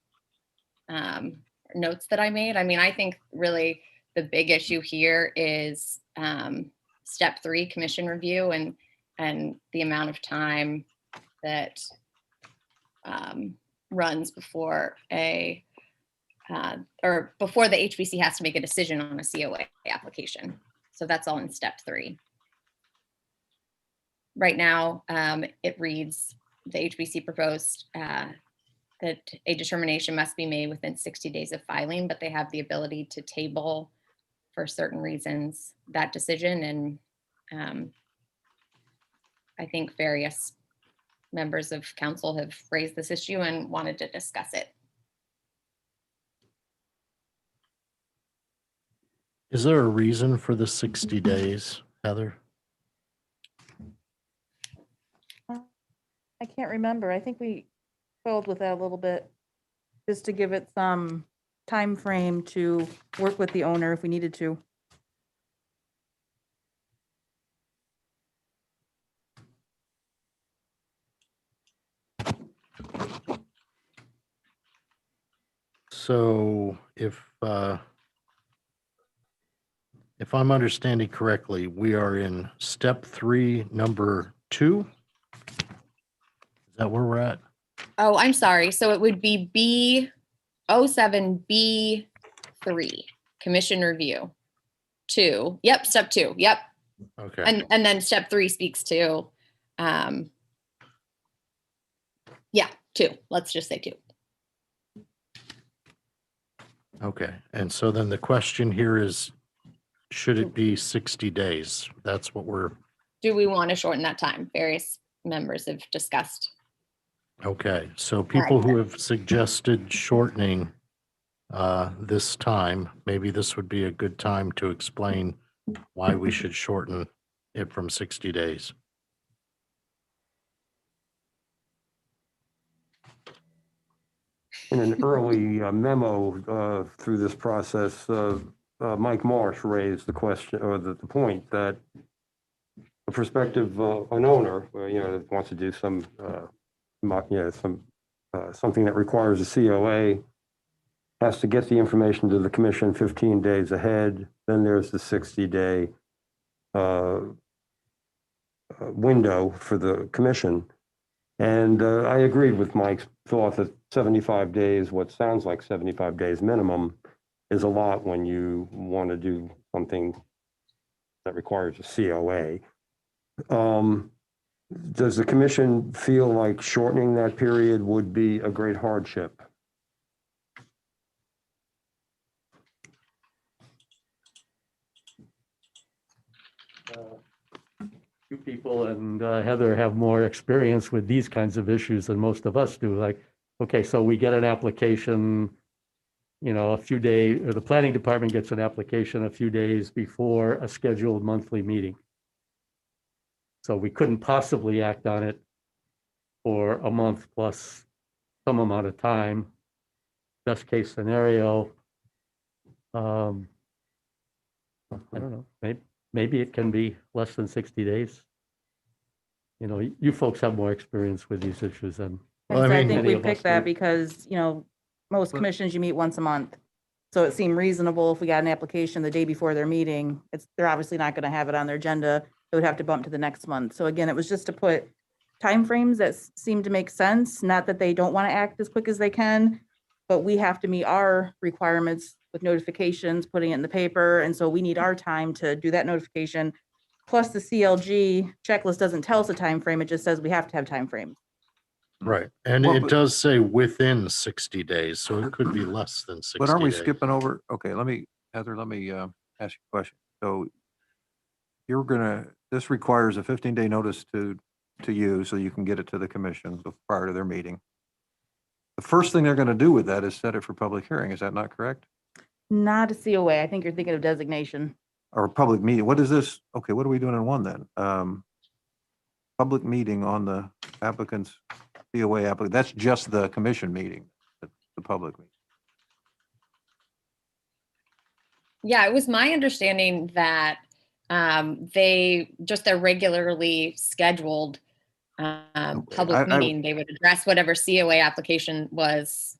notes that I made, I mean, I think really the big issue here is step 3, commission review, and the amount of time that runs before before the HBC has to make a decision on a COA application. So that's all in step 3. Right now, it reads, the HBC proposed that a determination must be made within 60 days of filing, but they have the ability to table for certain reasons that decision. And I think various members of council have raised this issue and wanted to discuss it. Is there a reason for the 60 days, Heather? I can't remember. I think we foiled with that a little bit, just to give it some time frame to work with the owner if we needed to. So if I'm understanding correctly, we are in step 3, number 2. Is that where we're at? Oh, I'm sorry. So it would be B07B3, commission review. 2. Yep, step 2. Yep. Okay. And then step 3 speaks to, yeah, 2. Let's just say 2. Okay. And so then the question here is, should it be 60 days? That's what we're, Do we want to shorten that time? Various members have discussed. okay. So people who have suggested shortening this time, maybe this would be a good time to explain why we should shorten it from 60 days. In an early memo through this process, Mike Marsh raised the question or the point that a prospective an owner, that wants to do some something that requires a COA has to get the information to the commission 15 days ahead. Then there's the 60-day window for the commission. And I agreed with Mike's thought that 75 days, what sounds like 75 days minimum, is a lot when you want to do something that requires a COA. Does the commission feel like shortening that period would be a great hardship? You people and Heather have more experience with these kinds of issues than most of us do. Like, okay, so we get an application, a few days, or the planning department gets an application a few days before a scheduled monthly meeting. So we couldn't possibly act on it for a month plus some amount of time. Best case scenario, I don't know, maybe it can be less than 60 days. You folks have more experience with these issues than Well, I I mean- think Many we of us picked that do. because, most But- commissions, you meet once a month. So it seemed reasonable if we got an application the day before their meeting, they're obviously not gonna have it on their agenda. It would have to bump to the next month. So again, it was just to put timeframes that seem to make sense, not that they don't want to act as quick as they can, but we have to meet our requirements with notifications, putting it in the paper, and so we need our time to do that notification. Plus, the CLG checklist doesn't tell us a time frame; it just says we have to have timeframes. Right. And Well, it but- does say within 60 days, so it could be less than 60 But aren't we days. skipping over? Okay, Heather, let me ask you a question. So this requires a 15-day notice to you so you can get it to the commission prior to their meeting. The first thing they're going to do with that is set it for public hearing. Is that not correct? Not a COA. I think you're thinking of designation. Or a public meeting? What is this? Okay, what are we doing in one then? Public meeting on the applicant's COA applicant. That's just the commission meeting, the public meeting. Yeah, it was my understanding that their regularly scheduled public meeting, they would address whatever COA application was.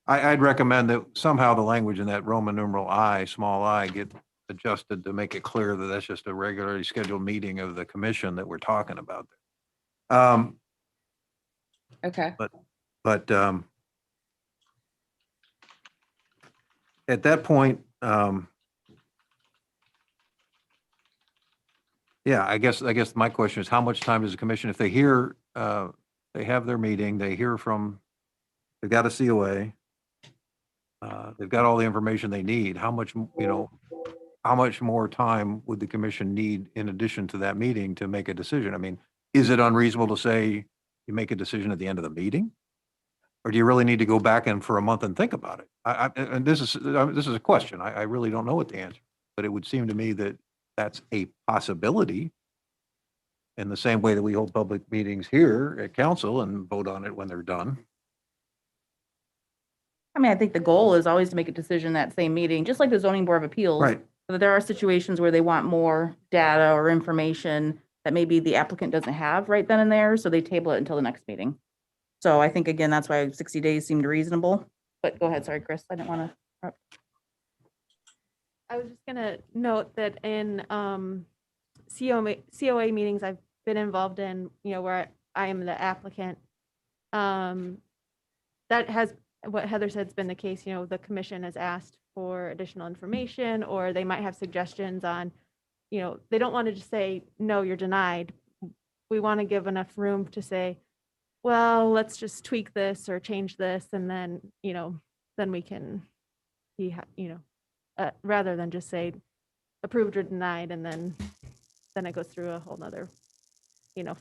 I'd recommend that somehow the language in that Roman numeral I, small I, get adjusted to make it clear that that's just a regularly scheduled meeting of the commission that we're talking about. Okay. But at that point, yeah, I guess my question is, how much time does the commission, if they hear, they have their meeting, they've got a COA, they've got all the information they need, how much more time would the commission need in addition to that meeting to make a decision? I mean, is it unreasonable to say you make a decision at the end of the meeting? Or do you really need to go back in for a month and think about it? And this is a question. I really don't know what the answer, but it would seem to me that that's a possibility, in the same way that we hold public meetings here at council and vote on it when they're done. I mean, I think the goal is always to make a decision that same meeting, just like the zoning board of appeals. Right. But there are situations where they want more data or information that maybe the applicant doesn't have right then and there, so they table it until the next meeting. So I think, again, that's why 60 days seemed reasonable. But go ahead, sorry, Chris, I didn't want to. I was just gonna note that in COA meetings I've been involved in, where I am the applicant, that has, what Heather said has been the case. The commission has asked for additional information, or they might have suggestions on, they don't want to just say, no, you're denied. We want to give enough room to say, well, let's just tweak this or change this, and then, then we can be, rather than just say approved or denied, and then it goes through a whole nother,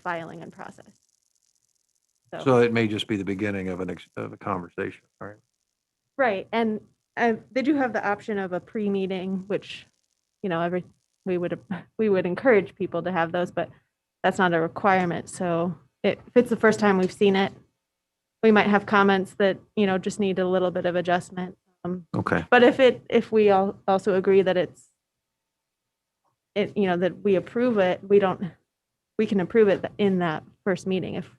filing and process. So it may just be the beginning of a conversation, all right? Right, and they do have the option of a pre-meeting, which, we would encourage people to have those, but that's not a requirement. So if it's the first time we've seen it, we might have comments that, just need a little bit of adjustment. Okay. But if we also agree that that we approve it, we can approve it in that first meeting if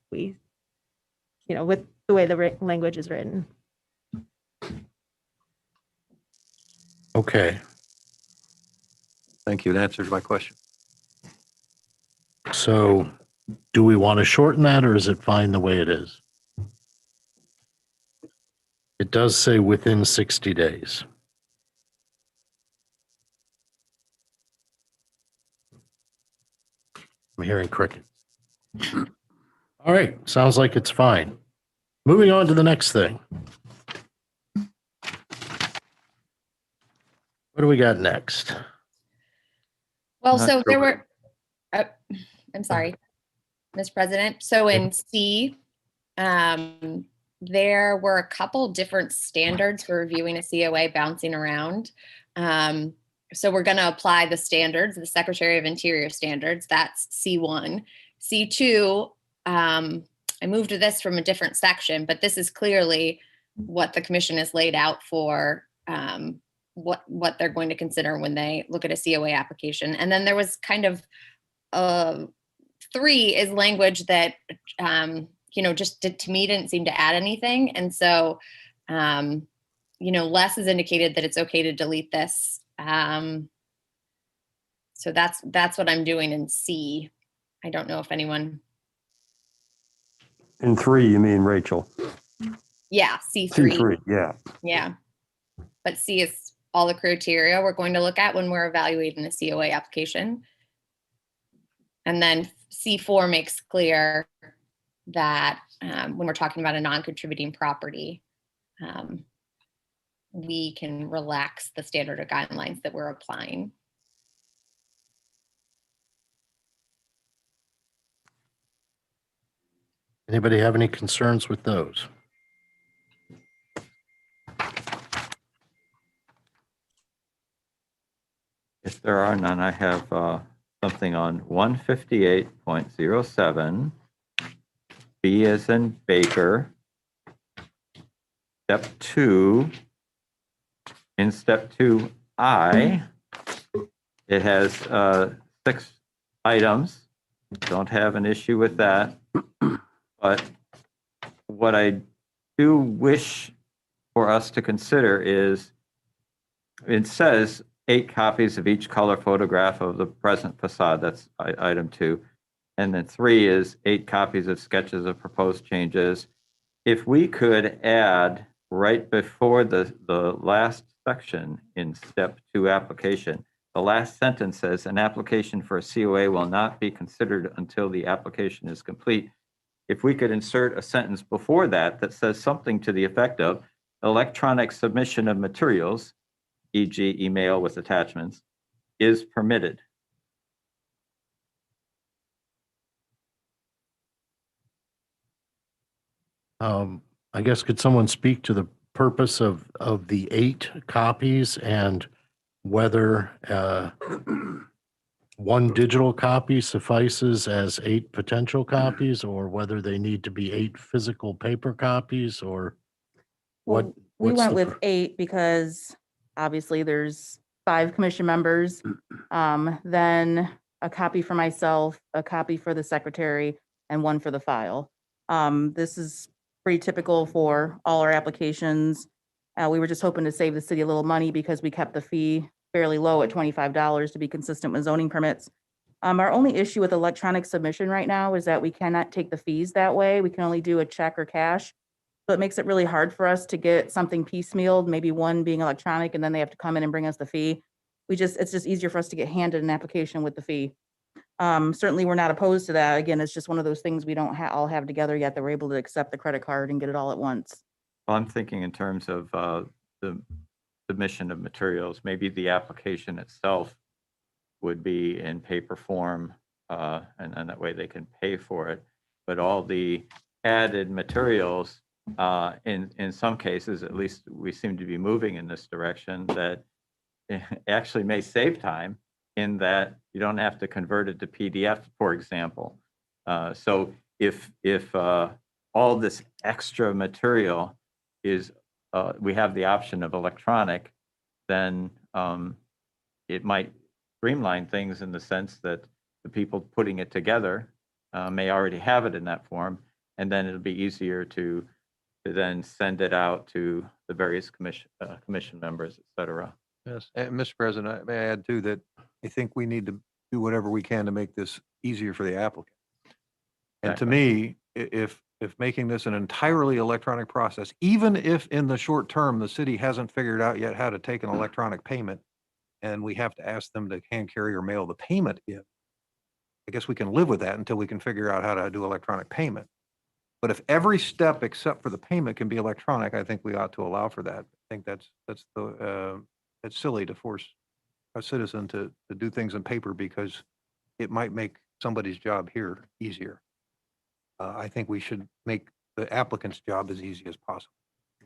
we, with the way the language is written. Okay. Thank you. That answers my question. So do we want to shorten that, or is it fine the way it is? It does say within 60 days. I'm hearing crickets. All right, sounds like it's fine. Moving on to the next thing. What do we got next? Well, Not so sure there what- were, I'm sorry, Mr. President. So in C, there were a couple different standards for reviewing a COA bouncing around. So we're going to apply the standards, the Secretary of Interior standards. That's C1. C2, I moved to this from a different section, but this is clearly what the commission has laid out for what they're going to consider when they look at a COA application. And then there was kind of 3 is language that just to me didn't seem to add anything. And so Les has indicated that it's okay to delete this. So that's what I'm doing in C. I don't know if anyone. In 3, you mean, Rachel? Yeah, C3. C3, yeah. Yeah. But C is all the criteria we're going to look at when we're evaluating the COA application. And then C4 makes clear that when we're talking about a non-contributing property, we can relax the standard or guidelines that we're applying. Anybody have any concerns with those? If there are none, I have something on 158.07, B as in Baker, step 2. In step 2I, it has 6 items. Don't have an issue with that. But what I do wish for us to consider is, it says 8 copies of each color photograph of the present facade. That's item 2. And then 3 is 8 copies of sketches of proposed changes. If we could add right before the last section in step 2 application, the last sentence says an application for a COA will not be considered until the application is complete. If we could insert a sentence before that that says something to the effect of electronic submission of materials, e.g. email with attachments, is permitted. I guess could someone speak to the purpose of the 8 copies and whether 1 digital copy suffices as 8 potential copies, or whether they need to be 8 physical paper copies, or what? Well, we what's went the with pur- 8 because obviously there's 5 commission members. Then a copy for myself, a copy for the secretary, and 1 for the file. This is pretty typical for all our applications. We were just hoping to save the city a little money because we kept the fee fairly low at $25 to be consistent with zoning permits. Our only issue with electronic submission right now is that we cannot take the fees that way. We can only do a check or cash. So it makes it really hard for us to get something piecemealed, maybe 1 being electronic, and then they have to come in and bring us the fee. It's just easier for us to get handed an application with the fee. Certainly, we're not opposed to that. Again, it's just one of those things we don't all have together yet that we're able to accept the credit card and get it all at once. Well, I'm thinking in terms of the submission of materials, maybe the application itself would be in paper form, and that way they can pay for it. But all the added materials, in some cases, at least we seem to be moving in this direction, that actually may save time in that you don't have to convert it to PDF, for example. So if all this extra material is, we have the option of electronic, then it might streamline things in the sense that the people putting it together may already have it in that form, and then it'll be easier to then send it out to the various commission members, et cetera. Yes, and Mr. President, I may add too that I think we need to do whatever we can to make this easier for the applicant. And to me, if making this an entirely electronic process, even if in the short term, the city hasn't figured out yet how to take an electronic payment, and we have to ask them to hand carry or mail the payment in, I guess we can live with that until we can figure out how to do electronic payment. But if every step except for the payment can be electronic, I think we ought to allow for that. I think that's it's silly to force a citizen to do things in paper because it might make somebody's job here easier. I think we should make the applicant's job as easy as possible.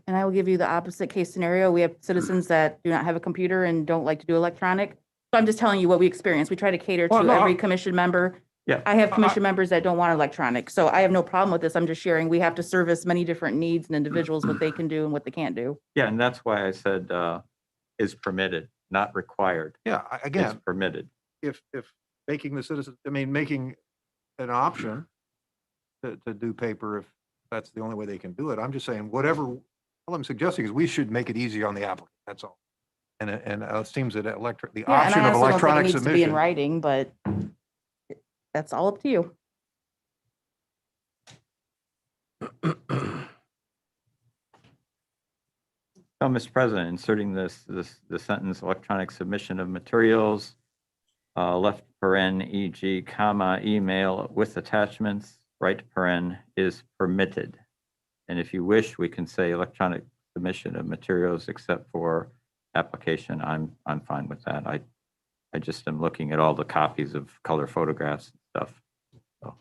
And I will give you the opposite case scenario. We have citizens that do not have a computer and don't like to do electronic. So I'm just telling you what we experience. We try to cater Well, to no, every commission member. Yeah. I have commission members that don't want electronic, so I have no problem with this. I'm just sharing. We have to service many different needs and individuals, what they can do and what they can't do. Yeah, and that's why I said is permitted, not required. Yeah, It's again, permitted. if making the citizens, I mean, making an option to do paper, if that's the only way they can do it, I'm just saying, whatever, all I'm suggesting is we should make it easy on the applicant, that's all. And it seems that the Yeah, and option I of also don't think it electronic needs to be in submission. writing, but that's all up to you. So, Mr. President, inserting the sentence electronic submission of materials, left paren, e.g., comma, email with attachments, right paren is permitted. And if you wish, we can say electronic submission of materials except for application. I'm fine with that. I just am looking at all the copies of color photographs and stuff. So.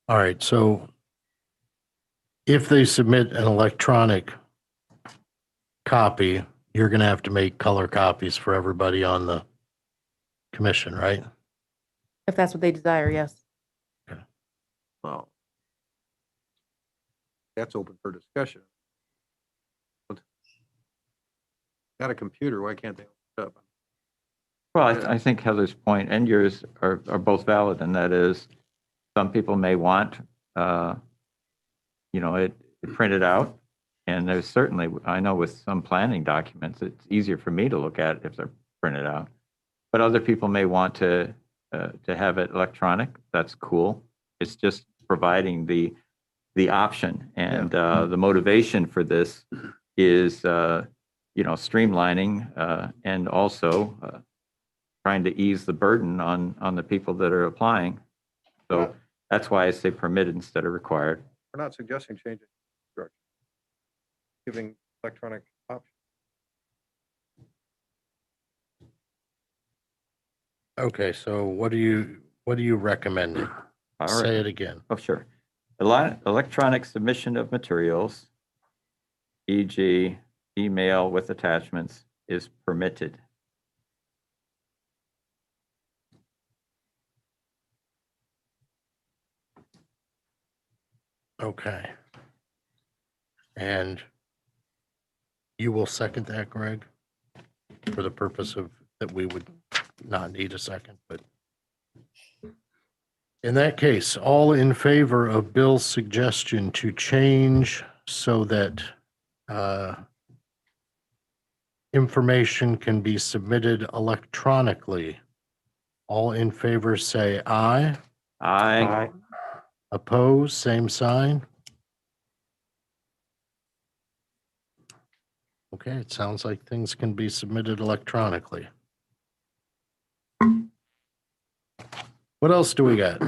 All right, so if they submit an electronic copy, you're going to have to make color copies for everybody on the commission, right? If that's what they desire, yes. Well, that's open for discussion. Got a computer, why can't they open it up? Well, I think Heather's point and yours are both valid, and that is some people may want, it printed out. And there's certainly, I know with some planning documents, it's easier for me to look at if they're printed out. But other people may want to have it electronic. That's cool. It's just providing the option. And the motivation for this is, streamlining and also trying to ease the burden on the people that are applying. So that's why I say permitted instead of required. We're not suggesting changing structure, giving electronic option. Okay, so what are you recommending? All Say right. it again. Oh, sure. Electronic submission of materials, e.g. email with attachments, is permitted. Okay. And you will second that, Greg? For the purpose of that we would not need a second, but in that case, all in favor of Bill's suggestion to change so that information can be submitted electronically. All in favor say aye. Aye. Oppose, same sign. Okay, it sounds like things can be submitted electronically. What else do we got?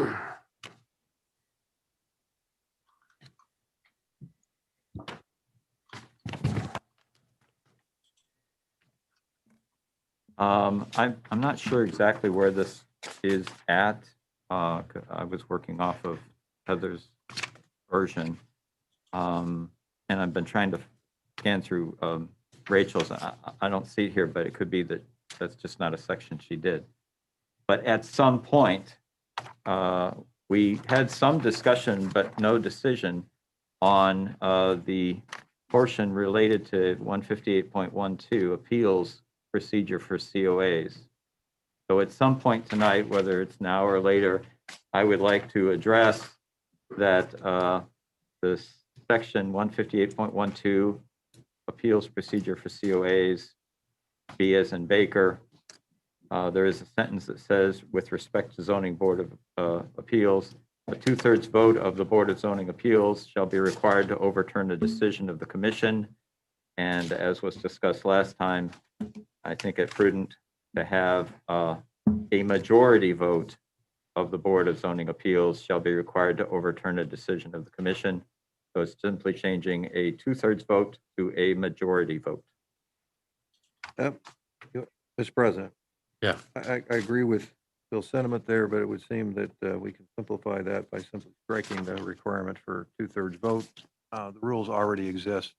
I'm not sure exactly where this is at. I was working off of Heather's version. And I've been trying to scan through Rachel's. I don't see it here, but it could be that that's just not a section she did. But at some point, we had some discussion, but no decision on the portion related to 158.12 appeals procedure for COAs. So at some point tonight, whether it's now or later, I would like to address that this section 158.12 appeals procedure for COAs, B as in Baker. There is a sentence that says, with respect to zoning board of appeals, a 2/3 vote of the Board of Zoning Appeals shall be required to overturn the decision of the commission. And as was discussed last time, I think it prudent to have a majority vote of the Board of Zoning Appeals shall be required to overturn a decision of the commission. So it's simply changing a 2/3 vote to a majority vote. Mr. President, Yeah. I agree with Bill's sentiment there, but it would seem that we can simplify that by simply striking the requirement for 2/3 vote. The rules already exist.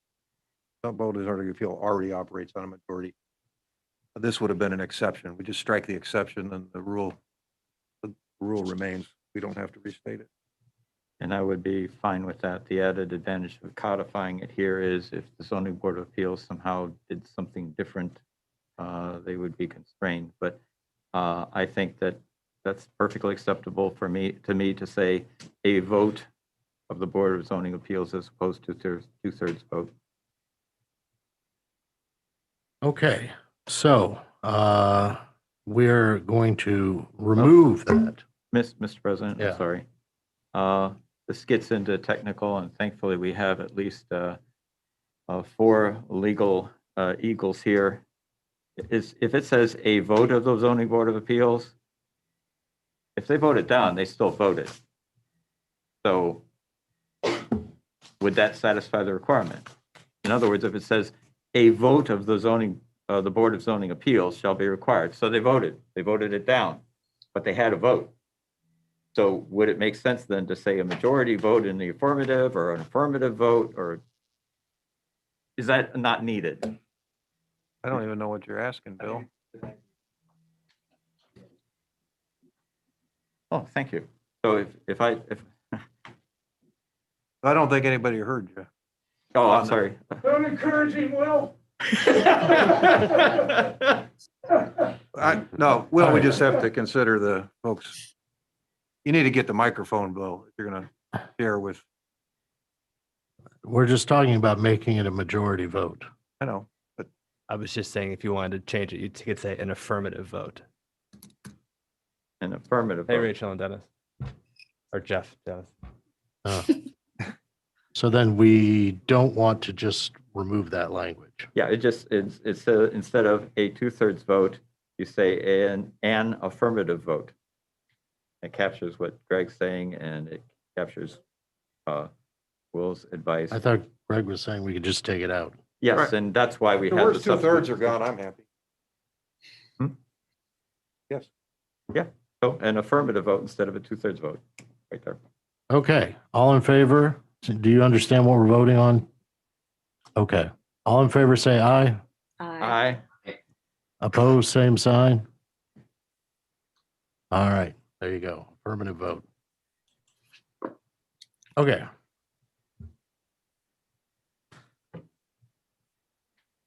Some voters already appeal already operates on a majority. This would have been an exception. We just strike the exception and the rule remains. We don't have to restate it. And I would be fine with that. The added advantage of codifying it here is if the zoning board of appeals somehow did something different, they would be constrained. But I think that that's perfectly acceptable for me to say a vote of the Board of Zoning Appeals as opposed to two-thirds vote. Okay, so we're going to remove that. Mr. President, Yeah. I'm sorry. This gets into technical, and thankfully we have at least 4 legal eagles here. If it says a vote of the zoning board of appeals, if they vote it down, they still voted. So would that satisfy the requirement? In other words, if it says a vote of the Board of Zoning Appeals shall be required, so they voted it down, but they had a vote. So would it make sense then to say a majority vote in the affirmative or an affirmative vote, or is that not needed? I don't even know what you're asking, Bill. Oh, thank you. So if I don't think anybody heard you. oh, I'm sorry. Don't encourage him, Will. No, Will, we just have to consider the folks. You need to get the microphone, Bill, if you're going to share with. We're just talking about making it a majority vote. I know, but I was just saying if you wanted to change it, you could say an affirmative vote. An affirmative Hey, vote. Rachel and Dennis. Or Jeff, Dennis. So then we don't want to just remove that language. Yeah, it's instead of a 2/3 vote, you say an affirmative vote. It captures what Greg's saying, and it captures Will's advice. I thought Greg was saying we could just take it out. Yes, Right. and that's why we the have the words 2/3 are gone, I'm happy. Yes. Yeah, so an affirmative vote instead of a 2/3 vote, right there. Okay, all in favor? Do you understand what we're voting on? Okay, all in favor, say aye. Aye. Opposed, same sign. All right, there you go. Affirmative vote. Okay,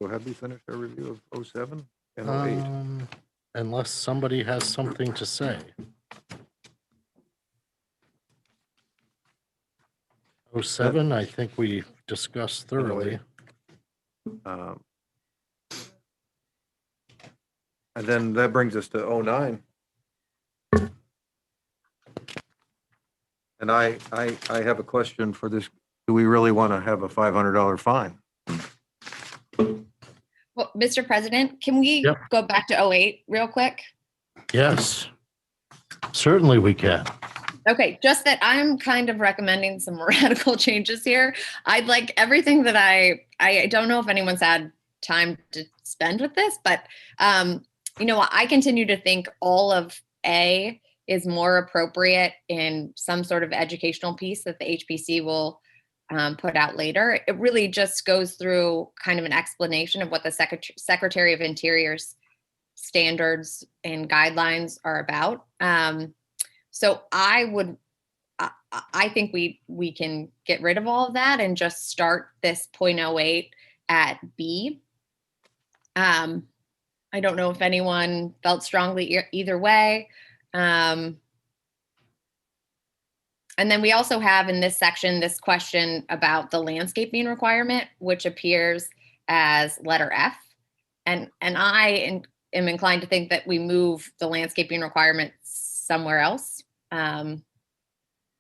So have we finished our review of 07 and 08? unless somebody has something to say. 07, I think we discussed thoroughly. And then that brings us to 09. And I have a question for this. Do we really want to have a $500 fine? Well, Mr. President, can we Yep. go back to 08 real quick? Yes, certainly we can. Okay, just that I'm kind of recommending some radical changes here. I'd like everything that I don't know if anyone's had time to spend with this, but I continue to think all of A is more appropriate in some sort of educational piece that the HPC will put out later. It really just goes through kind of an explanation of what the Secretary of Interior's standards and guidelines are about. So I think we can get rid of all of that and just start this 0.08 at B. I don't know if anyone felt strongly either way. And then we also have in this section, this question about the landscaping requirement, which appears as letter F. And I am inclined to think that we move the landscaping requirement somewhere else.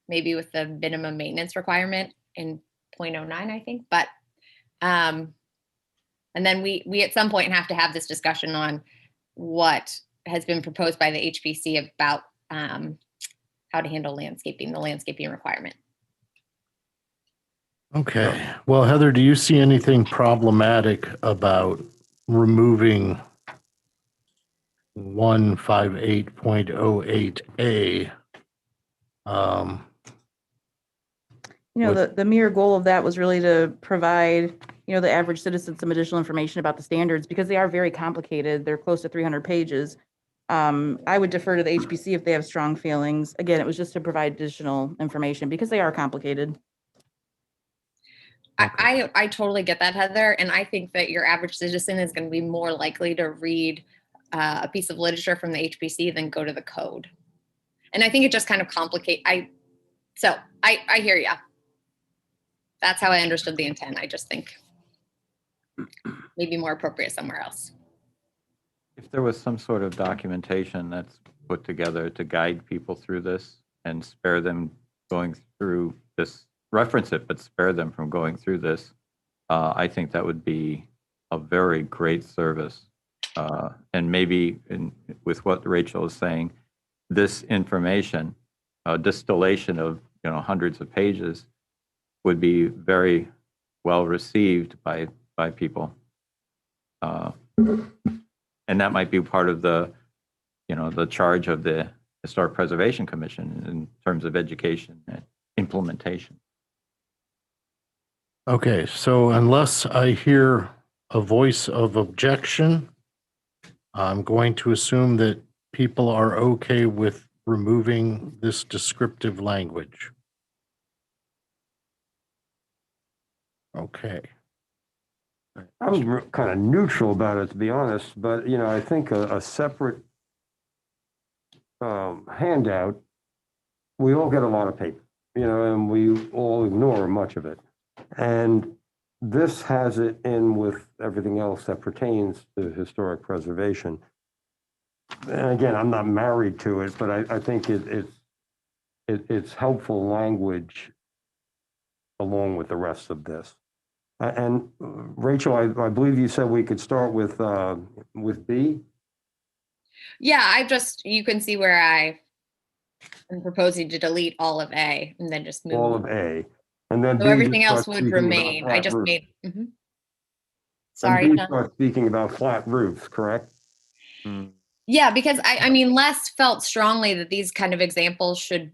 Maybe with the minimum maintenance requirement in 0.09, I think. But and then we at some point have to have this discussion on what has been proposed by the HPC about how to handle landscaping, the landscaping requirement. Okay, well, Heather, do you see anything problematic about removing 158.08A. The mere goal of that was really to provide, the average citizen some additional information about the standards because they are very complicated. They're close to 300 pages. I would defer to the HPC if they have strong feelings. Again, it was just to provide additional information because they are complicated. I totally get that, Heather. And I think that your average citizen is going to be more likely to read a piece of literature from the HPC than go to the code. And I think it just kind of I hear you. That's how I understood the intent. I just think maybe more appropriate somewhere else. If there was some sort of documentation that's put together to guide people through this and spare them going through this, reference it, but spare them from going through this, I think that would be a very great service. And maybe with what Rachel is saying, this information, distillation of hundreds of pages, would be very well received by people. And that might be part of the charge of the Historic Preservation Commission in terms of education and implementation. Okay, so unless I hear a voice of objection, I'm going to assume that people are okay with removing this descriptive language. Okay. I was kind of neutral about it, to be honest, but, I think a separate handout, we all get a lot of paper, and we all ignore much of it. And this has it in with everything else that pertains to historic preservation. And again, I'm not married to it, but I think it's helpful language along with the rest of this. And Rachel, I believe you said we could start with B. Yeah, you can see where I am proposing to delete all of A and then just move All of A. And then so B everything just else starts would speaking about remain. I flat just roofs. made. And Sorry, B John. starts speaking about flat roofs, correct? Yeah, because I mean, Les felt strongly that these kind of examples should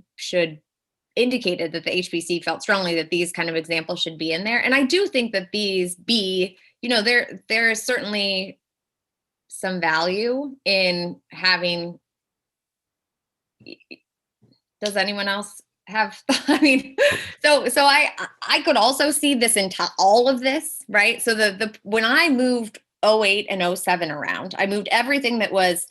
indicated that the HPC felt strongly that these kind of examples should be in there. And I do think that these there is certainly some value in having. Does anyone else have? I mean, so I could also see this into all of this, right? So when I moved 08 and 07 around, I moved everything that was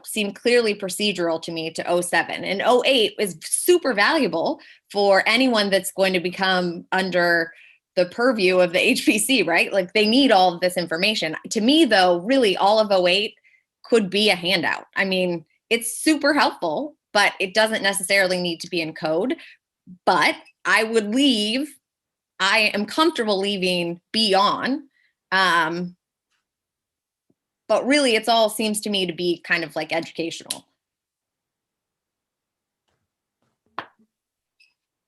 seemed clearly procedural to me to 07. And 08 is super valuable for anyone that's going to become under the purview of the HPC, right? Like they need all of this information. To me, though, really all of 08 could be a handout. I mean, it's super helpful, but it doesn't necessarily need to be in code. But I am comfortable leaving B on. But really, it's all seems to me to be kind of like educational.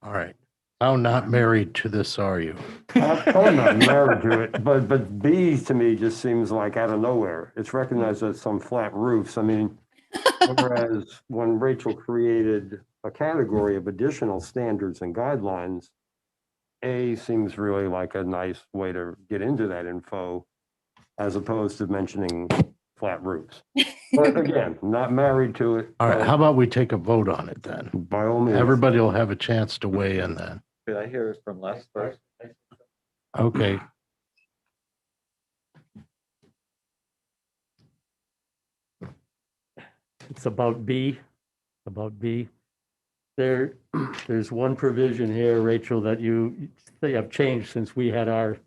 All right. How not married to this are you? I'm not married to it, but B to me just seems like out of nowhere. It's recognized as some flat roofs. I mean, whereas when Rachel created a category of additional standards and guidelines, A seems really like a nice way to get into that info, as opposed to mentioning flat roofs. But again, not married to it. All right, how about we take a vote on it then? By all means. Everybody will have a chance to weigh in then. Did I hear it from Les first? Okay. It's about B. There's one provision here, Rachel, that they have changed since we had our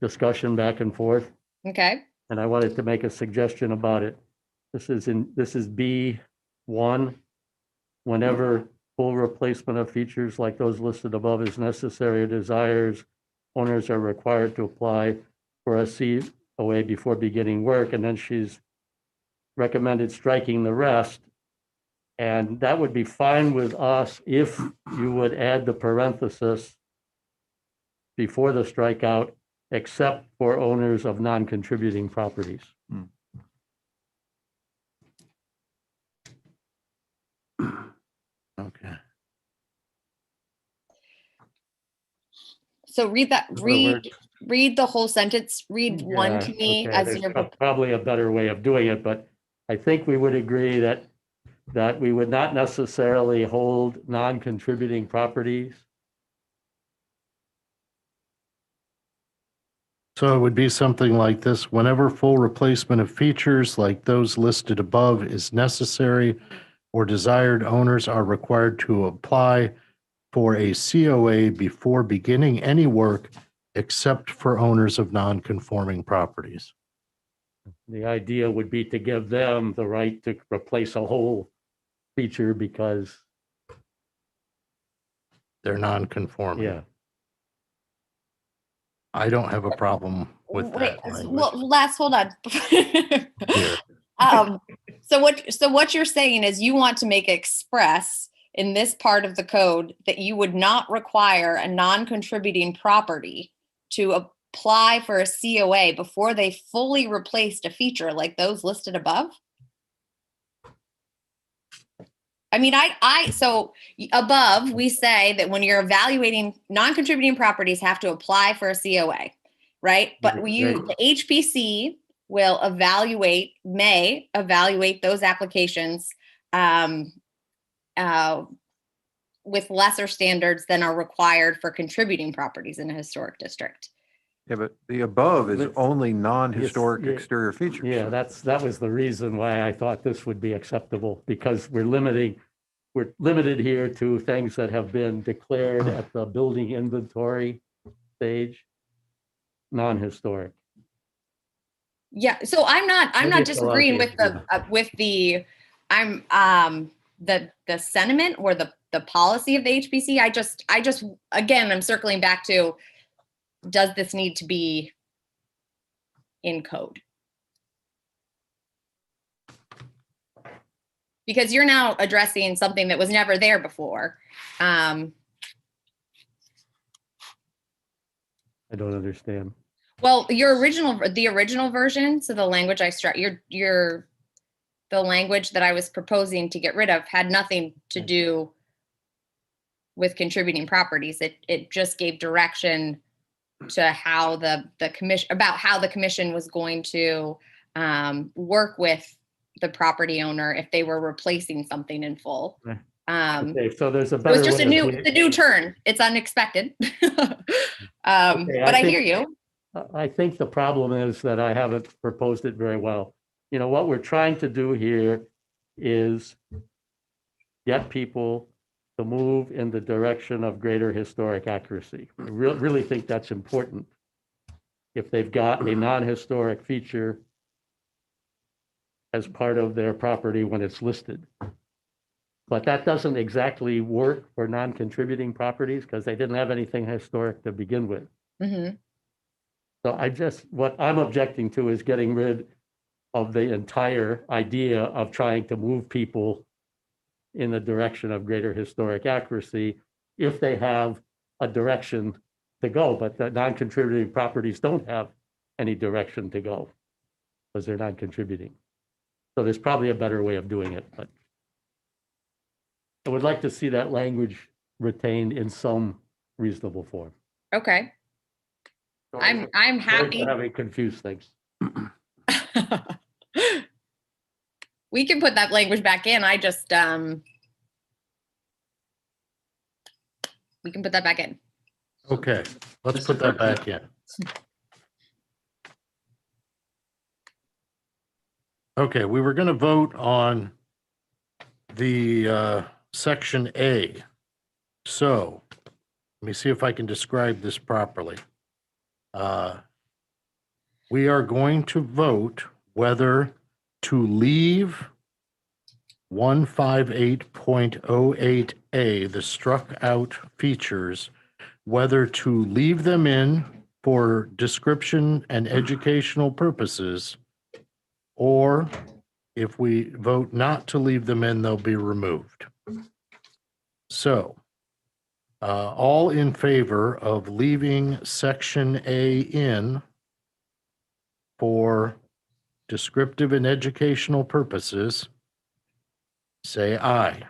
discussion back and forth. Okay. And I wanted to make a suggestion about it. This is B1. Whenever full replacement of features like those listed above is necessary or desires, owners are required to apply for a COA before beginning work. And then she's recommended striking the rest. And that would be fine with us if you would add the parenthesis before the strikeout, except for owners of non-contributing properties. So read that, In other words- read the whole sentence, read one Yeah, to me okay, as there's your, probably a better way of doing it, but I think we would agree that we would not necessarily hold non-contributing properties. So it would be something like this: whenever full replacement of features like those listed above is necessary or desired, owners are required to apply for a COA before beginning any work except for owners of non-conforming properties. The idea would be to give them the right to replace a whole feature because, They're non-conforming. yeah. I don't have a problem with wait, that language. well, last, hold on. Here. So what you're saying is you want to make express in this part of the code that you would not require a non-contributing property to apply for a COA before they fully replaced a feature like those listed above? I mean, so above, we say that when you're evaluating, non-contributing properties have to apply for a COA, right? But the HPC will may evaluate those applications with lesser standards than are required for contributing properties in a historic district. Yeah, but the above is only non-historic Yes, yeah. exterior features. Yeah, that was the reason why I thought this would be acceptable, because we're limited here to things that have been declared at the building inventory stage, non-historic. Yeah, so I'm not Maybe it's disagreeing with allowed the sentiment or the policy of the HPC. I just again, I'm circling back to, does this need to be in code? Because you're now addressing something that was never there before. I don't understand. Well, the original version, so the language the language that I was proposing to get rid of had nothing to do with contributing properties. It just gave direction to how the commission was going to work with the property owner if they were replacing something in full. Okay, so there's a It better was just way a new turn. It's unexpected. But I hear you. I think the problem is that I haven't proposed it very well. You know, what we're trying to do here is get people to move in the direction of greater historic accuracy. I really think that's important. If they've got a non-historic feature as part of their property when it's listed. But that doesn't exactly work for non-contributing properties because they didn't have anything historic to begin with. Mm-hmm. So what I'm objecting to is getting rid of the entire idea of trying to move people in the direction of greater historic accuracy if they have a direction to go, but the non-contributing properties don't have any direction to go because they're not contributing. So there's probably a better way of doing it, but I would like to see that language retained in some reasonable form. Okay. I'm happy. Having confused things. We can put that language back in. I just we can put that back in. Okay, let's put that back in. Okay, we were going to vote on the section A. So let me see if I can describe this properly. We are going to vote whether to leave 158.08A, the struck out features, whether to leave them in for description and educational purposes, or if we vote not to leave them in, they'll be removed. So, all in favor of leaving section A in for descriptive and educational purposes, say aye.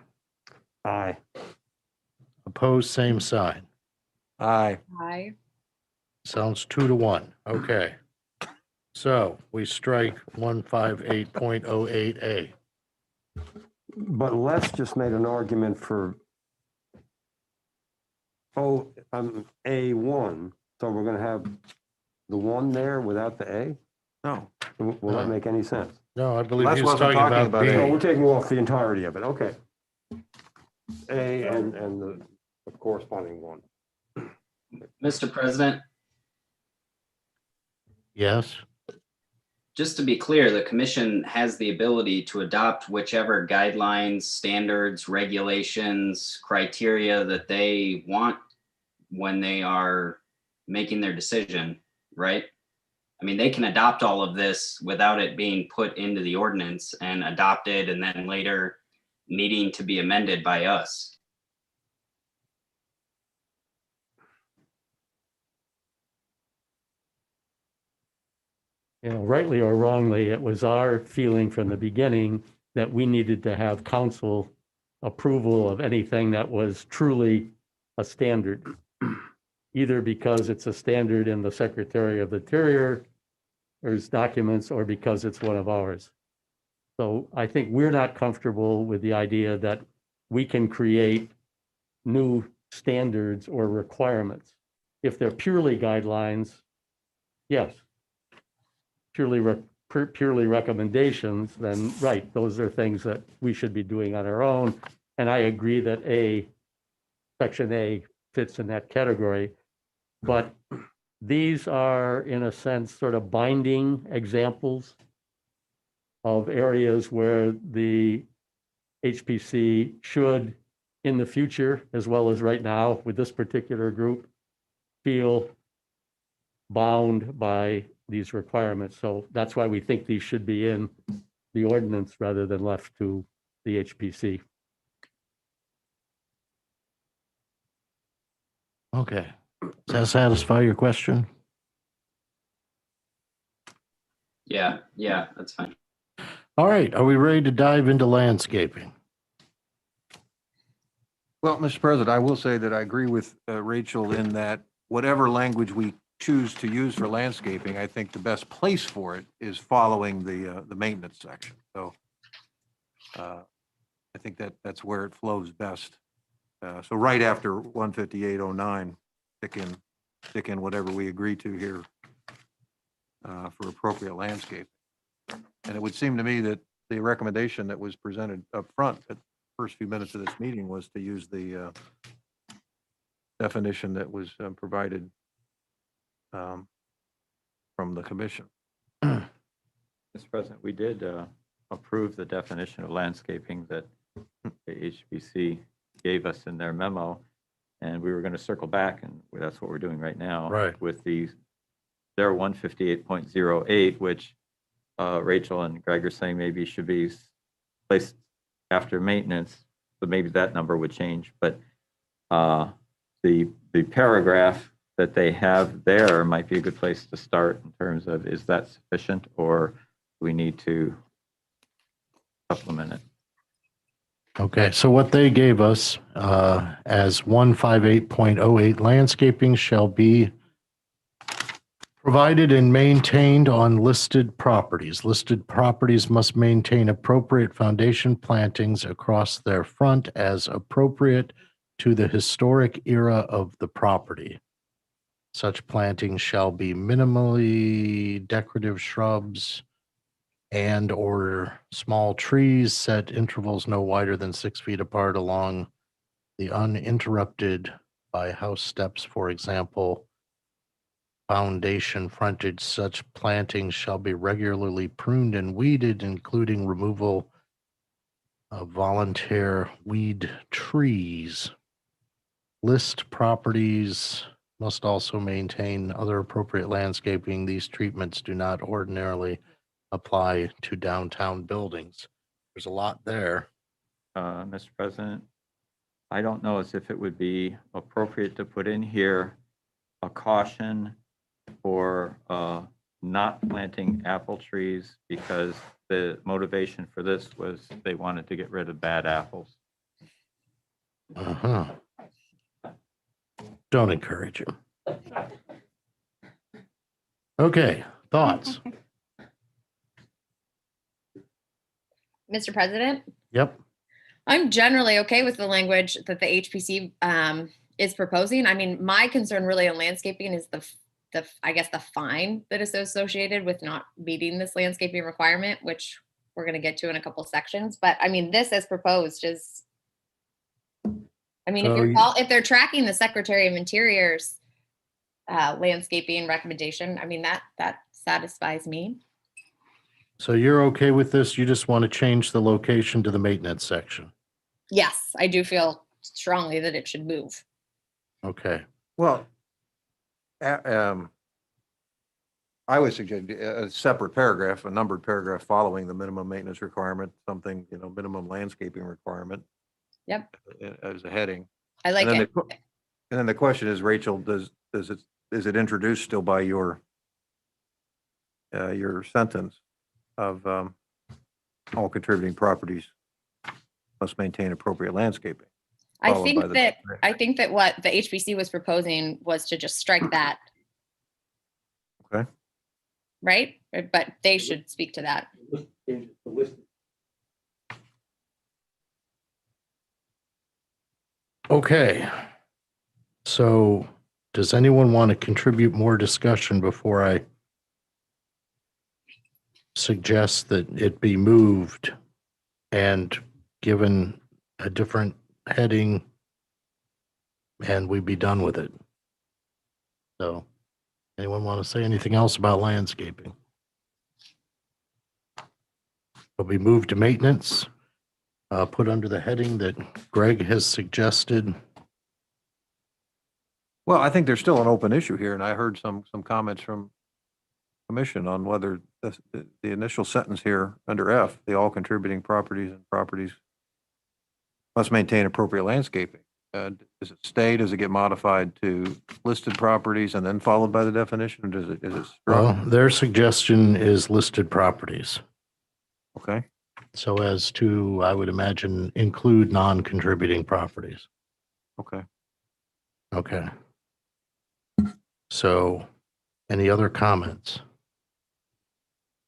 Aye. Opposed, same sign. Aye. Aye. Sounds 2-1. Okay. So we strike 158.08A. But let's just make an argument for A1. So we're going to have the 1 there without the A? No. Will that make any sense? No, I believe Les he was wasn't talking talking about about B. A. Oh, we're taking off the entirety of it. Okay. A and the corresponding 1. Mr. President, Yes. just to be clear, the commission has the ability to adopt whichever guidelines, standards, regulations, criteria that they want when they are making their decision, right? I mean, they can adopt all of this without it being put into the ordinance and adopted and then later needing to be amended by us. You know, rightly or wrongly, it was our feeling from the beginning that we needed to have council approval of anything that was truly a standard, either because it's a standard in the Secretary of the Interior's documents or because it's one of ours. So I think we're not comfortable with the idea that we can create new standards or requirements. If they're purely guidelines, yes. Purely recommendations, then right, those are things that we should be doing on our own. And I agree that Section A fits in that category. But these are, in a sense, sort of binding examples of areas where the HPC should, in the future, as well as right now with this particular group, feel bound by these requirements. So that's why we think these should be in the ordinance rather than left to the HPC. Okay. Does that satisfy your question? Yeah, that's fine. All right. Are we ready to dive into landscaping? Well, Mr. President, I will say that I agree with Rachel in that whatever language we choose to use for landscaping, I think the best place for it is following the maintenance section. So I think that's where it flows best. So right after 15809, stick in whatever we agree to here for appropriate landscape. And it would seem to me that the recommendation that was presented up front at the first few minutes of this meeting was to use the definition that was provided from the commission. Mr. President, we did approve the definition of landscaping that the HBC gave us in their memo, and we were going to circle back, and that's what we're doing right now. Right. With their 158.08, which Rachel and Greg are saying maybe should be placed after maintenance, so maybe that number would change. But the paragraph that they have there might be a good place to start in terms of, is that sufficient, or do we need to supplement it? Okay, so what they gave us as 158.08, landscaping shall be provided and maintained on listed properties. Listed properties must maintain appropriate foundation plantings across their front as appropriate to the historic era of the property. Such plantings shall be minimally decorative shrubs and or small trees set intervals no wider than 6 feet apart along the uninterrupted by house steps, for example, foundation frontage. Such plantings shall be regularly pruned and weeded, including removal of volunteer weed trees. List properties must also maintain other appropriate landscaping. These treatments do not ordinarily apply to downtown buildings. There's a lot there. Mr. President, I don't know as if it would be appropriate to put in here a caution for not planting apple trees, because the motivation for this was they wanted to get rid of bad apples. Don't encourage him. Okay, thoughts? Mr. President, Yep. I'm generally okay with the language that the HPC is proposing. I mean, my concern really on landscaping is I guess the fine that is associated with not meeting this landscaping requirement, which we're going to get to in a couple sections. But I mean, this as proposed is, I mean, So if they're tracking the Secretary of Interior's landscaping recommendation, I mean, that satisfies me. So you're okay with this? You just want to change the location to the maintenance section? Yes, I do feel strongly that it should move. Okay. Well, I would suggest a separate paragraph, a numbered paragraph following the minimum maintenance requirement, something, minimum landscaping requirement. Yep. As a heading. I like And then it. And then the question is, Rachel, is it introduced still by your sentence of all contributing properties must maintain appropriate landscaping? I think that what the HPC was proposing was to just strike that. Okay. Right? But they should speak to that. Okay. So does anyone want to contribute more discussion before I suggest that it be moved and given a different heading and we be done with it? So anyone want to say anything else about landscaping? It'll be moved to maintenance, put under the heading that Greg has suggested. Well, I think there's still an open issue here, and I heard some comments from commission on whether the initial sentence here under F, the all contributing properties must maintain appropriate landscaping. Does it stay? Does it get modified to listed properties and then followed by the definition? Or is it struck? Well, their suggestion is listed properties. Okay. So as to, I would imagine, include non-contributing properties. Okay. Okay. So any other comments?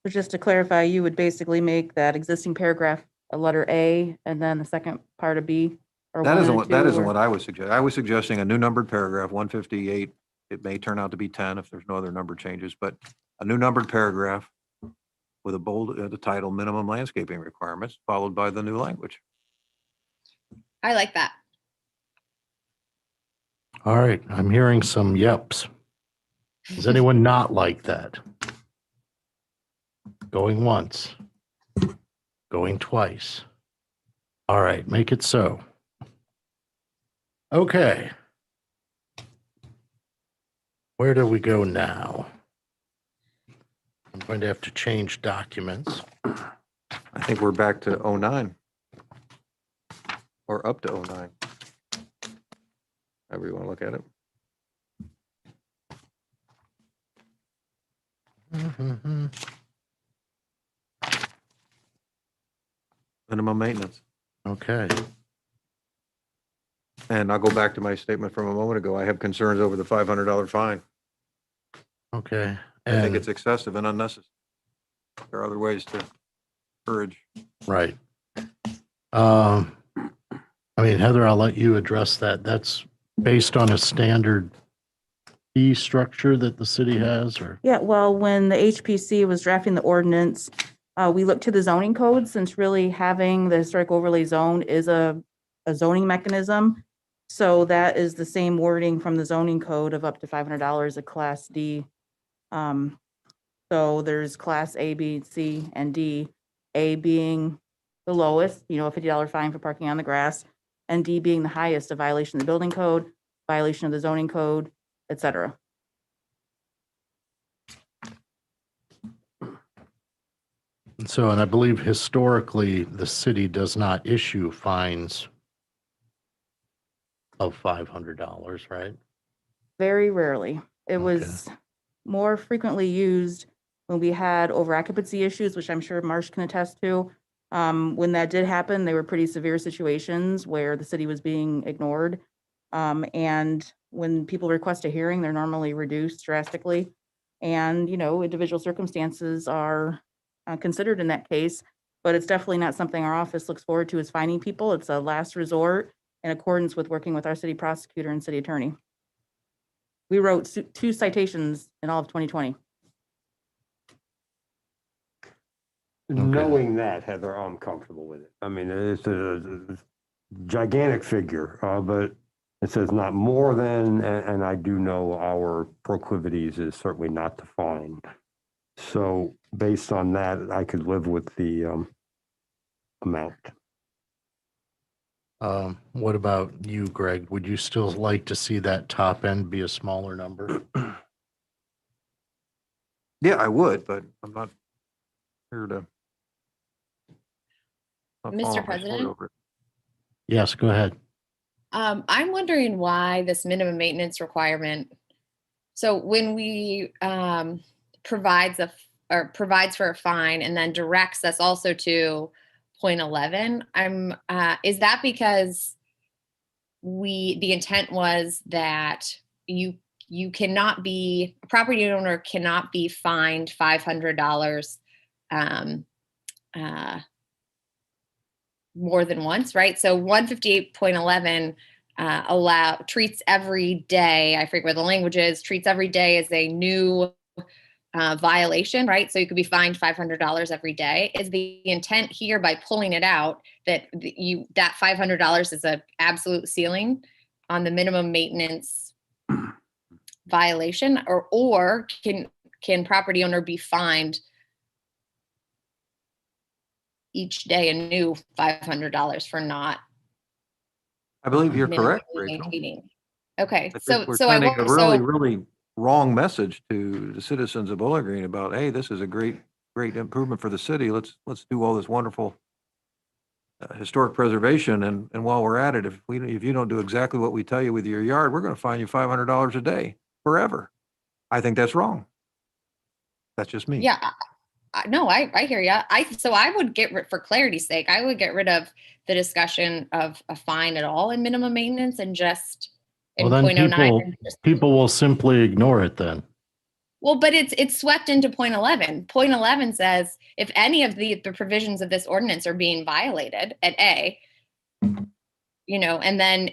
So just to clarify, you would basically make that existing paragraph a letter A and then the second part of B? Or That one isn't and what, that two, isn't or- what I was suggesting. I was suggesting a new numbered paragraph, 158. It may turn out to be 10 if there's no other number changes, but a new numbered paragraph with a bold, the title, minimum landscaping requirements, followed by the new language. I like that. All right, I'm hearing some yeps. Does anyone not like that? Going once. Going twice. All right, make it so. Okay. Where do we go now? I'm going to have to change documents. I think we're back to 09 or up to 09. However you want to look at it. Minimum maintenance. Okay. And I'll go back to my statement from a moment ago. I have concerns over the $500 fine. Okay. I think And it's excessive and unnecessary. There are other ways to encourage. right. I mean, Heather, I'll let you address that. That's based on a standard fee structure that the city has, or? Yeah, well, when the HPC was drafting the ordinance, we looked to the zoning code, since really having the historic overlay zone is a zoning mechanism. So that is the same wording from the zoning code of up to $500 a class D. So there's class A, B, C, and D. A being the lowest, a $50 fine for parking on the grass, and D being the highest, a violation of the building code, violation of the zoning code, et cetera. So, and I believe historically, the city does not issue fines of $500, right? Very rarely. It was more frequently used when we had over occupancy issues, which I'm sure Marsh can attest to. When that did happen, they were pretty severe situations where the city was being ignored. And when people request a hearing, they're normally reduced drastically. And, individual circumstances are considered in that case, but it's definitely not something our office looks forward to is finding people. It's a last resort in accordance with working with our city prosecutor and city attorney. We wrote 2 citations in all of 2020. Knowing that, Heather, I'm comfortable with it. I mean, it's a gigantic figure, but it says not more than, and I do know our proclivities is certainly not to fine. So based on that, I could live with the amount. What about you, Greg? Would you still like to see that top end be a smaller number? Yeah, I would, but I'm not here to. not Mr. falling on my sword President? over it. Yes, go ahead. I'm wondering why this minimum maintenance requirement. So when we provides for a fine and then directs us also to 0.11, is that because the intent was that a property owner cannot be fined $500 more than once, right? So 158.11 treats every day, I forget where the language is, treats every day as a new violation, right? So you could be fined $500 every day. Is the intent here by pulling it out that that $500 is an absolute ceiling on the minimum maintenance violation, or can property owner be fined each day a new $500 for not? I believe you're correct, minimally Rachel. maintaining? Okay, I so think we're so I sending a really, so really wrong message to the citizens of Bowling Green about, hey, this is a great improvement for the city. Let's do all this wonderful historic preservation. And while we're at it, if you don't do exactly what we tell you with your yard, we're going to fine you $500 a day forever. I think that's wrong. That's just me. yeah. No, I hear you. So I would for clarity's sake, I would get rid of the discussion of a fine at all in minimum maintenance and just in Well, then 0.09. people will simply ignore it then. Well, but it's swept into 0.11. 0.11 says if any of the provisions of this ordinance are being violated at A, and then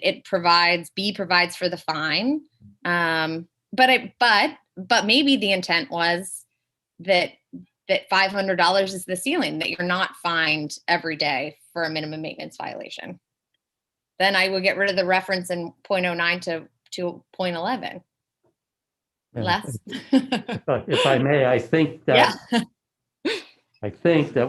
B provides for the fine. But maybe the intent was that $500 is the ceiling, that you're not fined every day for a minimum maintenance violation. Then I would get rid of the reference in 0.09 to 0.11. Less. If I may, I think that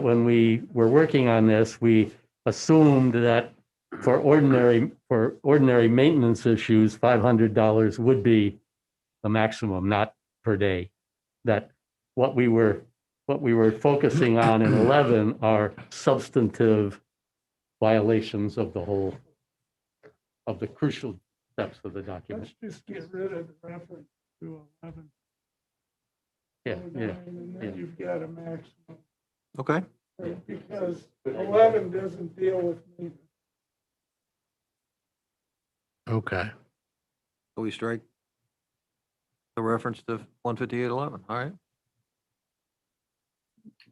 when we were working on this, we assumed that for ordinary maintenance issues, $500 would be the maximum, not per day. That what we were focusing on in 11 are substantive violations of the crucial steps of the document. Let's just get rid of the reference to 11. Yeah. And then you've got a maximum. Okay. Because 11 doesn't deal with maintenance. Okay. So we strike the reference to 158.11. All right.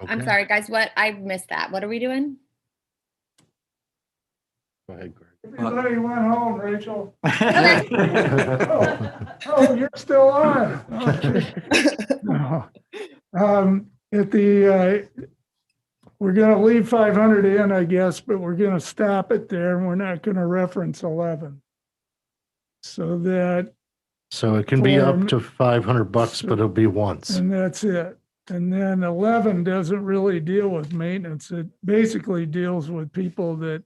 I'm Okay. sorry, guys. What? I missed that. What are we doing? Go ahead, Greg. Everybody went home, Rachel. Oh, you're still on. Okay. We're going to leave 500 in, I guess, but we're going to stop it there and we're not going to reference 11. So it can be up to $500, but it'll be once. And that's it. And then 11 doesn't really deal with maintenance. It basically deals with people that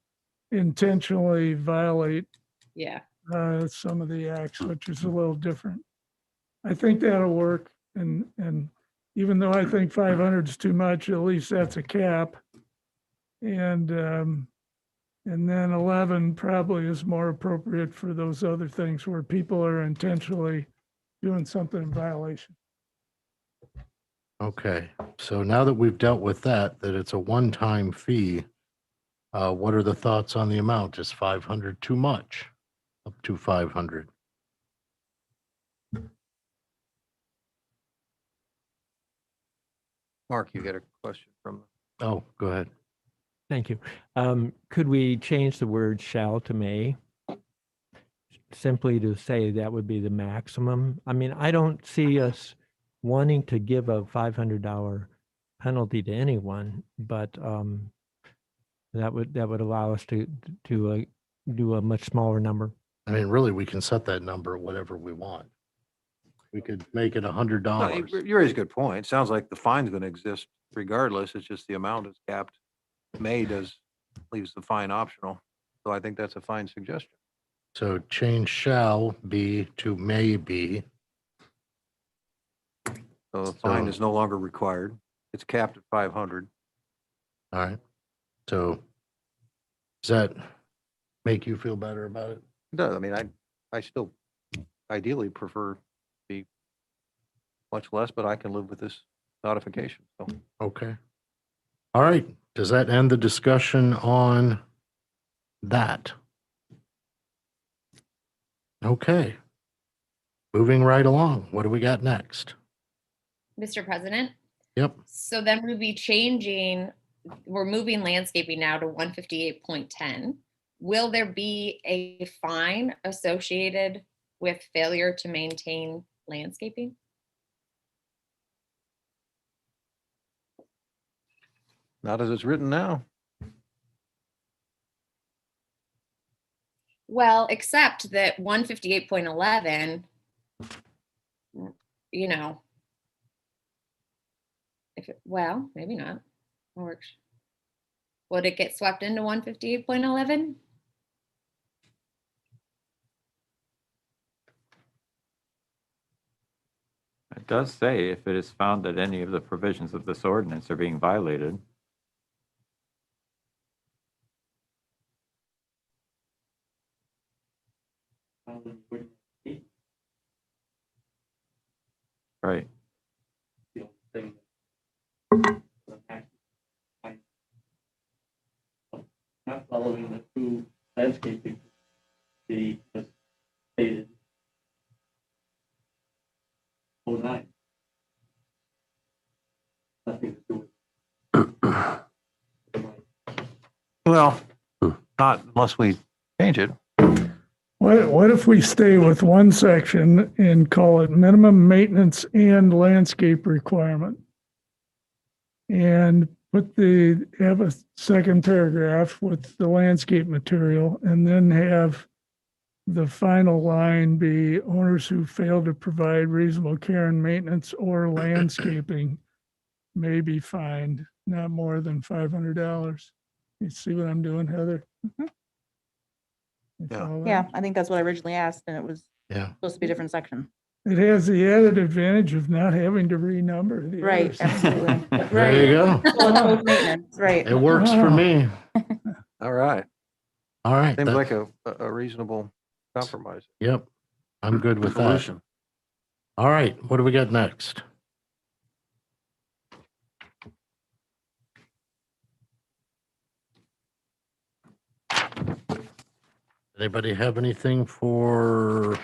intentionally violate some of the acts, which is a little different. I think that'll work. And even though I think 500 is too much, at least that's a cap. And then 11 probably is more appropriate for those other things where people are intentionally doing something in violation. Okay. So now that we've dealt with that it's a one-time fee, what are the thoughts on the amount? Is 500 too much? Up to 500? Mark, you got a question from, Oh, go ahead. Thank you. Could we change the word shall to may? Simply to say that would be the maximum. I mean, I don't see us wanting to give a $500 penalty to anyone, but that would allow us to do a much smaller number. I mean, really, we can set that number at whatever we want. We could make it no, $100. you raise a good point. Sounds like the fine's going to exist regardless. It's just the amount is capped. May leaves the fine optional. So I think that's a fine suggestion. So change shall be to may be. So the fine So- is no longer required. It's capped at 500. All right. So does that make you feel better about it? It does. I mean, I still ideally prefer to be much less, but I can live with this modification. So Okay. All right. Does that end the discussion on that? Okay. Moving right along. What do we got next? Mr. President? Yep. So then we're moving landscaping now to 158.10. Will there be a fine associated with failure to maintain landscaping? not as it's written now. Well, except that 158.11, well, maybe not. Or would it get swept into 158.11? It does say if it is found that any of the provisions of this ordinance are being violated. Right. Not following the true landscaping, the stated 09. Nothing to do with. Well, not unless we change it. What if we stay with one section and call it minimum maintenance and landscape requirement? And have a second paragraph with the landscape material and then have the final line be owners who fail to provide reasonable care and maintenance or landscaping may be fined not more than $500. You see what I'm doing, Heather? You Yeah. follow that? Yeah, I think that's what I originally asked, and it was Yeah. supposed to be a different section. It has the added advantage of not having to renumber the Right, other section. absolutely. There you go. So it's both maintenance, right. It works for me. All right. All right. Seems that- like a reasonable compromise. Yep. I'm good with that. Solution. All right. What do we got next? Anybody have anything for,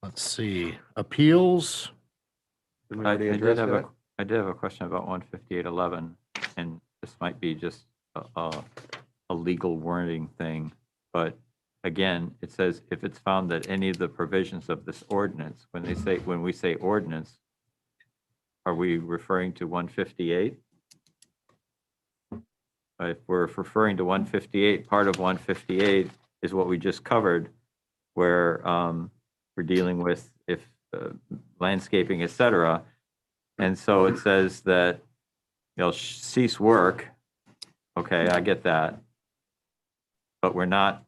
let's see, appeals? Didn't we I already did address have that? I did have a question about 158.11, and this might be just a legal wording thing, but again, it says if it's found that any of the provisions of this ordinance, when we say ordinance, are we referring to 158? If we're referring to 158, part of 158 is what we just covered, where we're dealing with if landscaping, et cetera. And so it says that they'll cease work. Okay, I get that. But we're not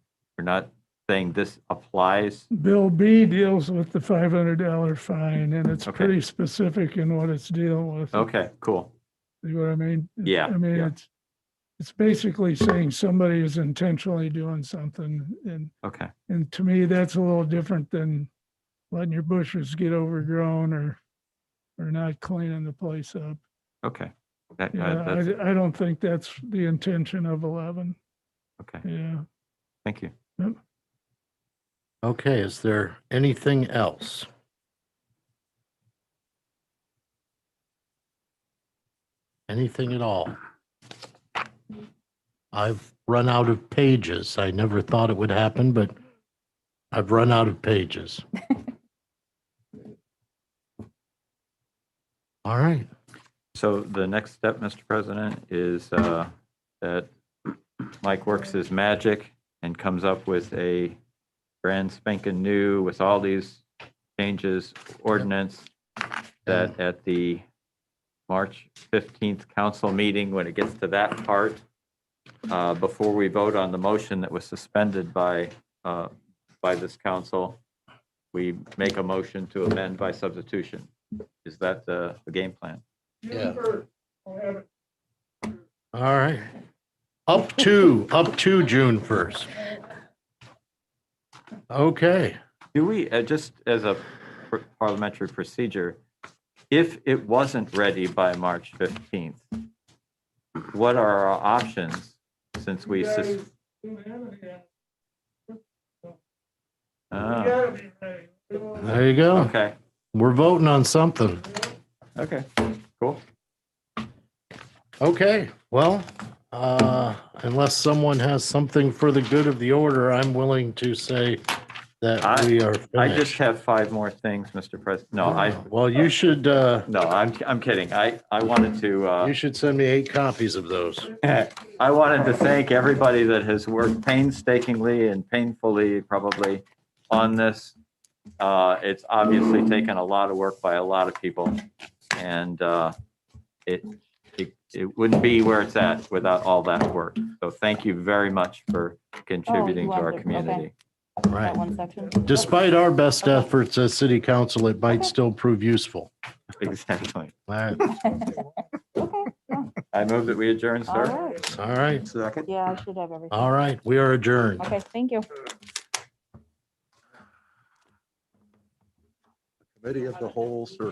saying this applies. Bill B deals with the $500 fine, and it's Okay. pretty specific in what it's dealing with. Okay, cool. See what I mean? Yeah, I mean, yeah. it's basically saying somebody is intentionally doing something, Okay, and to me, that's a little different than letting your bushes get overgrown or not cleaning the place up. okay. That's, I don't think that's the intention of 11. okay, Yeah. thank you. Yep. Okay, is there anything else? Anything at all? I've run out of pages. I never thought it would happen, but I've run out of pages. All right. So the next step, Mr. President, is that Mike works his magic and comes up with a brand spanking new with all these changes, ordinance, that at the March 15th council meeting, when it gets to that part, before we vote on the motion that was suspended by this council, we make a motion to amend by substitution. Is that the game plan? Yeah. All right. Up to June 1st. Okay. Do we, just as a parliamentary procedure, if it wasn't ready by March 15th, what are our options since we? There you go. Okay. We're voting on something. Okay, cool. Okay, well, unless someone has something for the good of the order, I'm willing to say that we are I just finished. have 5 more things, Mr. President. No, Well, you should, no, I'm kidding. I wanted to, you should send me 8 copies of those. I wanted to thank everybody that has worked painstakingly and painfully probably on this. It's obviously taken a lot of work by a lot of people, and it wouldn't be where it's at without all that work. So thank you very much for contributing to our community. Right. Despite our best efforts as city council, it might still prove useful. Exactly. All right. I move that we adjourn, All sir. right. All right. Second. Yeah, I should have everything. All right. We are adjourned. Okay, thank you. Committee of the whole, sir.